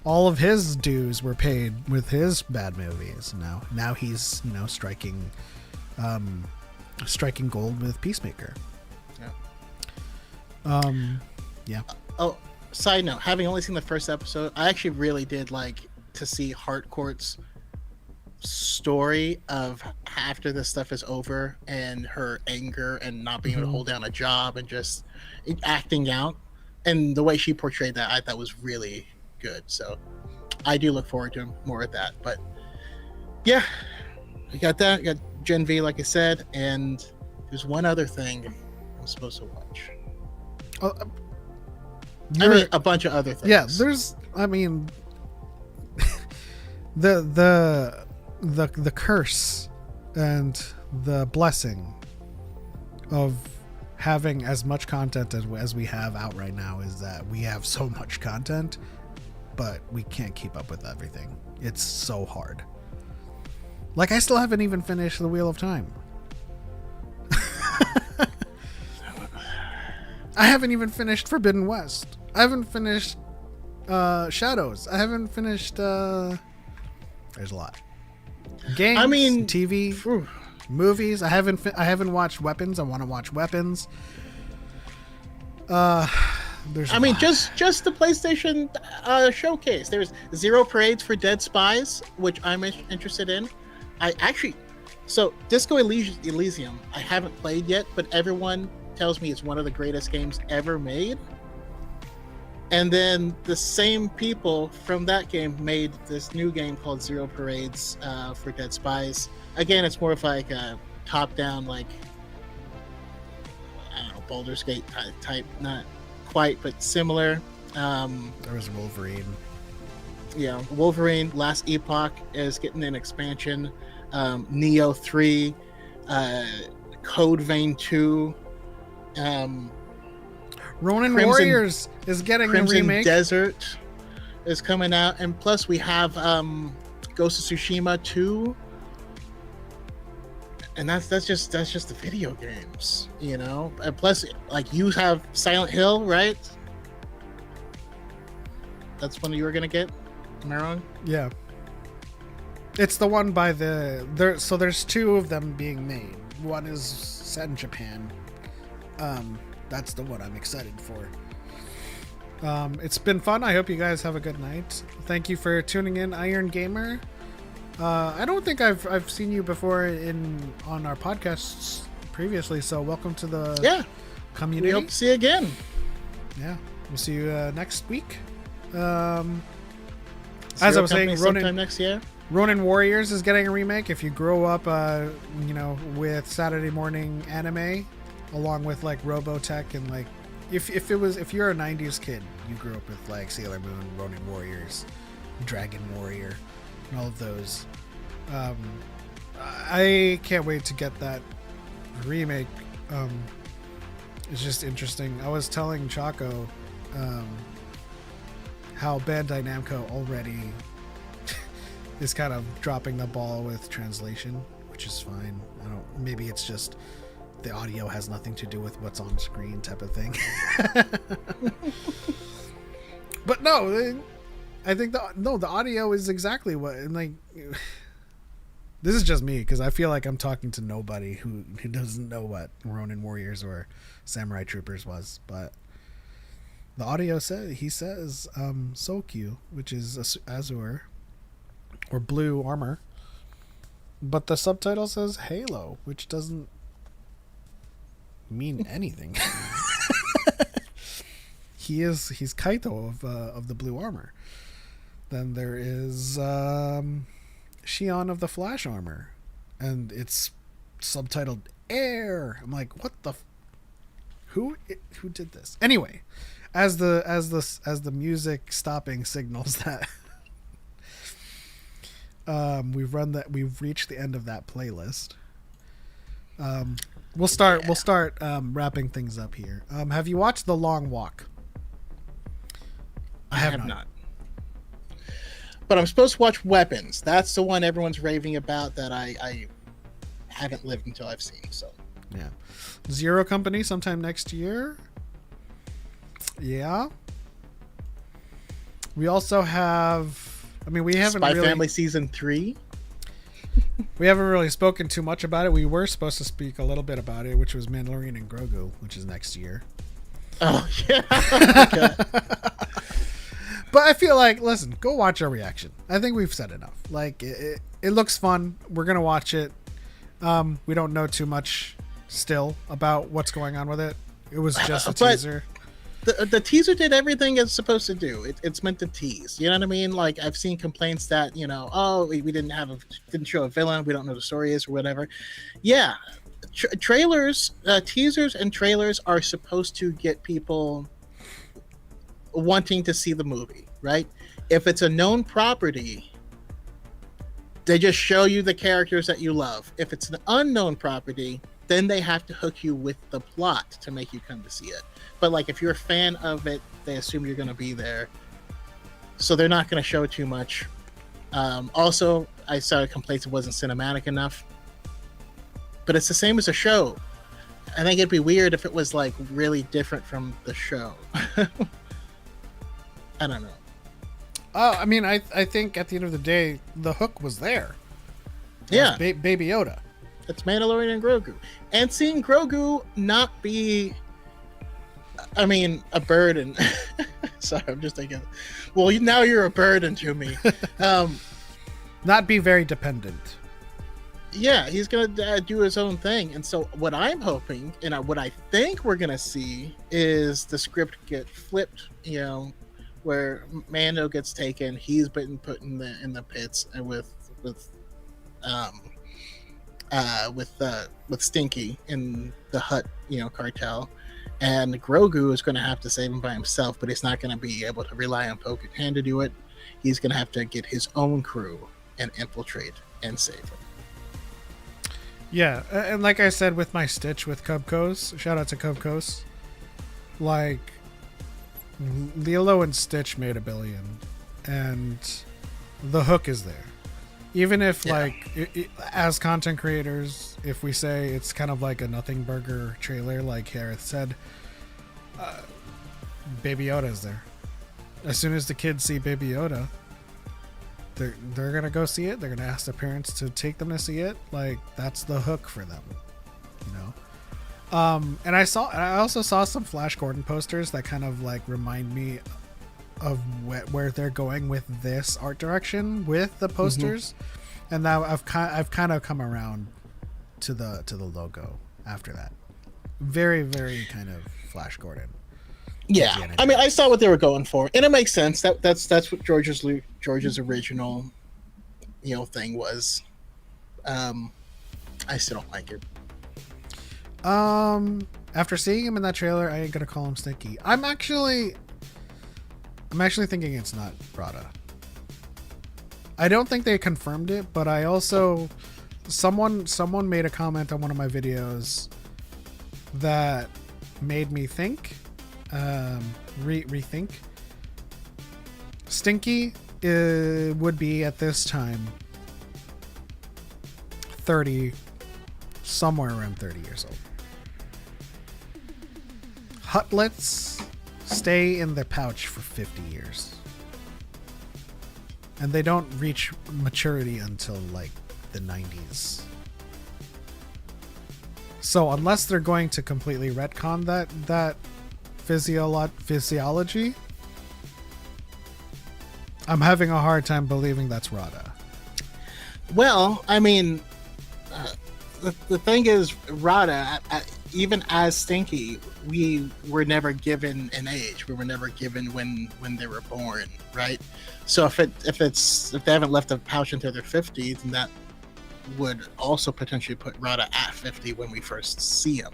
all of his dues were paid with his bad movies. Now he's, you know, striking gold with Peacemaker. Yeah. Oh, side note, having only seen the first episode, I actually really did like to see Harcourt's story of after this stuff is over and her anger and not being able to hold down a job and just acting out, and the way she portrayed that I thought was really good. So I do look forward to more of that. But yeah, we got that. We got Gen V, like I said, and there's one other thing I'm supposed to watch. I mean, a bunch of other things. Yeah, there's. I mean, the curse and the blessing of having as much content as we have out right now is that we have so much content, but we can't keep up with everything. It's so hard. Like, I still haven't even finished The Wheel of Time. I haven't even finished Forbidden West. I haven't finished Shadows. I haven't finished there's a lot. Games, I mean, TV, movies. I haven't watched Weapons. I want to watch Weapons. There's I mean, just the PlayStation showcase. There's Zero Parades for Dead Spies, which I'm interested in. So Disco Elysium, I haven't played yet, but everyone tells me it's one of the greatest games ever made. And then the same people from that game made this new game called Zero Parades for Dead Spies. Again, it's more of like a top-down, like, I don't know, Baldur's Gate type, not quite, but similar. There was Wolverine. Yeah, Wolverine Last Epoch is getting an expansion. Neo 3, Code Vein 2. Ronin Warriors is getting Crimson a remake. Desert is coming out, and plus we have Ghost of Tsushima 2, and that's just the video games, you know. And plus, like, you have Silent Hill, right? That's one you were gonna get. Am I wrong? Yeah. It's the one by so there's two of them being made. One is set in Japan. That's the one I'm excited for. It's been fun. I hope you guys have a good night. Thank you for tuning in, Iron Gamer. I don't think I've seen you before on our podcasts previously, so welcome to the community. We hope to see you again. Yeah, we'll see you next week. As I was saying, sometime next year. Ronin Warriors is getting a remake. If you grow up, with Saturday morning anime, along with like Robotech and like, if you're a '90s kid, you grew up with like Sailor Moon, Ronin Warriors, Dragon Warrior, and all of those. I can't wait to get that remake. It's just interesting. I was telling Choco how Bandai Namco already is kind of dropping the ball with translation which is fine. Maybe it's just the audio has nothing to do with what's on screen type of thing. But no, I think the audio is exactly what, and like, this is just me because I feel like I'm talking to nobody who doesn't know what Ronin Warriors or Samurai Troopers was, but the audio says Sokyu, which is Azure or blue armor, but the subtitle says Halo, which doesn't mean anything. He's Kaito of the blue armor. Then there is Shion of the flash armor, and it's subtitled Air. I'm like, what the who did this? Anyway, as the music stopping signals that we've reached the end of that playlist. We'll start wrapping things up here. Have you watched The Long Walk? I have not. But I'm supposed to watch Weapons. That's the one everyone's raving about that I haven't lived until I've seen. So yeah, Zero Company sometime next year. Yeah. We also have. I mean, we haven't Spy really. Family season 3. We haven't really spoken too much about it. We were supposed to speak a little bit about it, which was Mandalorian and Grogu, which is next year. Oh yeah. Okay. But I feel like, listen, go watch our reaction. I think we've said enough. Like, it looks fun. We're going to watch it. We don't know too much still about what's going on with it. It was just a teaser. The teaser did everything it's supposed to do. It's meant to tease. You know what I mean? Like, I've seen complaints that, we didn't show a villain. We don't know the story is or whatever. Yeah. Trailers, teasers and trailers are supposed to get people wanting to see the movie, right? If it's a known property, they just show you the characters that you love. If it's an unknown property, then they have to hook you with the plot to make you come to see it. But like, if you're a fan of it, they assume you're going to be there, so they're not going to show too much. Also, I saw complaints it wasn't cinematic enough, but it's the same as a show. I think it'd be weird if it was like really different from the show. I don't know. I mean, I think at the end of the day, the hook was there. Yeah. Baby Yoda. It's Mandalorian and Grogu. And seeing Grogu not be, a burden. Sorry, I'm just thinking, well, now you're a burden to me. Not be very dependent. Yeah, he's going to do his own thing. And so what I'm hoping, and what I think we're going to see, is the script get flipped, where Mando gets taken, he's been put in the pits with Stinky in the Hutt, cartel, and Grogu is going to have to save him by himself, but he's not going to be able to rely on Bo-Katan to do it. He's going to have to get his own crew and infiltrate and save him. Yeah, and like I said with my Stitch with Cubcos, shout out to Cubcos, like, Lilo and Stitch made $1 billion, and the hook is there. Even if, as content creators, if we say it's kind of like a nothing burger trailer, like Harith said, Baby Yoda is there. As soon as the kids see Baby Yoda, they're gonna go see it. They're gonna ask their parents to take them to see it. Like, that's the hook for them, And I also saw some Flash Gordon posters that kind of like remind me of where they're going with this art direction with the posters, and now I've kind of come around to the logo after that. Very, very kind of Flash Gordon. Yeah, I saw what they were going for, and it makes sense. That's what George's original, thing was. I still don't like it. After seeing him in that trailer, I ain't gonna call him Stinky. I'm actually thinking it's not Prada. I don't think they confirmed it, but I also someone made a comment on one of my videos that made me think, rethink. Stinky would be at this time 30, somewhere around 30 years old. Hutlets stay in their pouch for 50 years. And they don't reach maturity until like the 90s. So unless they're going to completely retcon that physiology, I'm having a hard time believing that's Rada. Well, I mean, the thing is, Rada, even as Stinky, we were never given an age. We were never given when they were born, right? So if they haven't left the pouch until their 50s, then that would also potentially put Rada at 50 when we first see him.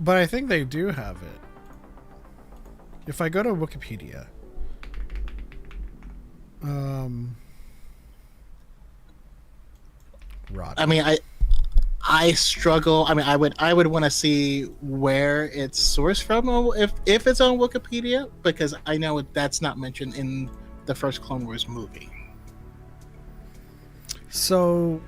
But I think they do have it. If I go to Wikipedia, Rada. I mean, I struggle. I mean, I would want to see where it's sourced from, if it's on Wikipedia, because I know that's not mentioned in the first Clone Wars movie. So,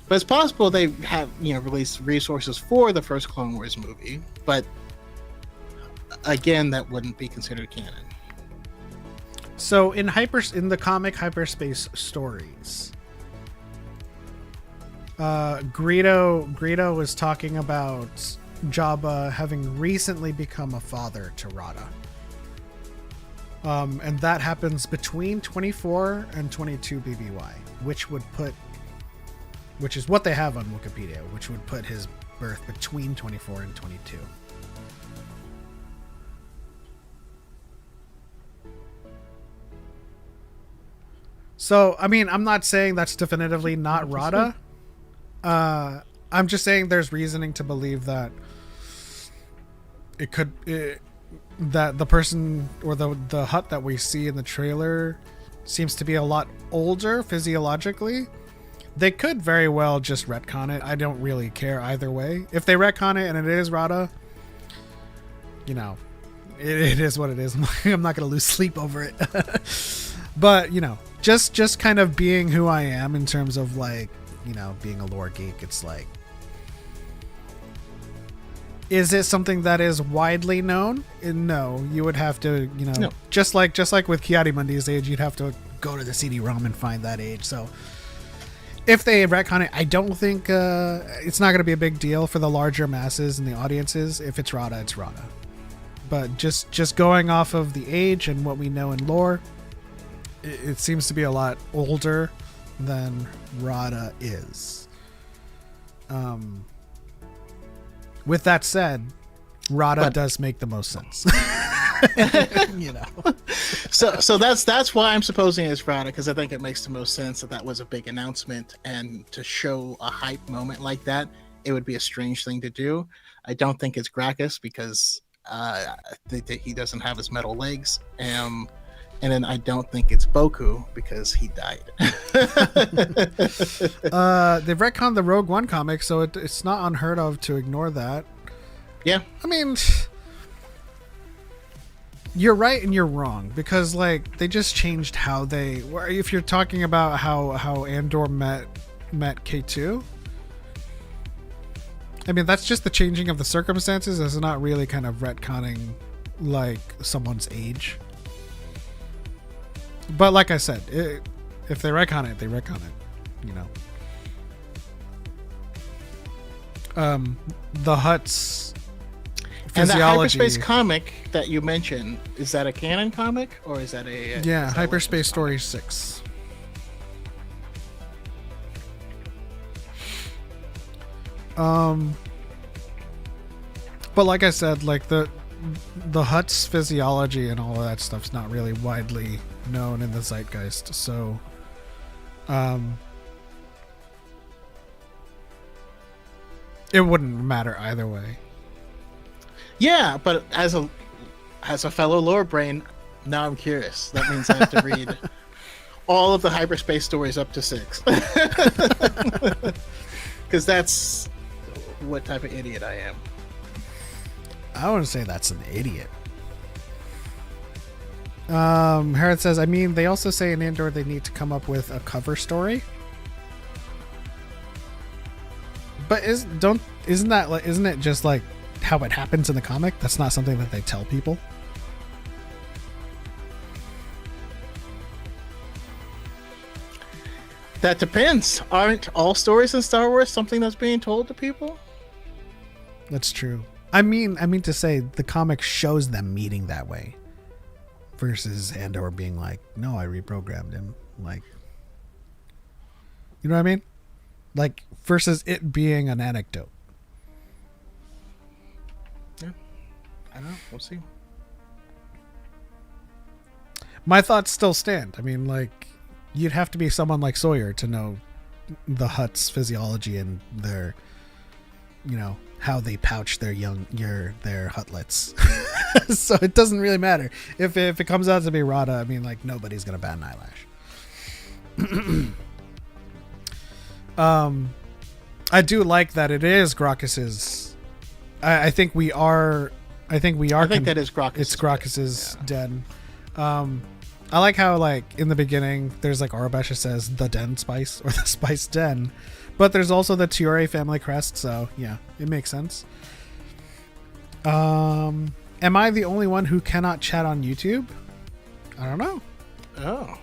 but it's possible they have released resources for the first Clone Wars movie, but again, that wouldn't be considered canon. So in the comic Hyperspace Stories, Greedo was talking about Jabba having recently become a father to Rada. And that happens between 24 and 22 BBY, which is what they have on Wikipedia, which would put his birth between 24 and 22. So, I mean, I'm not saying that's definitively not Rada. I'm just saying there's reasoning to believe that that the person or the hut that we see in the trailer seems to be a lot older physiologically. They could very well just retcon it. I don't really care either way. If they retcon it and it is Rada, it is what it is. I'm not going to lose sleep over it. But, just kind of being who I am in terms of like, being a lore geek, it's like, is it something that is widely known? No, you would have to, No. just like with Kiadimundi's age, you'd have to go to the CD-ROM and find that age. So if they retcon it, I don't think it's not going to be a big deal for the larger masses and the audiences. If it's Rada, it's Rada. But just going off of the age and what we know in lore, it seems to be a lot older than Rada is. With that said, Rada does make the most sense. So that's why I'm supposing it's Rada, because I think it makes the most sense that was a big announcement, and to show a hype moment like that, it would be a strange thing to do. I don't think it's Gracchus because he doesn't have his metal legs. And then I don't think it's Boku because he died. They've retconned the Rogue One comic, so it's not unheard of to ignore that. Yeah. I mean, you're right and you're wrong, because like they just changed how they. If you're talking about how Andor met K2, I mean that's just the changing of the circumstances. It's not really kind of retconning like someone's age. But like I said, if they retcon it, they retcon it. The Hutt's physiology. And that Hyperspace comic that you mentioned, is that a canon comic or is that a? Yeah, Hyperspace Stories 6. But like I said, like the Hutt's physiology and all of that stuff's not really widely known in the zeitgeist, so it wouldn't matter either way. Yeah, but as a fellow lore brain, now I'm curious. That means I have to read all of the Hyperspace Stories up to 6, because that's what type of idiot I am. I wouldn't say that's an idiot. Harrod says, I mean, they also say in Andor they need to come up with a cover story. But isn't it just like how it happens in the comic? That's not something that they tell people. That depends. Aren't all stories in Star Wars something that's being told to people? That's true. I mean to say the comic shows them meeting that way. Versus Andor being like, no, I reprogrammed him. Like, you know what I mean? Like, versus it being an anecdote. Yeah. I don't know. We'll see. My thoughts still stand. I mean, like, you'd have to be someone like Sawyer to know the Hutt's physiology and their, you know, how they pouch their Huttlets. So it doesn't really matter. If it comes out to be Rada, I mean, like, nobody's gonna bat an eyelash. I do like that it is Gracchus's. I think that is Gracchus. It's Gracchus's den. I like how, like, in the beginning there's like Aurebesh says the den spice or the spice den, but there's also the Tiore family crest, so yeah, it makes sense. Am I the only one who cannot chat on YouTube? I don't know. Oh.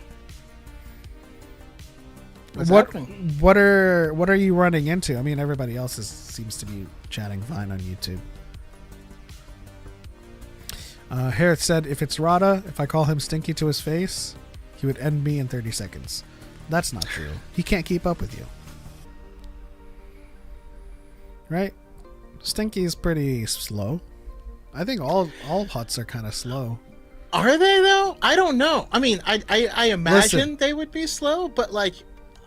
What are you running into? I mean, everybody else seems to be chatting fine on YouTube. Harris said, if it's Rada, if I call him Stinky to his face, he would end me in 30 seconds. That's not true. He can't keep up with you. Right? Stinky is pretty slow. I think all Hutts are kind of slow. Are they, though? I don't know. I mean, I imagine they would be slow, but, like,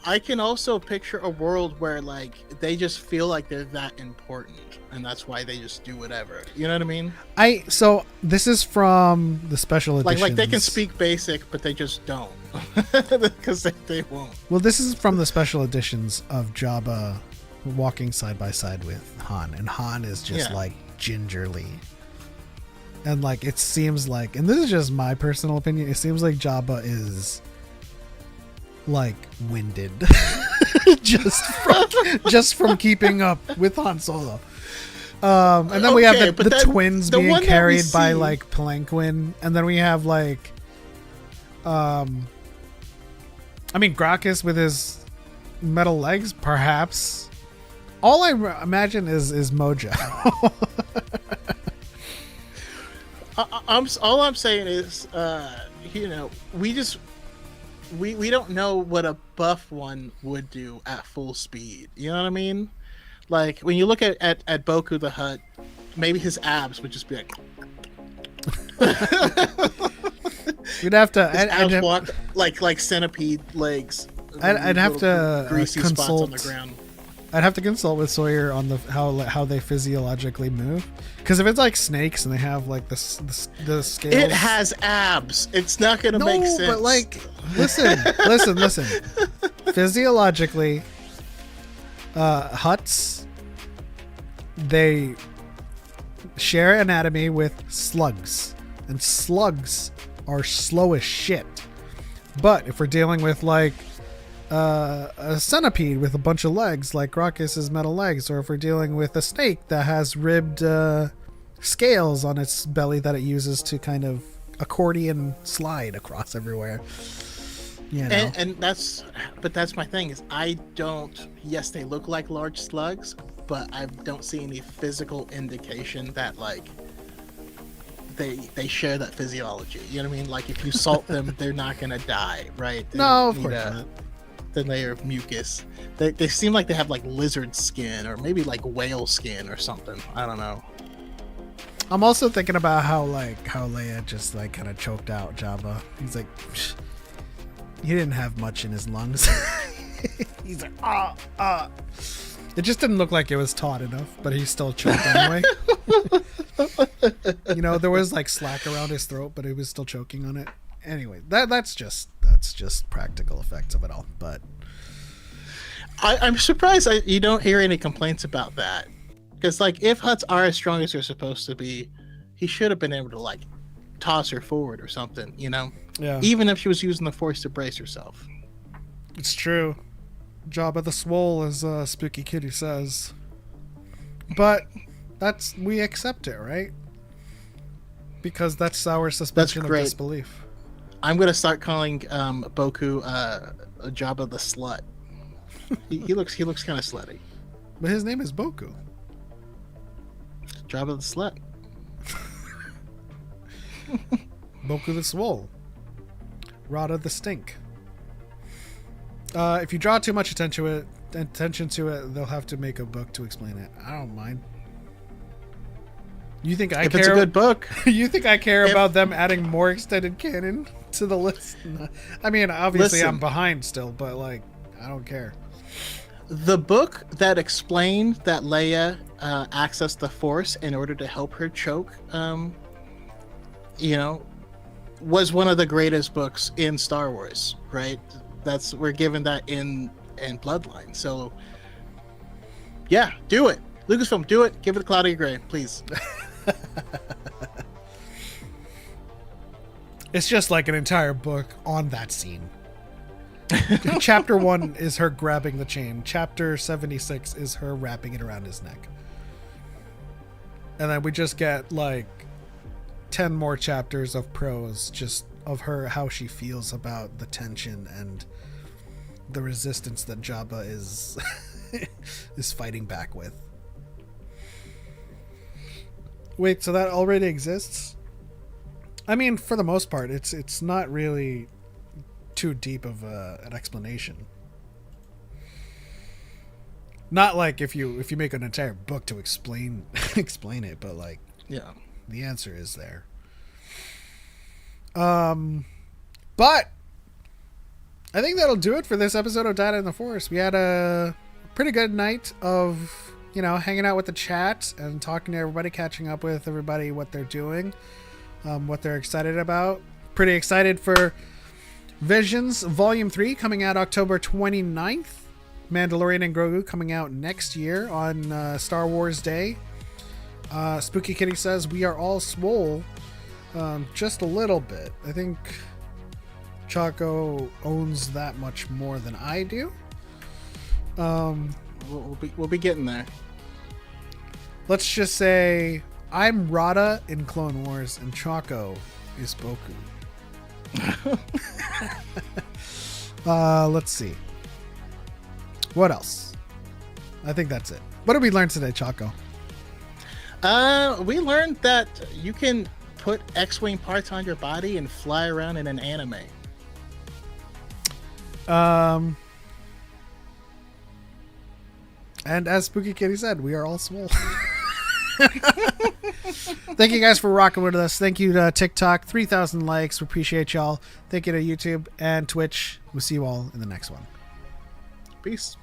I can also picture a world where, like, they just feel like they're that important, and that's why they just do whatever. You know what I mean? So this is from the special editions. Like they can speak basic, but they just don't, because they won't. Well, this is from the special editions of Jabba walking side by side with Han, and Han is just like gingerly. And, like, it seems like, and this is just my personal opinion, it seems like Jabba is, like, winded just from keeping up with Han Solo. And then we have the twins being carried by, like, palanquin, and then we have, like, I mean, Gracchus with his metal legs, perhaps. All I imagine is Mojo. All I'm saying is, you know, we don't know what a buff one would do at full speed. You know what I mean? Like, when you look at Boku the Hutt, maybe his abs would just be like. You'd have to. I'd walk like centipede legs. I'd have to greasy spots on the ground. I'd have to consult with Sawyer on how they physiologically move, because if it's like snakes and they have like the scales, it has abs. It's not gonna make sense. But like, listen. Physiologically, Hutts, they share anatomy with slugs, and slugs are slow as shit. But if we're dealing with like a centipede with a bunch of legs like Gracchus's metal legs, or if we're dealing with a snake that has ribbed scales on its belly that it uses to kind of accordion slide across everywhere, you know. And that's my thing is, yes, they look like large slugs, but I don't see any physical indication that, like, they share that physiology. You know what I mean? Like, if you salt them, they're not gonna die, right? No, of course not. The layer of mucus. They seem like they have like lizard skin, or maybe like whale skin or something. I don't know. I'm also thinking about how Leia just like kind of choked out Jabba. He's like, he didn't have much in his lungs. He's like, It just didn't look like it was taut enough, but he still choked anyway. You know, there was like slack around his throat, but he was still choking on it. Anyway, that's just practical effects of it all. But I'm surprised you don't hear any complaints about that, because like, if Hutts are as strong as they're supposed to be, he should have been able to like toss her forward or something, you know? Yeah. Even if she was using the Force to brace herself. It's true. Jabba the Swole, as Spooky Kitty says. But we accept it, right? Because that's our suspension of disbelief. I'm gonna start calling Boku Jabba the Slut. he looks kind of slutty. But his name is Boku. Jabba the Slut. Boku the Swole. Rada the Stink. If you draw too much attention to it, they'll have to make a book to explain it. I don't mind. You think I care? If it's a good book. You think I care about them adding more extended canon to the list? I mean, obviously I'm behind still, but like, I don't care. The book that explained that Leia accessed the Force in order to help her choke, was one of the greatest books in Star Wars, right? We're given that in Bloodline. So, yeah, do it. Lucasfilm, do it. Give it a cloudy gray, please. It's just like an entire book on that scene. Chapter 1 is her grabbing the chain. Chapter 76 is her wrapping it around his neck. And then we just get like 10 more chapters of prose just of her, how she feels about the tension and the resistance that Jabba is is fighting back with. Wait, so that already exists? I mean, for the most part, it's not really too deep of an explanation. Not like if you make an entire book to explain it, but like, yeah, the answer is there. But I think that'll do it for this episode of Data in the Force. We had a pretty good night of, hanging out with the chat and talking to everybody, catching up with everybody, what they're doing, what they're excited about. Pretty excited for Visions Volume 3 coming out October 29th. Mandalorian and Grogu coming out next year on Star Wars Day. Spooky Kitty says we are all swole. Just a little bit. I think Choco owns that much more than I do. We'll be getting there. Let's just say I'm Rada in Clone Wars and Choco is Boku. Let's see. What else? I think that's it. What did we learn today, Choco? We learned that you can put X-Wing parts on your body and fly around in an anime. And as Spooky Kitty said, we are all swole. Thank you guys for rocking with us. Thank you to TikTok, 3,000 likes. We appreciate y'all. Thank you to YouTube and Twitch. We'll see you all in the next one. Peace.